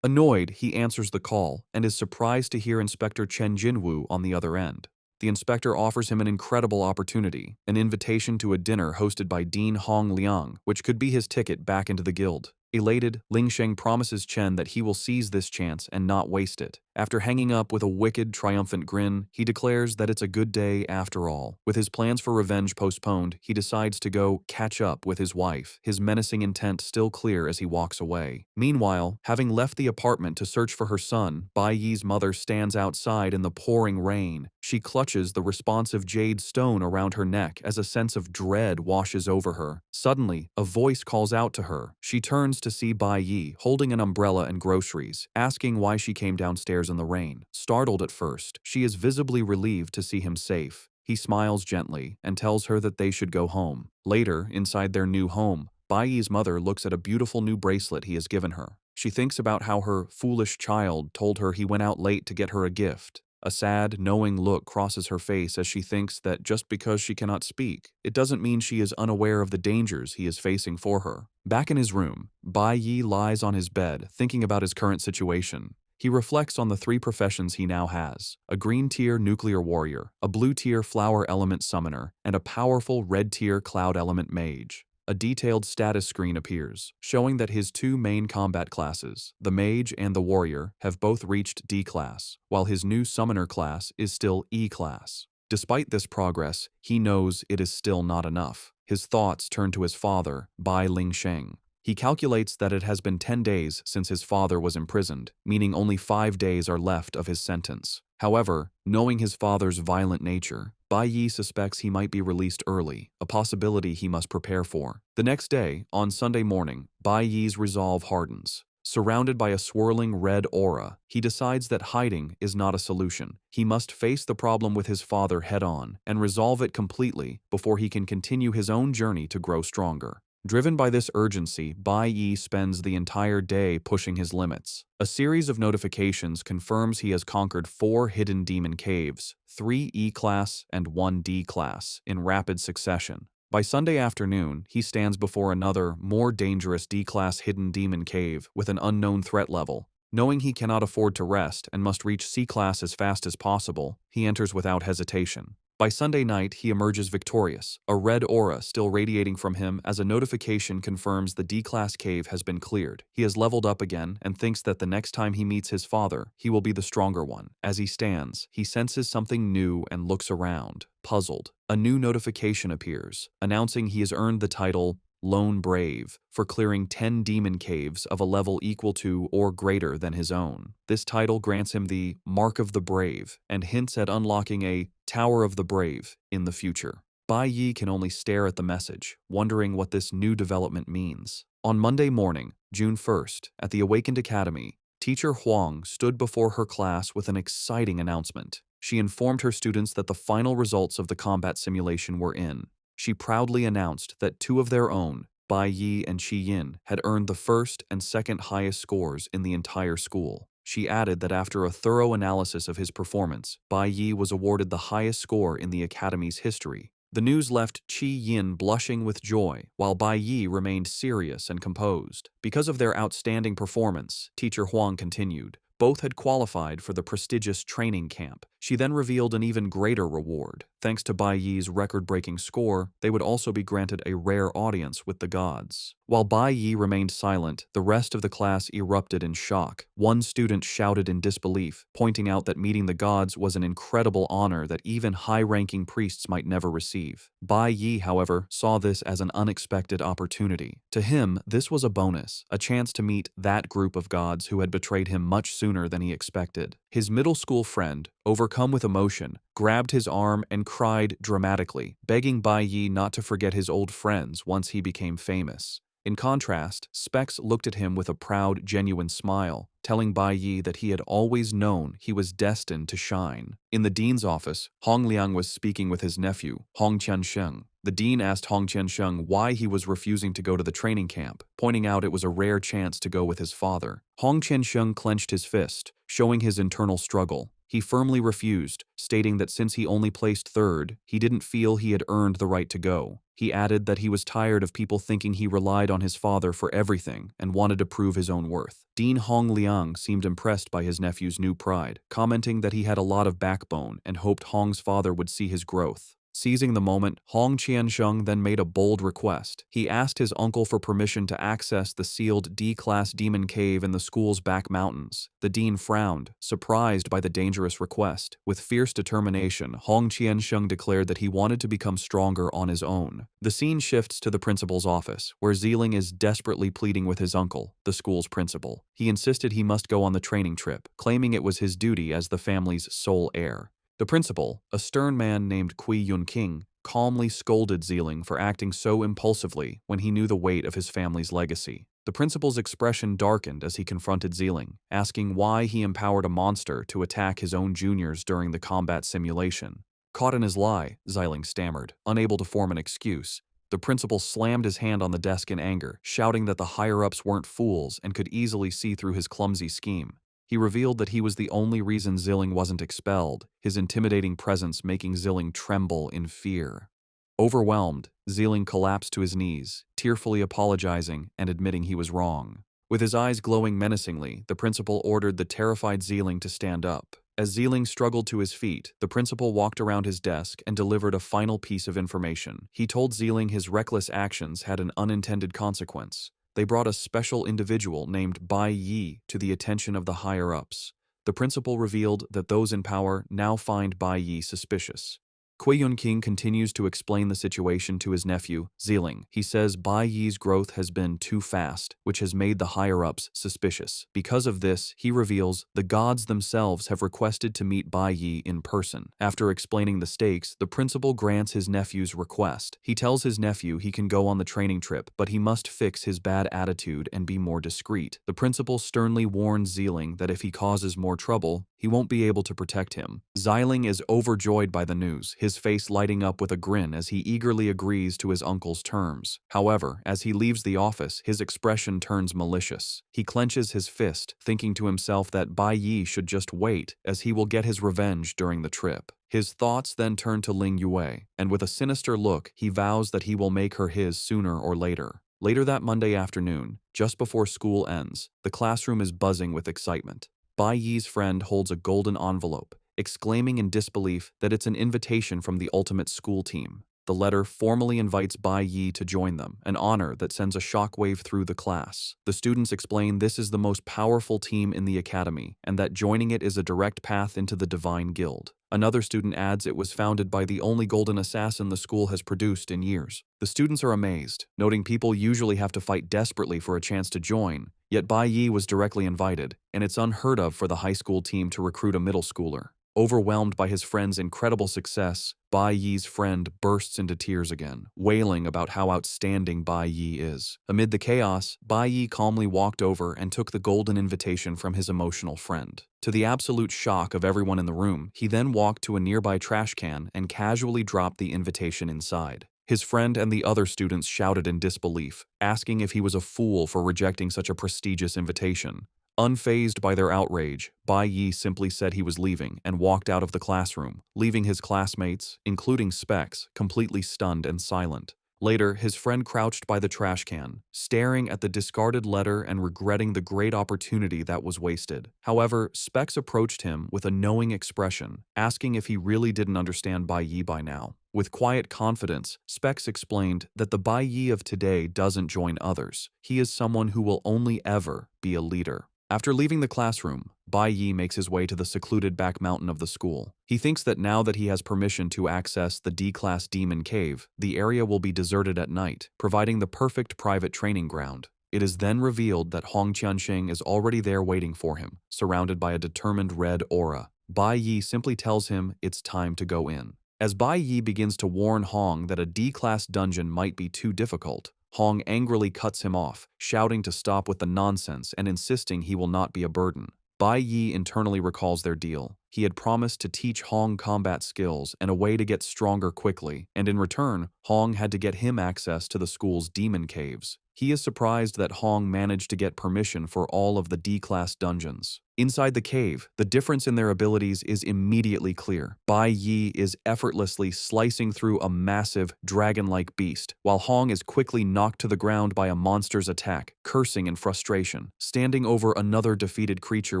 Annoyed, he answers the call and is surprised to hear Inspector Chen Jinwu on the other end. The inspector offers him an incredible opportunity, an invitation to a dinner hosted by Dean Hong Liang, which could be his ticket back into the guild. Elated, Lingsheng promises Chen that he will seize this chance and not waste it. After hanging up with a wicked, triumphant grin, he declares that it's a good day after all. With his plans for revenge postponed, he decides to go catch up with his wife, his menacing intent still clear as he walks away. Meanwhile, having left the apartment to search for her son, Bai Yi's mother stands outside in the pouring rain. She clutches the responsive jade stone around her neck as a sense of dread washes over her. Suddenly, a voice calls out to her. She turns to see Bai Yi holding an umbrella and groceries, asking why she came downstairs in the rain. Startled at first, she is visibly relieved to see him safe. He smiles gently and tells her that they should go home. Later, inside their new home, Bai Yi's mother looks at a beautiful new bracelet he has given her. She thinks about how her foolish child told her he went out late to get her a gift. A sad, knowing look crosses her face as she thinks that just because she cannot speak, it doesn't mean she is unaware of the dangers he is facing for her. Back in his room, Bai Yi lies on his bed, thinking about his current situation. He reflects on the three professions he now has: a green-tier nuclear warrior, a blue-tier flower element summoner, and a powerful red-tier cloud element mage. A detailed status screen appears, showing that his two main combat classes, the mage and the warrior, have both reached D class, while his new summoner class is still E class. Despite this progress, he knows it is still not enough. His thoughts turn to his father, Bai Lingsheng. He calculates that it has been 10 days since his father was imprisoned, meaning only 5 days are left of his sentence. However, knowing his father's violent nature, Bai Yi suspects he might be released early, a possibility he must prepare for. The next day, on Sunday morning, Bai Yi's resolve hardens. Surrounded by a swirling red aura, he decides that hiding is not a solution. He must face the problem with his father head-on and resolve it completely before he can continue his own journey to grow stronger. Driven by this urgency, Bai Yi spends the entire day pushing his limits. A series of notifications confirms he has conquered 4 hidden demon caves, 3 E-class and 1 D-class, in rapid succession. By Sunday afternoon, he stands before another, more dangerous D-class hidden demon cave with an unknown threat level. Knowing he cannot afford to rest and must reach C-class as fast as possible, he enters without hesitation. By Sunday night, he emerges victorious, a red aura still radiating from him as a notification confirms the D-class cave has been cleared. He has leveled up again and thinks that the next time he meets his father, he will be the stronger one. As he stands, he senses something new and looks around, puzzled. A new notification appears, announcing he has earned the title Lone Brave for clearing 10 demon caves of a level equal to or greater than his own. This title grants him the Mark of the Brave and hints at unlocking a Tower of the Brave in the future. Bai Yi can only stare at the message, wondering what this new development means. On Monday morning, June 1st, at the Awakened Academy, Teacher Huang stood before her class with an exciting announcement. she informed her students that the final results of the combat simulation were in. She proudly announced that two of their own, Bai Yi and Qi Yin, had earned the first and second highest scores in the entire school. She added that after a thorough analysis of his performance, Bai Yi was awarded the highest score in the academy's history. The news left Qi Yin blushing with joy, while Bai Yi remained serious and composed. Because of their outstanding performance, Teacher Huang continued, both had qualified for the prestigious training camp. She then revealed an even greater reward. Thanks to Bai Yi's record-breaking score, they would also be granted a rare audience with the gods. While Bai Yi remained silent, the rest of the class erupted in shock. One student shouted in disbelief, pointing out that meeting the gods was an incredible honor that even high-ranking priests might never receive. Bai Yi, however, saw this as an unexpected opportunity. To him, this was a bonus, a chance to meet that group of gods who had betrayed him much sooner than he expected. His middle school friend, overcome with emotion, grabbed his arm and cried dramatically, begging Bai Yi not to forget his old friends once he became famous. In contrast, Specs looked at him with a proud, genuine smile, telling Bai Yi that he had always known he was destined to shine. In the dean's office, Hong Liang was speaking with his nephew, Hong Qiansheng. The dean asked Hong Qiansheng why he was refusing to go to the training camp, pointing out it was a rare chance to go with his father. Hong Qiansheng clenched his fist, showing his internal struggle. He firmly refused, stating that since he only placed third, he didn't feel he had earned the right to go. He added that he was tired of people thinking he relied on his father for everything and wanted to prove his own worth. Dean Hong Liang seemed impressed by his nephew's new pride, commenting that he had a lot of backbone and hoped Hong's father would see his growth. Seizing the moment, Hong Qiansheng then made a bold request. He asked his uncle for permission to access the sealed D-class demon cave in the school's back mountains. The dean frowned, surprised by the dangerous request. With fierce determination, Hong Qiansheng declared that he wanted to become stronger on his own. The scene shifts to the principal's office, where Zeeling is desperately pleading with his uncle, the school's principal. He insisted he must go on the training trip, claiming it was his duty as the family's sole heir. The principal, a stern man named Kui Yun King, calmly scolded Zeeling for acting so impulsively when he knew the weight of his family's legacy. The principal's expression darkened as he confronted Zeeling, asking why he empowered a monster to attack his own juniors during the combat simulation. Caught in his lie, Zeeling stammered, unable to form an excuse. The principal slammed his hand on the desk in anger, shouting that the higher-ups weren't fools and could easily see through his clumsy scheme. He revealed that he was the only reason Zeeling wasn't expelled, his intimidating presence making Zeeling tremble in fear. Overwhelmed, Zeeling collapsed to his knees, tearfully apologizing and admitting he was wrong. With his eyes glowing menacingly, the principal ordered the terrified Zeeling to stand up. As Zeeling struggled to his feet, the principal walked around his desk and delivered a final piece of information. He told Zeeling his reckless actions had an unintended consequence. They brought a special individual named Bai Yi to the attention of the higher-ups. The principal revealed that those in power now find Bai Yi suspicious. Kui Yun King continues to explain the situation to his nephew, Zeeling. He says Bai Yi's growth has been too fast, which has made the higher-ups suspicious. Because of this, he reveals the gods themselves have requested to meet Bai Yi in person. After explaining the stakes, the principal grants his nephew's request. He tells his nephew he can go on the training trip, but he must fix his bad attitude and be more discreet. The principal sternly warns Zeeling that if he causes more trouble, he won't be able to protect him. Zeeling is overjoyed by the news, his face lighting up with a grin as he eagerly agrees to his uncle's terms. However, as he leaves the office, his expression turns malicious. He clenches his fist, thinking to himself that Bai Yi should just wait, as he will get his revenge during the trip. His thoughts then turn to Ling Yue, and with a sinister look, he vows that he will make her his sooner or later. Later that Monday afternoon, just before school ends, the classroom is buzzing with excitement. Bai Yi's friend holds a golden envelope, exclaiming in disbelief that it's an invitation from the ultimate school team. The letter formally invites Bai Yi to join them, an honor that sends a shockwave through the class. The students explain this is the most powerful team in the academy, and that joining it is a direct path into the Divine Guild. Another student adds it was founded by the only golden assassin the school has produced in years. The students are amazed, noting people usually have to fight desperately for a chance to join, yet Bai Yi was directly invited, and it's unheard of for the high school team to recruit a middle schooler. Overwhelmed by his friend's incredible success, Bai Yi's friend bursts into tears again, wailing about how outstanding Bai Yi is. Amid the chaos, Bai Yi calmly walked over and took the golden invitation from his emotional friend. To the absolute shock of everyone in the room, he then walked to a nearby trash can and casually dropped the invitation inside. His friend and the other students shouted in disbelief, asking if he was a fool for rejecting such a prestigious invitation. Unfazed by their outrage, Bai Yi simply said he was leaving and walked out of the classroom, leaving his classmates, including Specs, completely stunned and silent. Later, his friend crouched by the trash can, staring at the discarded letter and regretting the great opportunity that was wasted. However, Specs approached him with a knowing expression, asking if he really didn't understand Bai Yi by now. With quiet confidence, Specs explained that the Bai Yi of today doesn't join others. He is someone who will only ever be a leader. After leaving the classroom, Bai Yi makes his way to the secluded back mountain of the school. He thinks that now that he has permission to access the D-Class Demon Cave, the area will be deserted at night, providing the perfect private training ground. It is then revealed that Hong Qianxing is already there waiting for him, surrounded by a determined red aura. Bai Yi simply tells him it's time to go in. As Bai Yi begins to warn Hong that a D-Class dungeon might be too difficult, Hong angrily cuts him off, shouting to stop with the nonsense and insisting he will not be a burden. Bai Yi internally recalls their deal. He had promised to teach Hong combat skills and a way to get stronger quickly, and in return, Hong had to get him access to the school's demon caves. He is surprised that Hong managed to get permission for all of the D-Class dungeons. Inside the cave, the difference in their abilities is immediately clear. Bai Yi is effortlessly slicing through a massive, dragon-like beast, while Hong is quickly knocked to the ground by a monster's attack, cursing in frustration. Standing over another defeated creature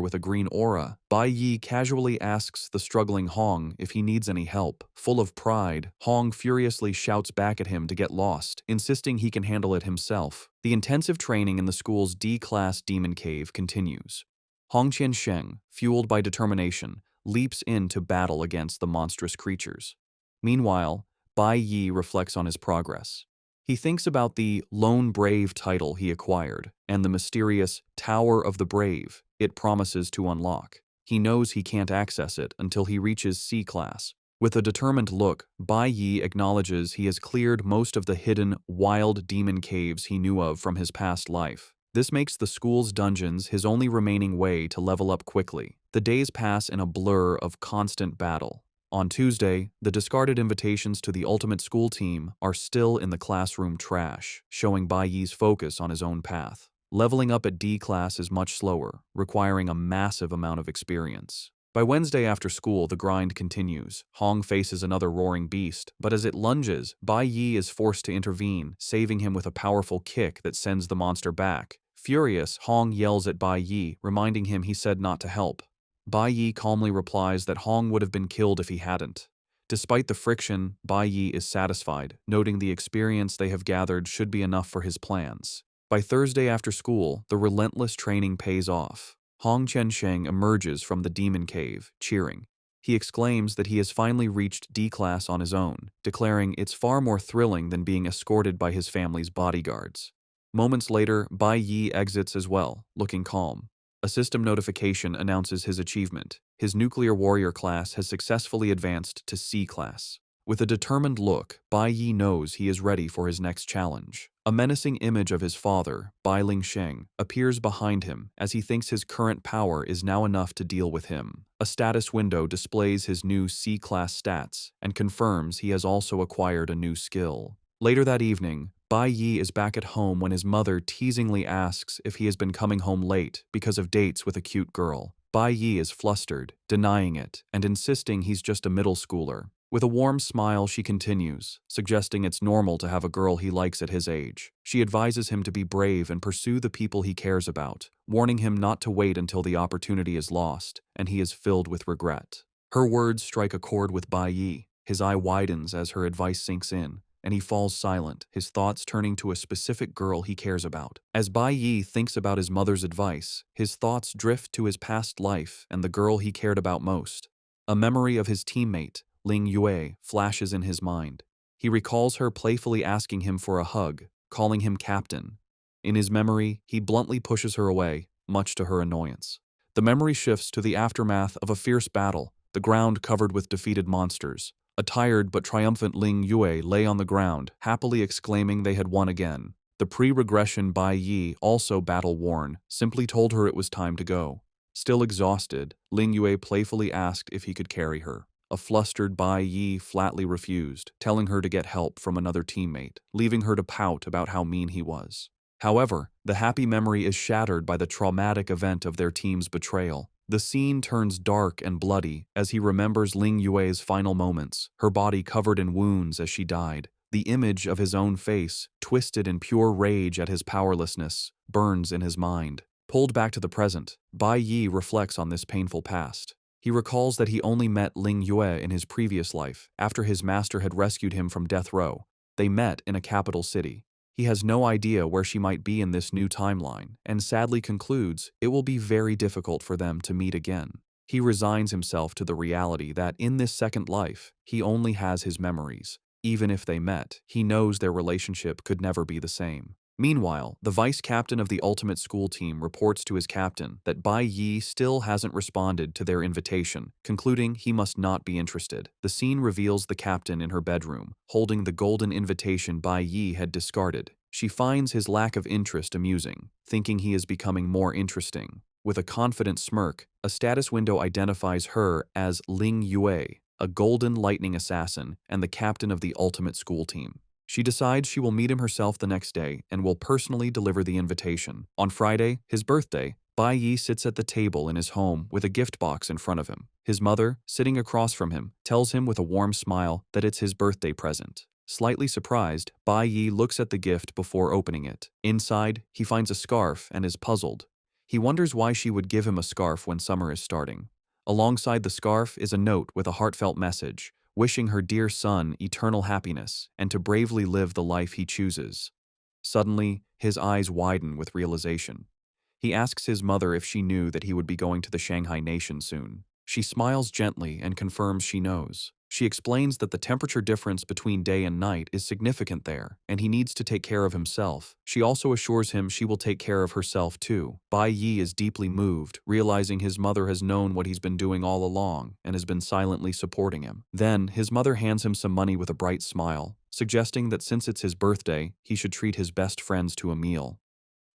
with a green aura, Bai Yi casually asks the struggling Hong if he needs any help. Full of pride, Hong furiously shouts back at him to get lost, insisting he can handle it himself. The intensive training in the school's D-Class Demon Cave continues. Hong Qiansheng, fueled by determination, leaps into battle against the monstrous creatures. Meanwhile, Bai Yi reflects on his progress. He thinks about the Lone Brave title he acquired and the mysterious Tower of the Brave it promises to unlock. He knows he can't access it until he reaches C-Class. With a determined look, Bai Yi acknowledges he has cleared most of the hidden, wild demon caves he knew of from his past life. This makes the school's dungeons his only remaining way to level up quickly. The days pass in a blur of constant battle. On Tuesday, the discarded invitations to the ultimate school team are still in the classroom trash, showing Bai Yi's focus on his own path. Leveling up at D-Class is much slower, requiring a massive amount of experience. By Wednesday after school, the grind continues. Hong faces another roaring beast, but as it lunges, Bai Yi is forced to intervene, saving him with a powerful kick that sends the monster back. Furious, Hong yells at Bai Yi, reminding him he said not to help. Bai Yi calmly replies that Hong would have been killed if he hadn't. Despite the friction, Bai Yi is satisfied, noting the experience they have gathered should be enough for his plans. By Thursday after school, the relentless training pays off. Hong Qiansheng emerges from the demon cave, cheering. He exclaims that he has finally reached D-Class on his own, declaring it's far more thrilling than being escorted by his family's bodyguards. Moments later, Bai Yi exits as well, looking calm. A system notification announces his achievement. His nuclear warrior class has successfully advanced to C-Class. With a determined look, Bai Yi knows he is ready for his next challenge. A menacing image of his father, Bai Lingsheng, appears behind him as he thinks his current power is now enough to deal with him. A status window displays his new C-Class stats and confirms he has also acquired a new skill. Later that evening, Bai Yi is back at home when his mother teasingly asks if he has been coming home late because of dates with a cute girl. Bai Yi is flustered, denying it, and insisting he's just a middle schooler. With a warm smile, she continues, suggesting it's normal to have a girl he likes at his age. She advises him to be brave and pursue the people he cares about, warning him not to wait until the opportunity is lost, and he is filled with regret. Her words strike a chord with Bai Yi. His eye widens as her advice sinks in, and he falls silent, his thoughts turning to a specific girl he cares about. As Bai Yi thinks about his mother's advice, his thoughts drift to his past life and the girl he cared about most. A memory of his teammate, Ling Yue, flashes in his mind. He recalls her playfully asking him for a hug, calling him captain. In his memory, he bluntly pushes her away, much to her annoyance. The memory shifts to the aftermath of a fierce battle, the ground covered with defeated monsters. A tired but triumphant Ling Yue lay on the ground, happily exclaiming they had won again. The pre-regression Bai Yi, also battle-worn, simply told her it was time to go. Still exhausted, Ling Yue playfully asked if he could carry her. A flustered Bai Yi flatly refused, telling her to get help from another teammate, leaving her to pout about how mean he was. However, the happy memory is shattered by the traumatic event of their team's betrayal. The scene turns dark and bloody as he remembers Ling Yue's final moments, her body covered in wounds as she died. The image of his own face, twisted in pure rage at his powerlessness, burns in his mind. Pulled back to the present, Bai Yi reflects on this painful past. He recalls that he only met Ling Yue in his previous life, after his master had rescued him from death row. They met in a capital city. He has no idea where she might be in this new timeline, and sadly concludes it will be very difficult for them to meet again. He resigns himself to the reality that in this second life, he only has his memories. Even if they met, he knows their relationship could never be the same. Meanwhile, the vice captain of the ultimate school team reports to his captain that Bai Yi still hasn't responded to their invitation, concluding he must not be interested. The scene reveals the captain in her bedroom, holding the golden invitation Bai Yi had discarded. She finds his lack of interest amusing, thinking he is becoming more interesting. With a confident smirk, a status window identifies her as Ling Yue, a golden lightning assassin and the captain of the ultimate school team. She decides she will meet him herself the next day and will personally deliver the invitation. On Friday, his birthday, Bai Yi sits at the table in his home with a gift box in front of him. His mother, sitting across from him, tells him with a warm smile that it's his birthday present. Slightly surprised, Bai Yi looks at the gift before opening it. Inside, he finds a scarf and is puzzled. He wonders why she would give him a scarf when summer is starting. Alongside the scarf is a note with a heartfelt message, wishing her dear son eternal happiness and to bravely live the life he chooses. Suddenly, his eyes widen with realization. He asks his mother if she knew that he would be going to the Shanghai Nation soon. She smiles gently and confirms she knows. She explains that the temperature difference between day and night is significant there, and he needs to take care of himself. She also assures him she will take care of herself too. Bai Yi is deeply moved, realizing his mother has known what he's been doing all along and has been silently supporting him. Then, his mother hands him some money with a bright smile, suggesting that since it's his birthday, he should treat his best friends to a meal.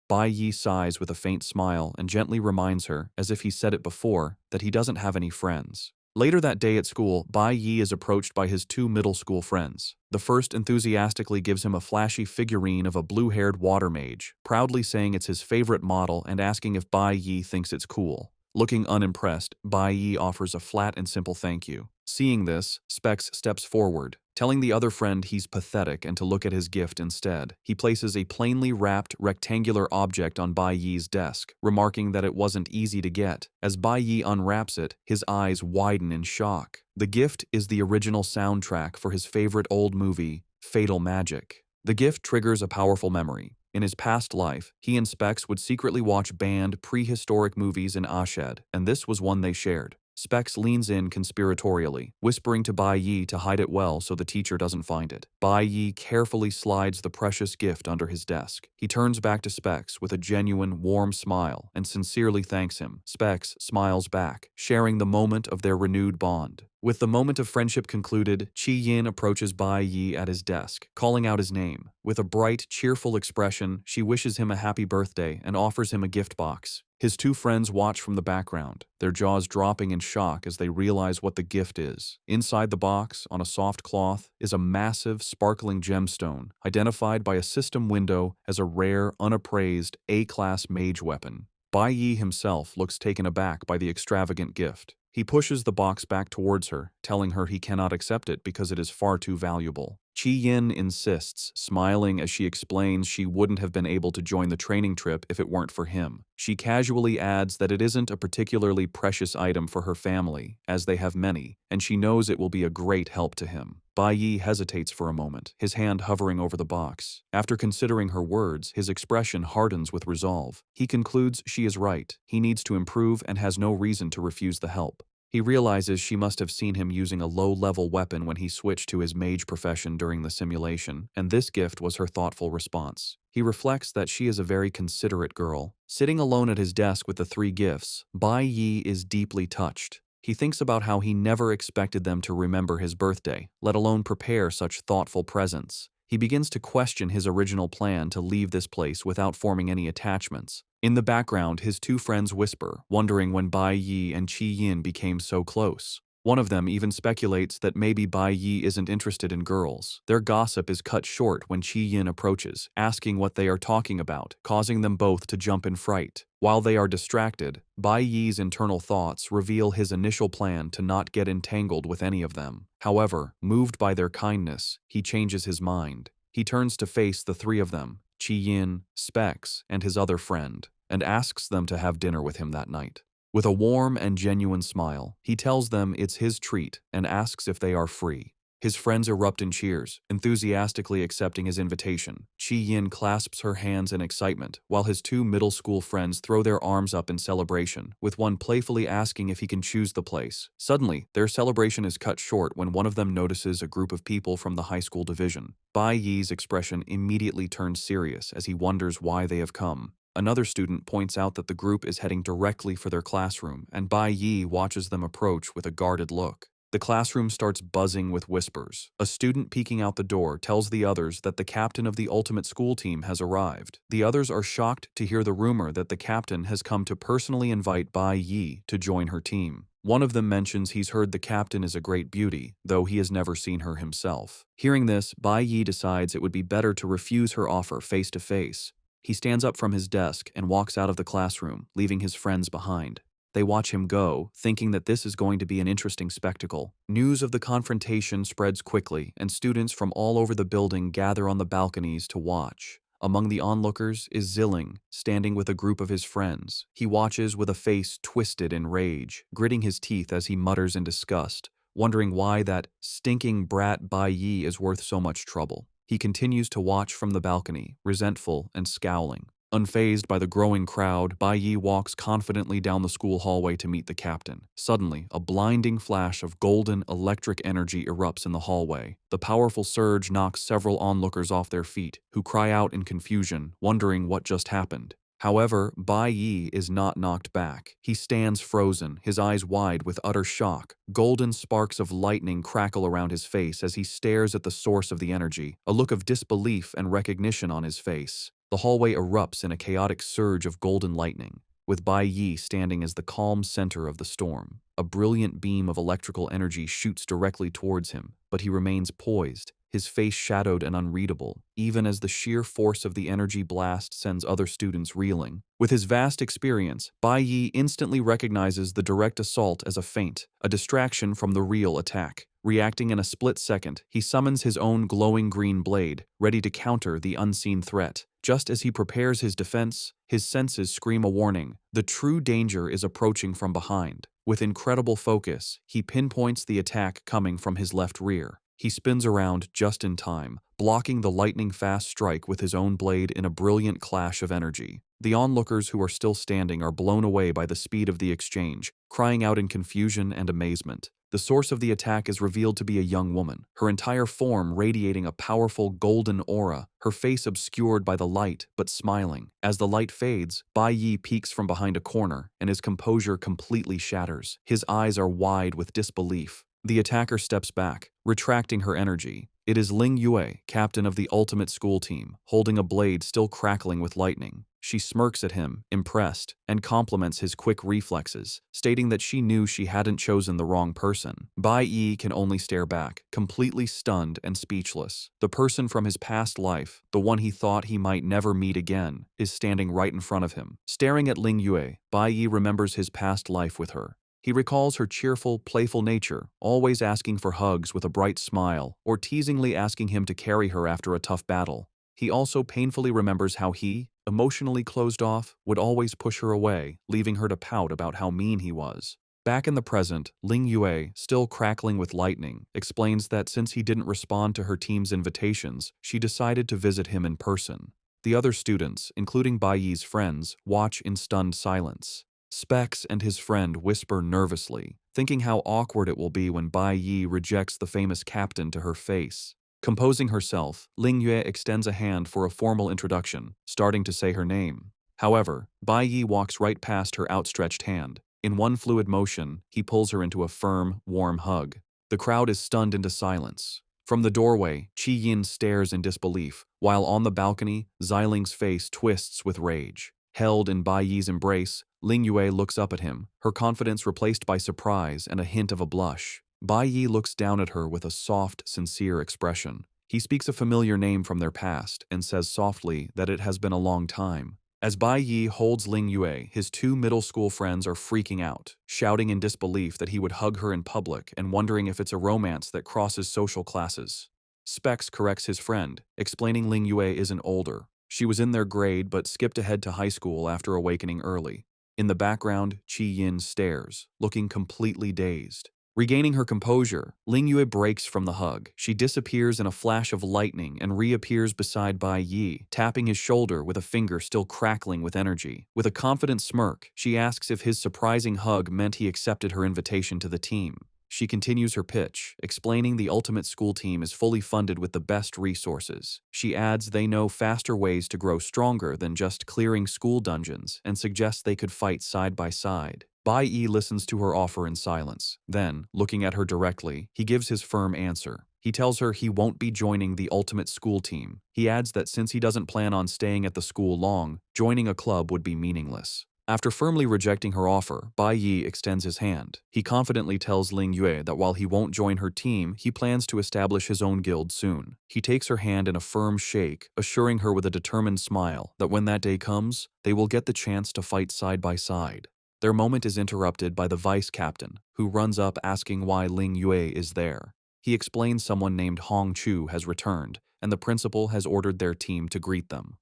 Bai Yi sighs with a faint smile and gently reminds her, as if he said it before, that he doesn't have any friends. Later that day at school, Bai Yi is approached by his two middle school friends. The first enthusiastically gives him a flashy figurine of a blue-haired water mage, proudly saying it's his favorite model and asking if Bai Yi thinks it's cool. Looking unimpressed, Bai Yi offers a flat and simple thank you. Seeing this, Specs steps forward, telling the other friend he's pathetic and to look at his gift instead. He places a plainly wrapped rectangular object on Bai Yi's desk, remarking that it wasn't easy to get. As Bai Yi unwraps it, his eyes widen in shock. The gift is the original soundtrack for his favorite old movie, Fatal Magic. The gift triggers a powerful memory. In his past life, he and Specs would secretly watch banned prehistoric movies in Ashed, and this was one they shared. Specs leans in conspiratorially, whispering to Bai Yi to hide it well so the teacher doesn't find it. Bai Yi carefully slides the precious gift under his desk. He turns back to Specs with a genuine, warm smile and sincerely thanks him. Specs smiles back, sharing the moment of their renewed bond. With the moment of friendship concluded, Chi Yin approaches Bai Yi at his desk, calling out his name. With a bright, cheerful expression, she wishes him a happy birthday and offers him a gift box. His two friends watch from the background, their jaws dropping in shock as they realize what the gift is. Inside the box, on a soft cloth, is a massive, sparkling gemstone, identified by a system window as a rare, unappraised, A-class mage weapon. Bai Yi himself looks taken aback by the extravagant gift. He pushes the box back towards her, telling her he cannot accept it because it is far too valuable. Chi Yin insists, smiling as she explains she wouldn't have been able to join the training trip if it weren't for him. She casually adds that it isn't a particularly precious item for her family, as they have many, and she knows it will be a great help to him. Bai Yi hesitates for a moment, his hand hovering over the box. After considering her words, his expression hardens with resolve. He concludes she is right, he needs to improve and has no reason to refuse the help. He realizes she must have seen him using a low-level weapon when he switched to his mage profession during the simulation, and this gift was her thoughtful response. He reflects that she is a very considerate girl. Sitting alone at his desk with the three gifts, Bai Yi is deeply touched. He thinks about how he never expected them to remember his birthday, let alone prepare such thoughtful presents. He begins to question his original plan to leave this place without forming any attachments. In the background, his two friends whisper, wondering when Bai Yi and Qi Yin became so close. One of them even speculates that maybe Bai Yi isn't interested in girls. Their gossip is cut short when Qi Yin approaches, asking what they are talking about, causing them both to jump in fright. While they are distracted, Bai Yi's internal thoughts reveal his initial plan to not get entangled with any of them. However, moved by their kindness, he changes his mind. He turns to face the three of them, Qi Yin, Specs, and his other friend, and asks them to have dinner with him that night. With a warm and genuine smile, he tells them it's his treat and asks if they are free. His friends erupt in cheers, enthusiastically accepting his invitation. Qi Yin clasps her hands in excitement, while his two middle school friends throw their arms up in celebration, with one playfully asking if he can choose the place. Suddenly, their celebration is cut short when one of them notices a group of people from the high school division. Bai Yi's expression immediately turns serious as he wonders why they have come. Another student points out that the group is heading directly for their classroom, and Bai Yi watches them approach with a guarded look. The classroom starts buzzing with whispers. A student peeking out the door tells the others that the captain of the ultimate school team has arrived. The others are shocked to hear the rumor that the captain has come to personally invite Bai Yi to join her team. One of them mentions he's heard the captain is a great beauty, though he has never seen her himself. Hearing this, Bai Yi decides it would be better to refuse her offer face to face. He stands up from his desk and walks out of the classroom, leaving his friends behind. They watch him go, thinking that this is going to be an interesting spectacle. News of the confrontation spreads quickly, and students from all over the building gather on the balconies to watch. Among the onlookers is Zilling, standing with a group of his friends. He watches with a face twisted in rage, gritting his teeth as he mutters in disgust, wondering why that stinking brat Bai Yi is worth so much trouble. He continues to watch from the balcony, resentful and scowling. Unfazed by the growing crowd, Bai Yi walks confidently down the school hallway to meet the captain. Suddenly, a blinding flash of golden electric energy erupts in the hallway. The powerful surge knocks several onlookers off their feet, who cry out in confusion, wondering what just happened. However, Bai Yi is not knocked back. He stands frozen, his eyes wide with utter shock. Golden sparks of lightning crackle around his face as he stares at the source of the energy, a look of disbelief and recognition on his face. The hallway erupts in a chaotic surge of golden lightning, with Bai Yi standing as the calm center of the storm. A brilliant beam of electrical energy shoots directly towards him, but he remains poised, his face shadowed and unreadable, even as the sheer force of the energy blast sends other students reeling. With his vast experience, Bai Yi instantly recognizes the direct assault as a feint, a distraction from the real attack. Reacting in a split second, he summons his own glowing green blade, ready to counter the unseen threat. Just as he prepares his defense, his senses scream a warning. The true danger is approaching from behind. With incredible focus, he pinpoints the attack coming from his left rear. He spins around just in time, blocking the lightning-fast strike with his own blade in a brilliant clash of energy. The onlookers who are still standing are blown away by the speed of the exchange, crying out in confusion and amazement. The source of the attack is revealed to be a young woman, her entire form radiating a powerful golden aura, her face obscured by the light but smiling. As the light fades, Bai Yi peeks from behind a corner, and his composure completely shatters. His eyes are wide with disbelief. The attacker steps back, retracting her energy. It is Ling Yue, captain of the ultimate school team, holding a blade still crackling with lightning. She smirks at him, impressed, and compliments his quick reflexes, stating that she knew she hadn't chosen the wrong person. Bai Yi can only stare back, completely stunned and speechless. The person from his past life, the one he thought he might never meet again, is standing right in front of him. Staring at Ling Yue, Bai Yi remembers his past life with her. He recalls her cheerful, playful nature, always asking for hugs with a bright smile, or teasingly asking him to carry her after a tough battle. He also painfully remembers how he, emotionally closed off, would always push her away, leaving her to pout about how mean he was. Back in the present, Ling Yue, still crackling with lightning, explains that since he didn't respond to her team's invitations, she decided to visit him in person. The other students, including Bai Yi's friends, watch in stunned silence. Specs and his friend whisper nervously, thinking how awkward it will be when Bai Yi rejects the famous captain to her face. Composing herself, Ling Yue extends a hand for a formal introduction, starting to say her name. However, Bai Yi walks right past her outstretched hand. In one fluid motion, he pulls her into a firm, warm hug. The crowd is stunned into silence. From the doorway, Chi Yin stares in disbelief, while on the balcony, Xiling's face twists with rage. Held in Bai Yi's embrace, Ling Yue looks up at him, her confidence replaced by surprise and a hint of a blush. Bai Yi looks down at her with a soft, sincere expression. He speaks a familiar name from their past and says softly that it has been a long time. As Bai Yi holds Ling Yue, his two middle school friends are freaking out, shouting in disbelief that he would hug her in public and wondering if it's a romance that crosses social classes. Specs corrects his friend, explaining Ling Yue isn't older. She was in their grade but skipped ahead to high school after awakening early. In the background, Chi Yin stares, looking completely dazed. Regaining her composure, Ling Yue breaks from the hug. She disappears in a flash of lightning and reappears beside Bai Yi, tapping his shoulder with a finger still crackling with energy. With a confident smirk, she asks if his surprising hug meant he accepted her invitation to the team. She continues her pitch, explaining the ultimate school team is fully funded with the best resources. She adds they know faster ways to grow stronger than just clearing school dungeons and suggests they could fight side by side. Bai Yi listens to her offer in silence. Then, looking at her directly, he gives his firm answer. He tells her he won't be joining the ultimate school team. He adds that since he doesn't plan on staying at the school long, joining a club would be meaningless. After firmly rejecting her offer, Bai Yi extends his hand. He confidently tells Ling Yue that while he won't join her team, he plans to establish his own guild soon. He takes her hand in a firm shake, assuring her with a determined smile that when that day comes, they will get the chance to fight side by side. Their moment is interrupted by the vice captain, who runs up asking why Ling Yue is there. He explains someone named Hong Chu has returned, and the principal has ordered their team to greet them.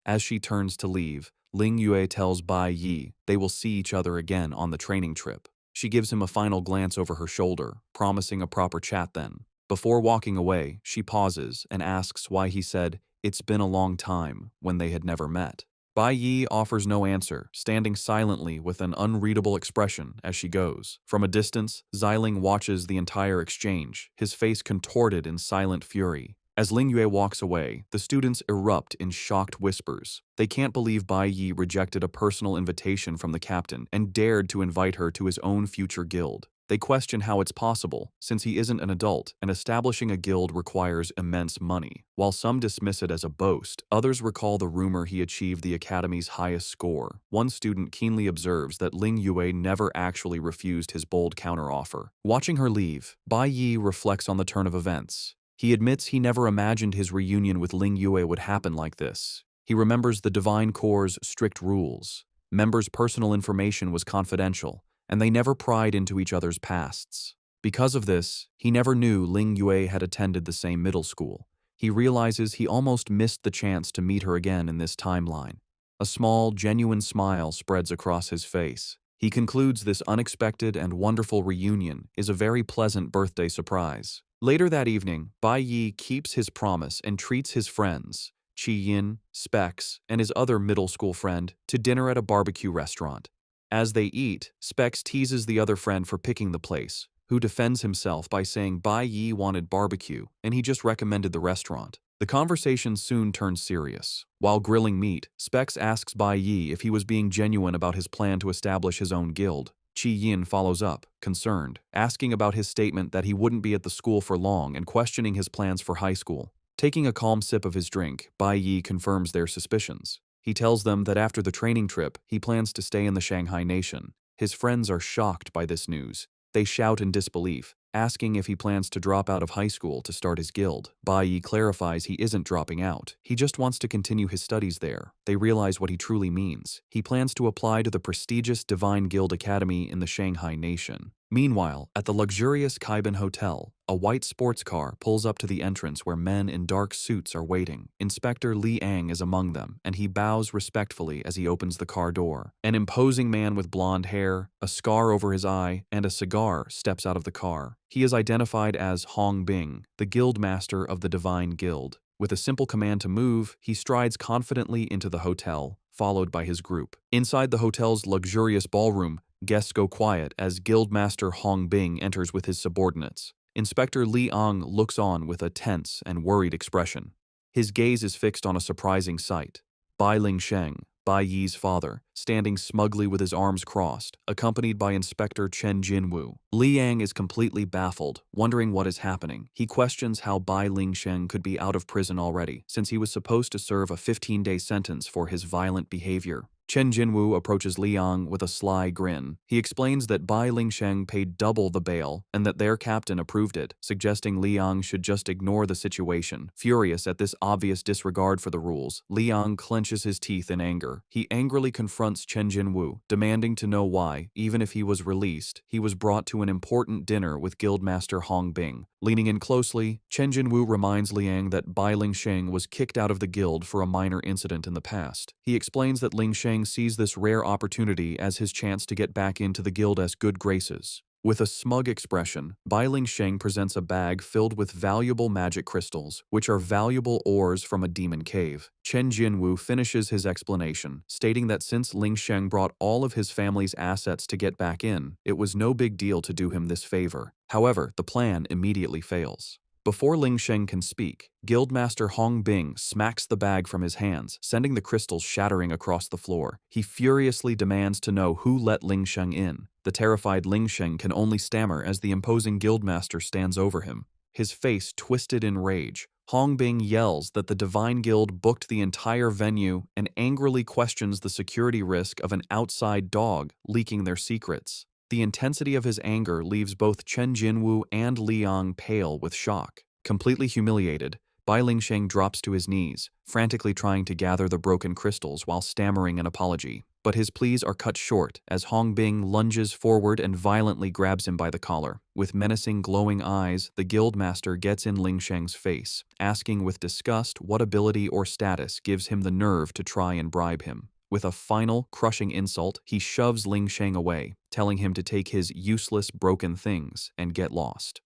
As she turns to leave, Ling Yue tells Bai Yi they will see each other again on the training trip. She gives him a final glance over her shoulder, promising a proper chat then. Before walking away, she pauses and asks why he said, "It's been a long time," when they had never met. Bai Yi offers no answer, standing silently with an unreadable expression as she goes. From a distance, Xiling watches the entire exchange, his face contorted in silent fury. As Ling Yue walks away, the students erupt in shocked whispers. They can't believe Bai Yi rejected a personal invitation from the captain and dared to invite her to his own future guild. They question how it's possible, since he isn't an adult and establishing a guild requires immense money. While some dismiss it as a boast, others recall the rumor he achieved the academy's highest score. One student keenly observes that Ling Yue never actually refused his bold counteroffer. Watching her leave, Bai Yi reflects on the turn of events. He admits he never imagined his reunion with Ling Yue would happen like this. He remembers the Divine Core's strict rules. Members' personal information was confidential, and they never pried into each other's pasts. Because of this, he never knew Ling Yue had attended the same middle school. He realizes he almost missed the chance to meet her again in this timeline. A small, genuine smile spreads across his face. He concludes this unexpected and wonderful reunion is a very pleasant birthday surprise. Later that evening, Bai Yi keeps his promise and treats his friends, Chi Yin, Specs, and his other middle school friend, to dinner at a barbecue restaurant. As they eat, Specs teases the other friend for picking the place, who defends himself by saying Bai Yi wanted barbecue and he just recommended the restaurant. The conversation soon turns serious. While grilling meat, Specs asks Bai Yi if he was being genuine about his plan to establish his own guild. Chi Yin follows up, concerned, asking about his statement that he wouldn't be at the school for long and questioning his plans for high school. Taking a calm sip of his drink, Bai Yi confirms their suspicions. He tells them that after the training trip, he plans to stay in the Shanghai Nation. His friends are shocked by this news. They shout in disbelief, asking if he plans to drop out of high school to start his guild. Bai Yi clarifies he isn't dropping out. He just wants to continue his studies there. They realize what he truly means. He plans to apply to the prestigious Divine Guild Academy in the Shanghai Nation. Meanwhile, at the luxurious Kaiban Hotel, a white sports car pulls up to the entrance where men in dark suits are waiting. Inspector Li Ang is among them, and he bows respectfully as he opens the car door. An imposing man with blonde hair, a scar over his eye, and a cigar steps out of the car. He is identified as Hong Bing, the guild master of the Divine Guild. With a simple command to move, he strides confidently into the hotel, followed by his group. Inside the hotel's luxurious ballroom, guests go quiet as Guildmaster Hong Bing enters with his subordinates. Inspector Li Ang looks on with a tense and worried expression. His gaze is fixed on a surprising sight. Bai Ling Sheng, Bai Yi's father, standing smugly with his arms crossed, accompanied by Inspector Chen Jinwu. Liang is completely baffled, wondering what is happening. He questions how Bai Lingsheng could be out of prison already, since he was supposed to serve a 15-day sentence for his violent behavior. Chen Jinwu approaches Liang with a sly grin. He explains that Bai Lingsheng paid double the bail and that their captain approved it, suggesting Liang should just ignore the situation. Furious at this obvious disregard for the rules, Liang clenches his teeth in anger. He angrily confronts Chen Jinwu, demanding to know why, even if he was released, he was brought to an important dinner with Guildmaster Hong Bing. Leaning in closely, Chen Jinwu reminds Liang that Bai Lingsheng was kicked out of the guild for a minor incident in the past. He explains that Lingsheng sees this rare opportunity as his chance to get back into the guild's good graces. With a smug expression, Bai Lingsheng presents a bag filled with valuable magic crystals, which are valuable ores from a demon cave. Chen Jinwu finishes his explanation, stating that since Lingsheng brought all of his family's assets to get back in, it was no big deal to do him this favor. However, the plan immediately fails. Before Lingsheng can speak, Guildmaster Hong Bing smacks the bag from his hands, sending the crystals shattering across the floor. He furiously demands to know who let Lingsheng in. The terrified Lingsheng can only stammer as the imposing Guildmaster stands over him. His face twisted in rage, Hong Bing yells that the Divine Guild booked the entire venue and angrily questions the security risk of an outside dog leaking their secrets. The intensity of his anger leaves both Chen Jinwu and Liang pale with shock. Completely humiliated, Bai Lingsheng drops to his knees, frantically trying to gather the broken crystals while stammering an apology. But his pleas are cut short as Hong Bing lunges forward and violently grabs him by the collar. With menacing glowing eyes, the Guildmaster gets in Lingsheng's face, asking with disgust what ability or status gives him the nerve to try and bribe him. With a final, crushing insult, he shoves Lingsheng away, telling him to take his useless, broken things and get lost.